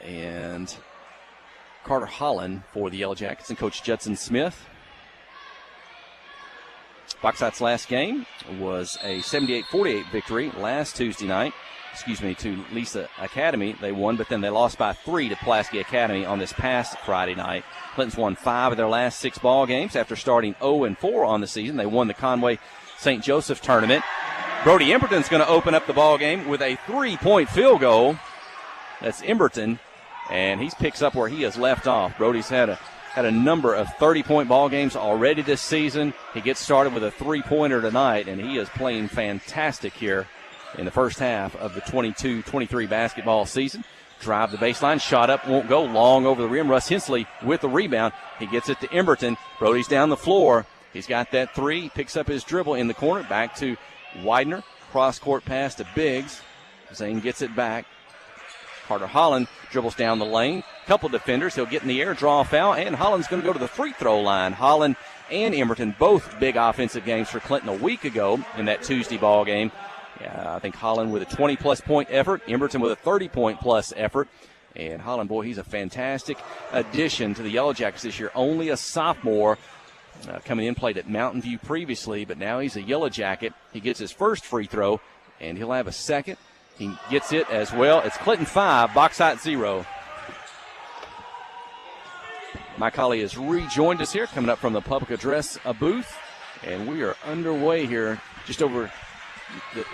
and Carter Holland for the Yellow Jackets, and Coach Judson Smith. Bauxite's last game was a 78-48 victory last Tuesday night. To Lisa Academy. They won, but then they lost by 3 to Pulaski Academy on this past Friday night. Clinton's won 5 of their last 6 ball games after starting 0-4 on the season. They won the Conway St. Joseph tournament. Brody Emberton's going to open up the ball game with a 3-point field goal. That's Emberton, and he picks up where he has left off. Brody's had a number of 30-point ball games already this season. He gets started with a 3-pointer tonight, and he is playing fantastic here in the first half of the 22-23 basketball season. Drive the baseline, shot up, won't go, long over the rim. Russ Hensley with the rebound. He gets it to Emberton. Brody's down the floor. He's got that 3, picks up his dribble in the corner, back to Widener, cross-court pass to Biggs. Zane gets it back. Carter Holland dribbles down the lane. Couple defenders. He'll get in the air, draw a foul, and Holland's going to go to the free throw line. Holland and Emerton, both big offensive games for Clinton a week ago in that Tuesday ball game. I think Holland with a 20-plus point effort, Emerton with a 30-point-plus effort. And Holland, boy, he's a fantastic addition to the Yellow Jackets this year. Only a sophomore, coming in, played at Mountain View previously, but now he's a Yellow Jacket. He gets his first free throw, and he'll have a second. He gets it as well. It's Clinton 5, Bauxite 0. Mike Holly has rejoined us here, coming up from the public address booth, and we are underway here.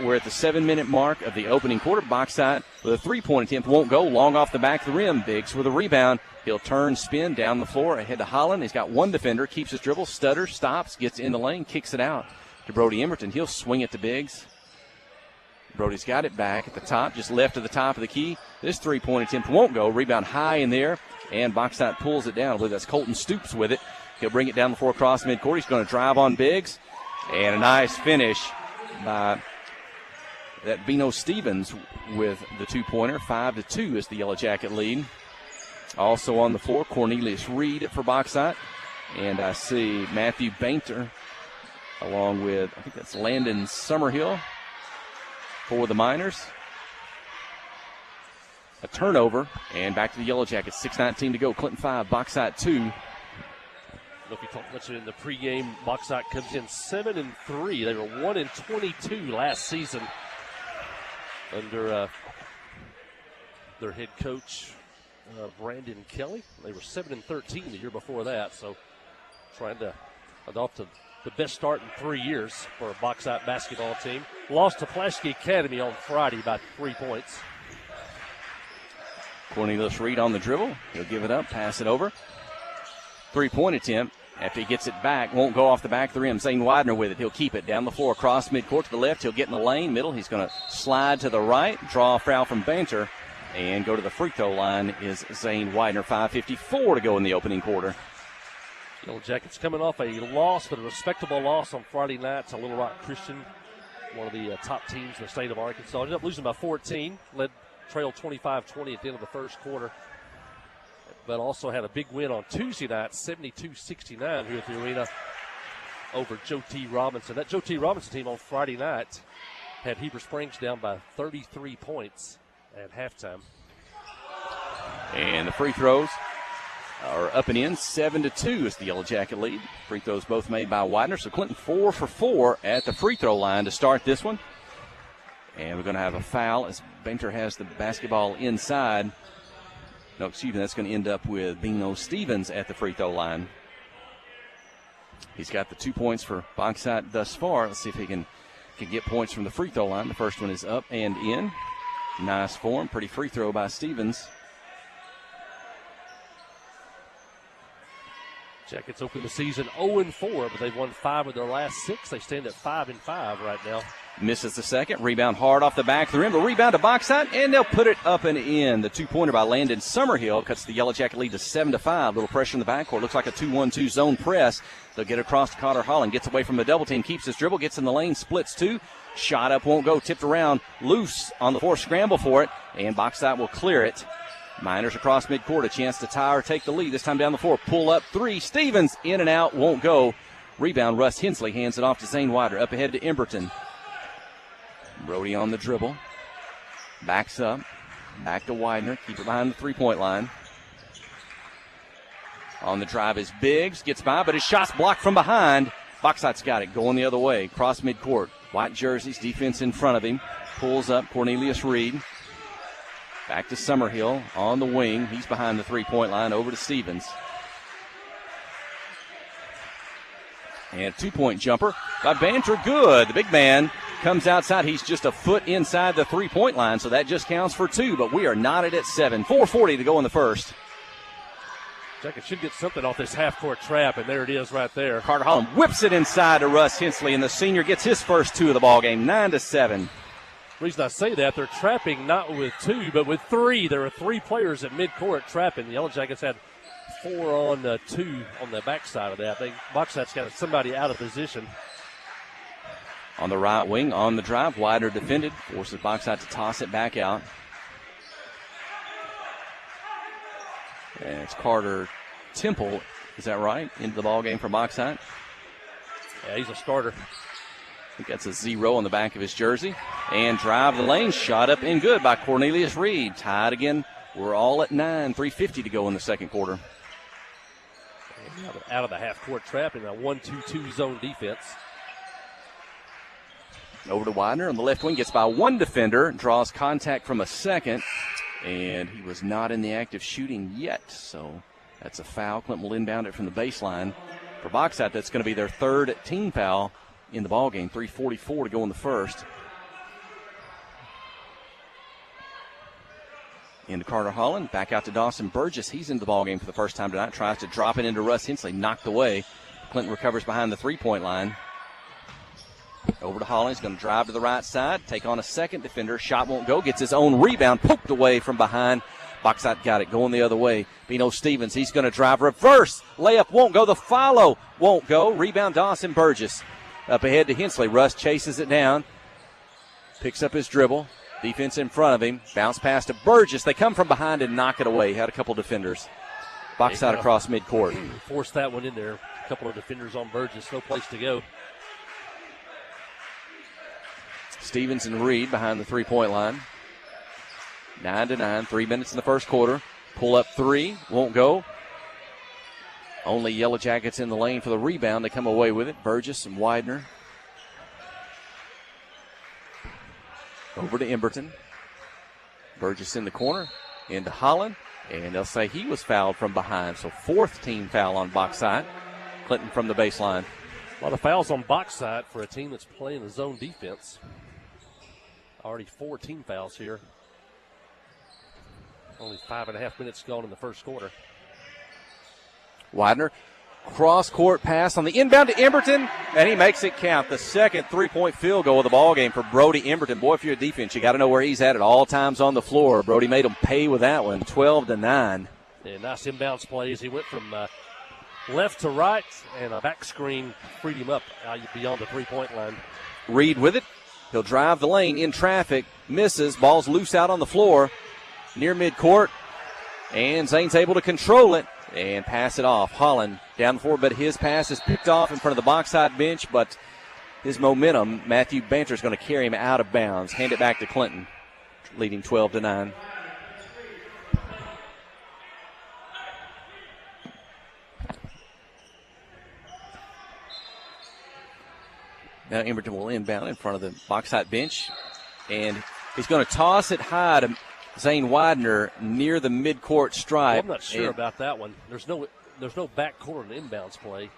We're at the 7-minute mark of the opening quarter. Bauxite with a three-point attempt won't go. Long off the back of the rim. Biggs with a rebound. He'll turn, spin down the floor ahead to Holland. He's got one defender, keeps his dribble, stutters, stops, gets in the lane, kicks it out to Brody Emerton. He'll swing it to Biggs. Brody's got it back at the top, just left of the top of the key. This three-point attempt won't go. Rebound high in there, and Bauxite pulls it down. I believe that's Colton Stoops with it. He'll bring it down the floor across midcourt. He's going to drive on Biggs, and a nice finish by that Bino Stevens with the two-pointer. 5-2 is the Yellow Jacket lead. Also on the floor, Cornelius Reed for Bauxite. And I see Matthew Bainter along with, I think that's Landon Summerhill for the Miners. A turnover, and back to the Yellow Jackets. 6:19 to go. Clinton 5, Bauxite 2. I don't know if you talked much in the pregame. Bauxite comes in 7-3. They were 1-22 last season under their head coach Brandon Kelly. They were 7-13 the year before that. So trying to adopt the best start in 3 years for a Bauxite basketball team. Lost to Pulaski Academy on Friday by 3 points. Cornelius Reed on the dribble. He'll give it up, pass it over. Three-point attempt. After he gets it back, won't go off the back of the rim. Zane Widener with it. He'll keep it down the floor across midcourt to the left. He'll get in the lane, middle. He's going to slide to the right, draw a foul from Banter, and go to the free throw line is Zane Widener. 5:54 to go in the opening quarter. Yellow Jackets coming off a loss, but a respectable loss on Friday night to Little Rock Christian, one of the top teams in the state of Arkansas. Ended up losing by 14, trailed 25-20 at the end of the first quarter, but also had a big win on Tuesday night, 72-69 here at the arena over Joe T. Robinson. That Joe T. Robinson team on Friday night had Heber Springs down by 33 points at halftime. And the free throws are up and in. 7-2 is the Yellow Jacket lead. Free throws both made by Widener. So Clinton 4 for 4 at the free throw line to start this one. And we're going to have a foul as Banter has the basketball inside. No, excuse me, that's going to end up with Bino Stevens at the free throw line. He's got the 2 points for Bauxite thus far. Let's see if he can get points from the free throw line. The first one is up and in. Nice form. Pretty free throw by Stevens. Jackets open the season 0-4, but they've won 5 of their last 6. They stand at 5-5 right now. Misses the second. Rebound hard off the back of the rim. The rebound to Bauxite, and they'll put it up and in. The two-pointer by Landon Summerhill cuts the Yellow Jacket lead to 7-5. Little pressure in the backcourt. Looks like a 2-1-2 zone press. They'll get across to Carter Holland. Gets away from the double team. Keeps his dribble. Gets in the lane. Splits two. Shot up won't go. Tipped around. Loose on the floor. Scramble for it. And Bauxite will clear it. Miners across midcourt. A chance to tie or take the lead. This time down the floor. Pull up three. Stevens in and out. Won't go. Rebound. Russ Hensley hands it off to Zane Widener. Up ahead to Emberton. Brody on the dribble. Backs up. Back to Widener. Keep it behind the three-point line. On the drive is Biggs. Gets by, but his shot's blocked from behind. Bauxite's got it. Going the other way. Cross midcourt. White jerseys. Defense in front of him. Pulls up Cornelius Reed. Back to Summerhill on the wing. He's behind the three-point line. Over to Stevens. And a two-point jumper by Banter. Good. The big man comes outside. He's just a foot inside the three-point line, so that just counts for two, but we are knotted at 7. 4:40 to go in the first. Jackets should get something off this half-court trap, and there it is right there. Carter Holland whips it inside to Russ Hensley, and the senior gets his first two of the ball game, 9-7. The reason I say that, they're trapping not with two, but with three. There are three players at midcourt trapping. The Yellow Jackets had 4 on 2 on the backside of that. Bauxite's got somebody out of position. on the right wing, on the drive. Widener defended, forces Bauxite to toss it back out. And it's Carter Temple, is that right, into the ball game for Bauxite? Yeah, he's a starter. I think that's a 0 on the back of his jersey. And drive the lane, shot up and good by Cornelius Reed. Tied again. We're all at 9, 3:50 to go in the second quarter. Out of the half-court trap in a 1-2-2 zone defense. Over to Widener on the left wing, gets by one defender, draws contact from a second, and he was not in the act of shooting yet, so that's a foul. Clinton will inbound it from the baseline. For Bauxite, that's going to be their third team foul in the ballgame. 3:44 to go in the first. Into Carter Holland, back out to Dawson Burgess. He's into the ballgame for the first time tonight. Tries to drop it into Russ Hensley, knocked away. Clinton recovers behind the three-point line. Over to Holland. He's going to drive to the right side, take on a second defender. Shot won't go. Gets his own rebound, poked away from behind. Bauxite got it going the other way. Bino Stevens, he's going to drive reverse. Layup won't go. The follow won't go. Rebound Dawson Burgess. Up ahead to Hensley. Russ chases it down. Picks up his dribble. Defense in front of him. Bounce pass to Burgess. They come from behind and knock it away. Had a couple defenders. Bauxite across midcourt. Forced that one in there. A couple of defenders on Burgess. No place to go. Stevens and Reed behind the three-point line. 9-9. 3 minutes in the first quarter. Pull up three. Won't go. Only Yellow Jackets in the lane for the rebound. They come away with it. Burgess and Widener. Over to Emberton. Burgess in the corner. Into Holland. And they'll say he was fouled from behind. So fourth team foul on Bauxite. Clinton from the baseline. A lot of fouls on Bauxite for a team that's playing the zone defense. Already 4 team fouls here. Only 5.5 minutes gone in the first quarter. Widener. Cross-court pass on the inbound to Emberton, and he makes it count. The second three-point field goal of the ballgame for Brody Emberton. Boy, if you're a defense, you got to know where he's at all times on the floor. Brody made him pay with that one, 12-9. Yeah, nice inbounds plays. He went from left to right, and a back screen freed him up beyond the three-point line. Reed with it. He'll drive the lane in traffic, misses, ball's loose out on the floor near midcourt, and Zane's able to control it and pass it off. Holland down the floor, but his pass is picked off in front of the Bauxite bench, but his momentum, Matthew Banter is going to carry him out of bounds. Hand it back to Clinton, leading 12-9. Now Emberton will inbound in front of the Bauxite bench, and he's going to toss it high to Zane Widener near the midcourt stripe. Well, I'm not sure about that one. There's no backcourt in inbounds play,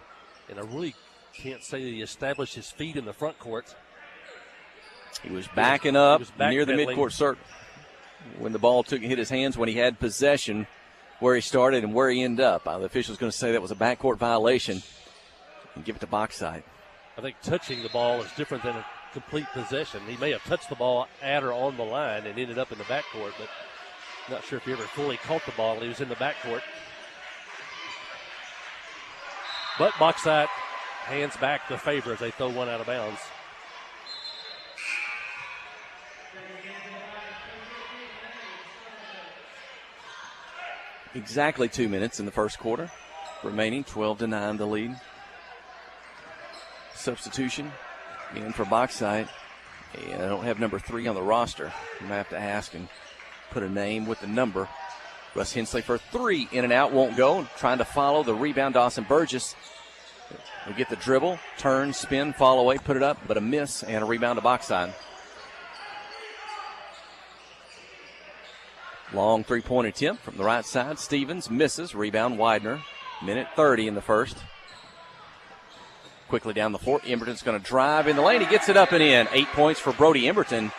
and I really can't say that he established his feet in the front court. He was backing up near the midcourt circle when the ball hit his hands when he had possession, where he started and where he ended up. The official's going to say that was a backcourt violation and give it to Bauxite. I think touching the ball is different than a complete possession. He may have touched the ball at or on the line and ended up in the backcourt, but not sure if he ever fully caught the ball. He was in the backcourt. But Bauxite hands back the favor as they throw one out of bounds. Exactly 2 minutes in the first quarter. Remaining 12-9 the lead. Substitution in for Bauxite. And I don't have number 3 on the roster. I'm going to have to ask and put a name with the number. Russ Hensley for 3. In and out, won't go. Trying to follow the rebound, Dawson Burgess. Will get the dribble, turn, spin, fall away, put it up, but a miss and a rebound to Bauxite. Long three-point attempt from the right side. Stevens misses. Rebound Widener. Minute 30 in the first. Quickly down the floor. Emberton's going to drive in the lane. He gets it up and in. 8 points for Brody Emberton.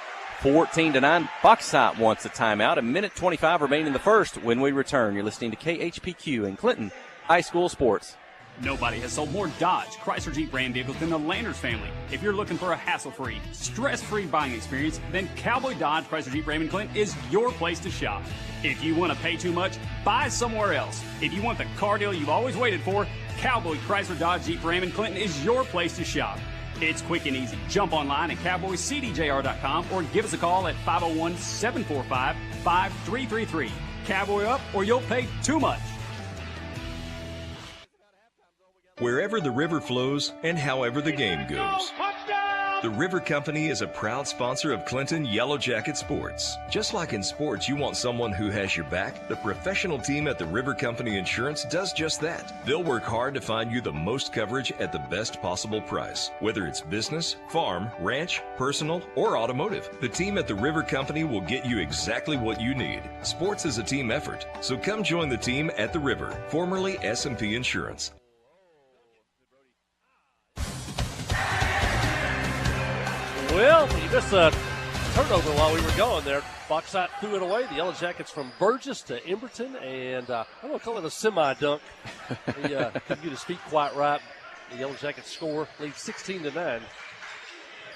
14-9. Bauxite wants a timeout. A minute 25 remaining in the first. When we return, you're listening to KHPQ in Clinton High School Sports. Nobody has sold more Dodge, Chrysler Jeep brand vehicles than the Landers family. If you're looking for a hassle-free, stress-free buying experience, then Cowboy Dodge, Chrysler Jeep Raymond Clinton is your place to shop. If you want to pay too much, buy somewhere else. If you want the car deal you've always waited for, Cowboy Chrysler Dodge Jeep Raymond Clinton is your place to shop. It's quick and easy. Jump online at cowboyscdjr.com or give us a call at 501-745-5333. Cowboy up or you'll pay too much. Wherever the river flows and however the game goes. The River Company is a proud sponsor of Clinton Yellow Jacket Sports. Just like in sports, you want someone who has your back, the professional team at the River Company Insurance does just that. They'll work hard to find you the most coverage at the best possible price. Whether it's business, farm, ranch, personal, or automotive, the team at the River Company will get you exactly what you need. Sports is a team effort, so come join the team at the River, formerly S&P Insurance. Well, you missed a turnover while we were going there. Bauxite threw it away. The Yellow Jackets from Burgess to Emberton, and I'm going to call it a semi-dunk. He couldn't get his feet quite right. The Yellow Jackets score, lead 16-9.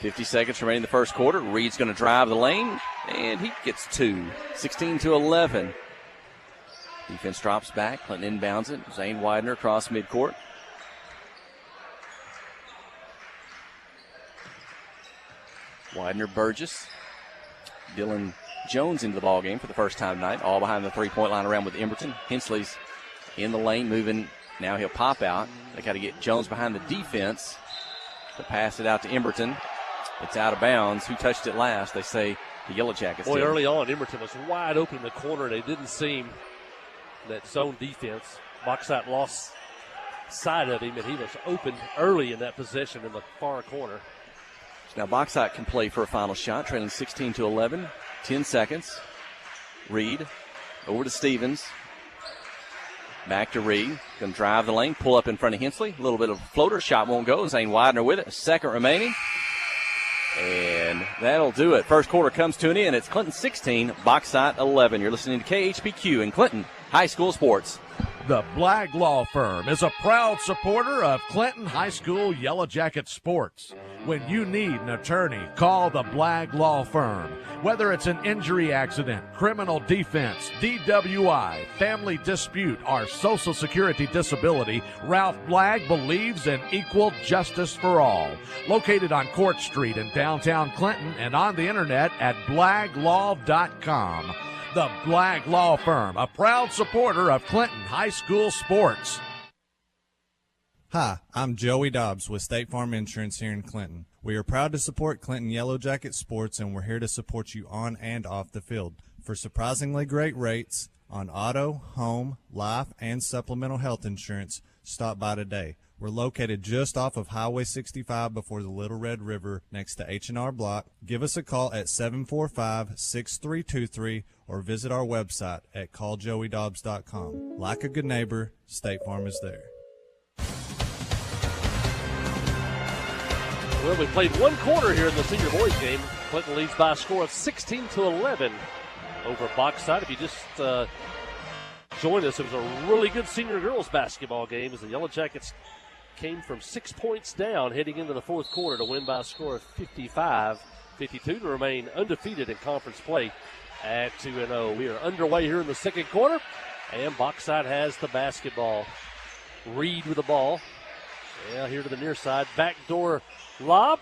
50 seconds remaining in the first quarter. Reed's going to drive the lane, and he gets 2. 16-11. Defense drops back. Clinton inbounds it. Zane Widener across midcourt. Widener, Burgess, Dylan Jones into the ball game for the first time tonight, all behind the three-point line around with Emberton. Hensley's in the lane, moving. Now he'll pop out. They got to get Jones behind the defense to pass it out to Emberton. It's out of bounds. Who touched it last? They say the Yellow Jackets did. Early on, Emberton was wide open in the corner. They didn't seem that zone defense. Bauxite lost sight of him, and he was open early in that possession in the far corner. Now Bauxite can play for a final shot, trailing 16-11. 10 seconds. Reed over to Stevens. Back to Reed. Going to drive the lane, pull up in front of Hensley. A little bit of floater. Shot won't go. Zane Widener with it. A second remaining. And that'll do it. First quarter comes to an end. It's Clinton 16, Bauxite 11. You're listening to KHPQ in Clinton High School Sports. The Blagg Law Firm is a proud supporter of Clinton High School Yellow Jacket Sports. When you need an attorney, call the Blagg Law Firm. Whether it's an injury accident, criminal defense, DWI, family dispute, or Social Security disability, Ralph Blagg believes in equal justice for all. Located on Court Street in downtown Clinton and on the internet at blagglaw.com. The Blagg Law Firm, a proud supporter of Clinton High School sports. Hi, I'm Joey Dobbs with State Farm Insurance here in Clinton. We are proud to support Clinton Yellow Jacket Sports, and we're here to support you on and off the field. For surprisingly great rates on auto, home, life, and supplemental health insurance, stop by today. We're located just off of Highway 65 before the Little Red River next to H&R Block. Give us a call at 745-6323 or visit our website at calljoeydobbs.com. Like a good neighbor, State Farm is there. Well, we played one quarter here in the senior boys game. Clinton leads by a score of 16-11 over Bauxite. If you just joined us, it was a really good senior girls basketball game as the Yellow Jackets came from 6 points down heading into the fourth quarter to win by a score of 55-52 to remain undefeated in conference play at 2-0. We are underway here in the second quarter, and Bauxite has the basketball. Reed with the ball. Yeah, here to the near side. Backdoor lob.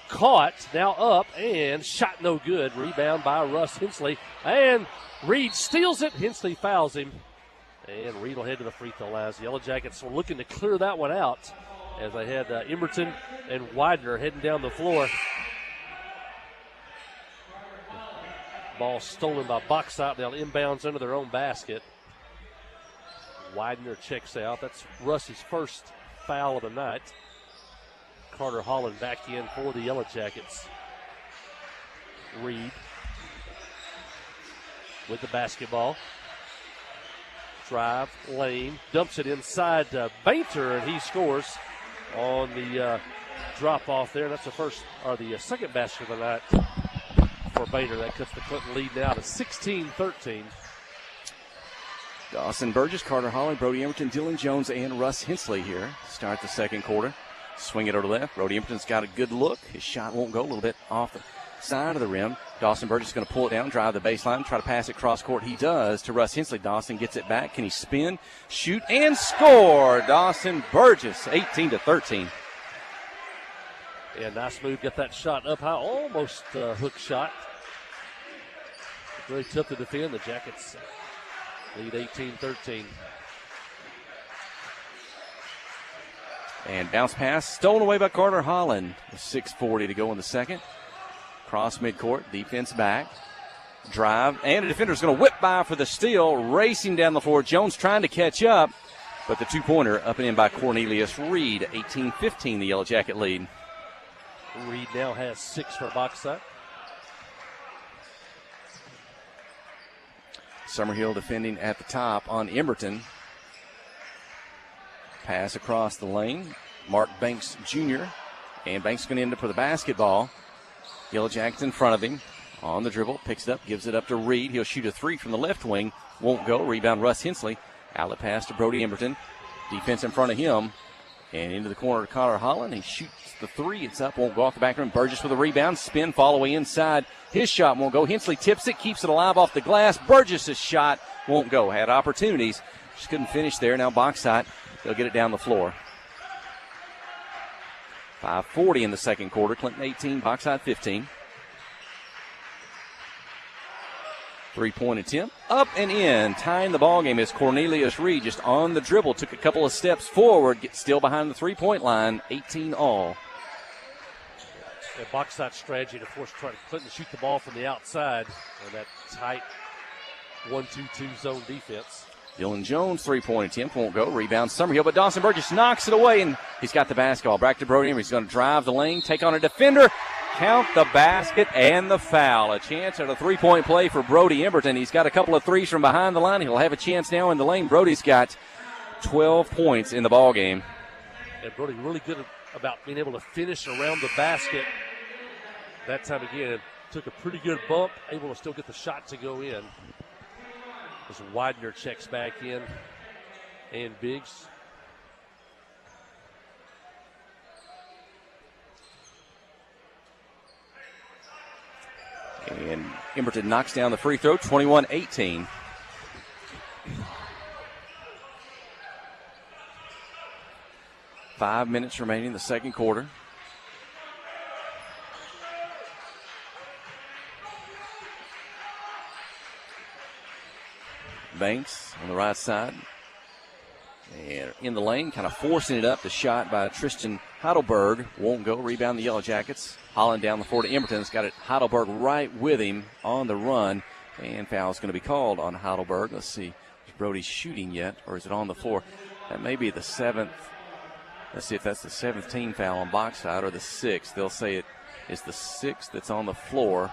Caught. Now up and shot no good. Rebound by Russ Hensley. And Reed steals it. Hensley fouls him. And Reed will head to the free throw line. The Yellow Jackets are looking to clear that one out as they had Emberton and Widener heading down the floor. Ball stolen by Bauxite. They'll inbounds under their own basket. Widener checks out. That's Russ's first foul of the night. Carter Holland back in for the Yellow Jackets. Reed with the basketball. Drive, lane, dumps it inside Bainter, and he scores on the drop-off there. That's the second basket of the night for Bainter. That cuts the Clinton lead now to 16-13. Dawson Burgess, Carter Holland, Brody Emberton, Dylan Jones, and Russ Hensley here to start the second quarter. Swing it over the left. Brody Emberton's got a good look. His shot won't go, a little bit off the side of the rim. Dawson Burgess is going to pull it down, drive the baseline, try to pass it cross court. He does to Russ Hensley. Dawson gets it back. Can he spin, shoot, and score? Dawson Burgess, 18-13. And nice move, get that shot up high, almost hook shot. Really tough to defend. The Jackets lead 18-13. And bounce pass stolen away by Carter Holland. With 6:40 to go in the second. Cross midcourt, defense back. Drive, and a defender's going to whip by for the steal. Racing down the floor. Jones trying to catch up, but the two-pointer up and in by Cornelius Reed. 18-15, the Yellow Jacket lead. Reed now has 6 for Bauxite. Summerhill defending at the top on Emberton. Pass across the lane. Mark Banks Jr. And Banks going to end up with a basketball. Yellow Jackets in front of him. On the dribble. Picks it up. Gives it up to Reed. He'll shoot a 3 from the left wing. Won't go. Rebound Russ Hensley. Outlet pass to Brody Emberton. Defense in front of him. And into the corner to Carter Holland. He shoots the 3. It's up. Won't go off the back rim. Burgess with a rebound. Spin. Fall away inside. His shot won't go. Hensley tips it. Keeps it alive off the glass. Burgess' shot won't go. Had opportunities. Just couldn't finish there. Now Bauxite. They'll get it down the floor. 5:40 in the second quarter. Clinton 18, Bauxite 15. 3-point attempt. Up and in. Tying the ball game is Cornelius Reed just on the dribble. Took a couple of steps forward. Gets still behind the 3-point line. 18 all. The Bauxite strategy to force Clinton to shoot the ball from the outside. And that tight 1-2-2 zone defense. Dylan Jones, 3-point attempt, won't go. Rebound Summerhill, but Dawson Burgess knocks it away, and he's got the basketball. Back to Brody. He's going to drive the lane, take on a defender, count the basket and the foul. A chance at a 3-point play for Brody Emberton. He's got a couple of threes from behind the line. He'll have a chance now in the lane. Brody's got 12 points in the ball game. And Brody really good about being able to finish around the basket. That time again, took a pretty good bump, able to still get the shot to go in. As Widener checks back in, and Biggs. And Emberton knocks down the free throw, 21-18. Five minutes remaining in the second quarter. Banks on the right side. And in the lane, kind of forcing it up. The shot by Tristan Heidelberg won't go. Rebound the Yellow Jackets. Holland down the floor to Emberton's got it. Heidelberg right with him on the run. And foul is going to be called on Heidelberg. Let's see. Is Brody shooting yet, or is it on the floor? That may be the 7th. Let's see if that's the 7th team foul on Bauxite or the 6th. They'll say it is the 6th that's on the floor.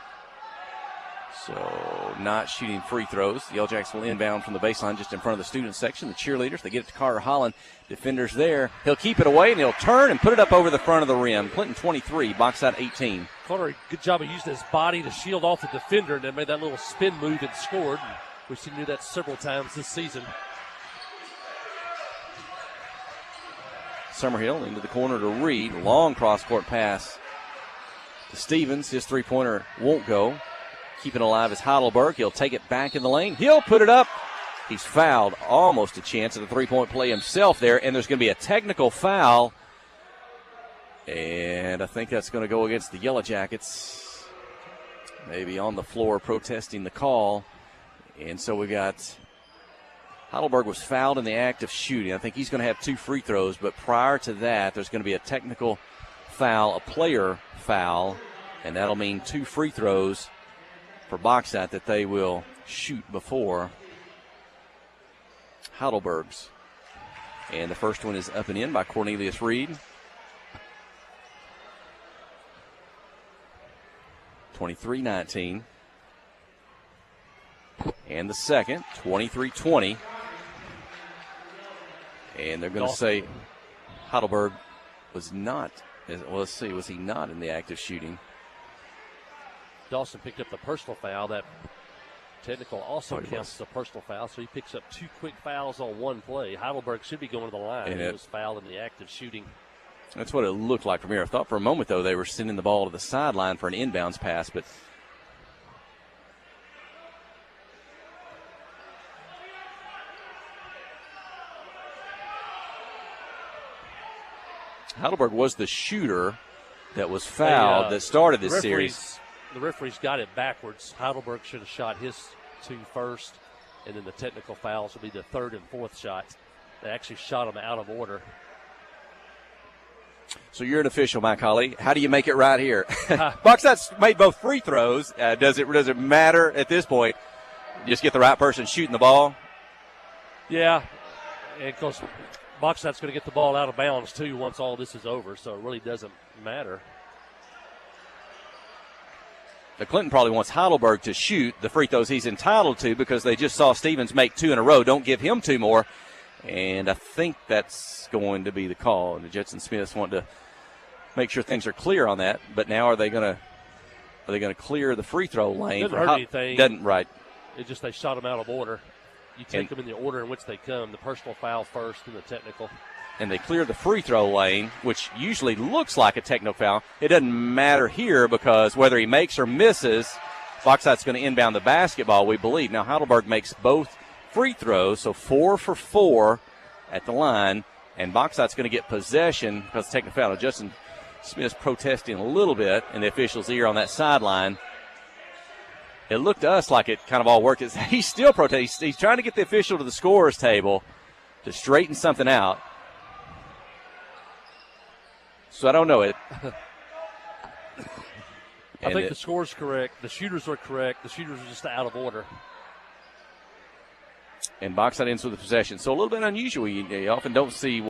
So not shooting free throws. The Yellow Jackets will inbound from the baseline just in front of the student section. The cheerleaders, they get it to Carter Holland. Defenders there. He'll keep it away, and he'll turn and put it up over the front of the rim. Clinton 23, Bauxite 18. Carter, good job of using his body to shield off the defender, and then made that little spin move and scored. We've seen him do that several times this season. Summerhill into the corner to Reed. Long cross-court pass to Stevens. His three-pointer won't go. Keeping alive is Heidelberg. He'll take it back in the lane. He'll put it up. He's fouled. Almost a chance at a three-point play himself there, and there's going to be a technical foul. And I think that's going to go against the Yellow Jackets. Maybe on the floor protesting the call. And so we got Heidelberg was fouled in the act of shooting. I think he's going to have 2 free throws, but prior to that, there's going to be a technical foul, a player foul, and that'll mean 2 free throws for Bauxite that they will shoot before Heidelberg's. And the first one is up and in by Cornelius Reed. 23-19. And the second, 23-20. And they're going to say Heidelberg was not. Well, let's see, was he not in the act of shooting? Dawson picked up the personal foul. That technical also counts as a personal foul, so he picks up 2 quick fouls on one play. Heidelberg should be going to the line. And he was fouled in the act of shooting. That's what it looked like from here. I thought for a moment, though, they were sending the ball to the sideline for an inbounds pass, but Heidelberg was the shooter. that was fouled that started this series. The referees got it backwards. Heidelberg should have shot his 2 first, and then the technical fouls will be the 3rd and 4th shots. They actually shot them out of order. So you're an official, my colleague. How do you make it right here? Bauxite's made both free throws. Does it matter at this point? Just get the right person shooting the ball? Yeah, because Bauxite's going to get the ball out of bounds, too, once all this is over, so it really doesn't matter. But Clinton probably wants Heidelberg to shoot the free throws he's entitled to because they just saw Stevens make 2 in a row. Don't give him 2 more. And I think that's going to be the call. And the Jetson Smiths want to make sure things are clear on that. But now are they going to clear the free throw lane? Doesn't hurt anything. Doesn't, right. It's just they shot them out of order. You take them in the order in which they come, the personal foul first and the technical. And they clear the free throw lane, which usually looks like a technical foul. It doesn't matter here because whether he makes or misses, Bauxite's going to inbound the basketball, we believe. Now, Heidelberg makes both free throws, so 4 for 4 at the line, and Bauxite's going to get possession because of technical foul. Now, Justin Smith's protesting a little bit in the official's ear on that sideline. It looked to us like it kind of all worked. He's still protesting. He's trying to get the official to the scorer's table to straighten something out. So I don't know it. I think the score's correct. The shooters are correct. The shooters are just out of order. And Bauxite ends with the possession. So a little bit unusual. You often don't see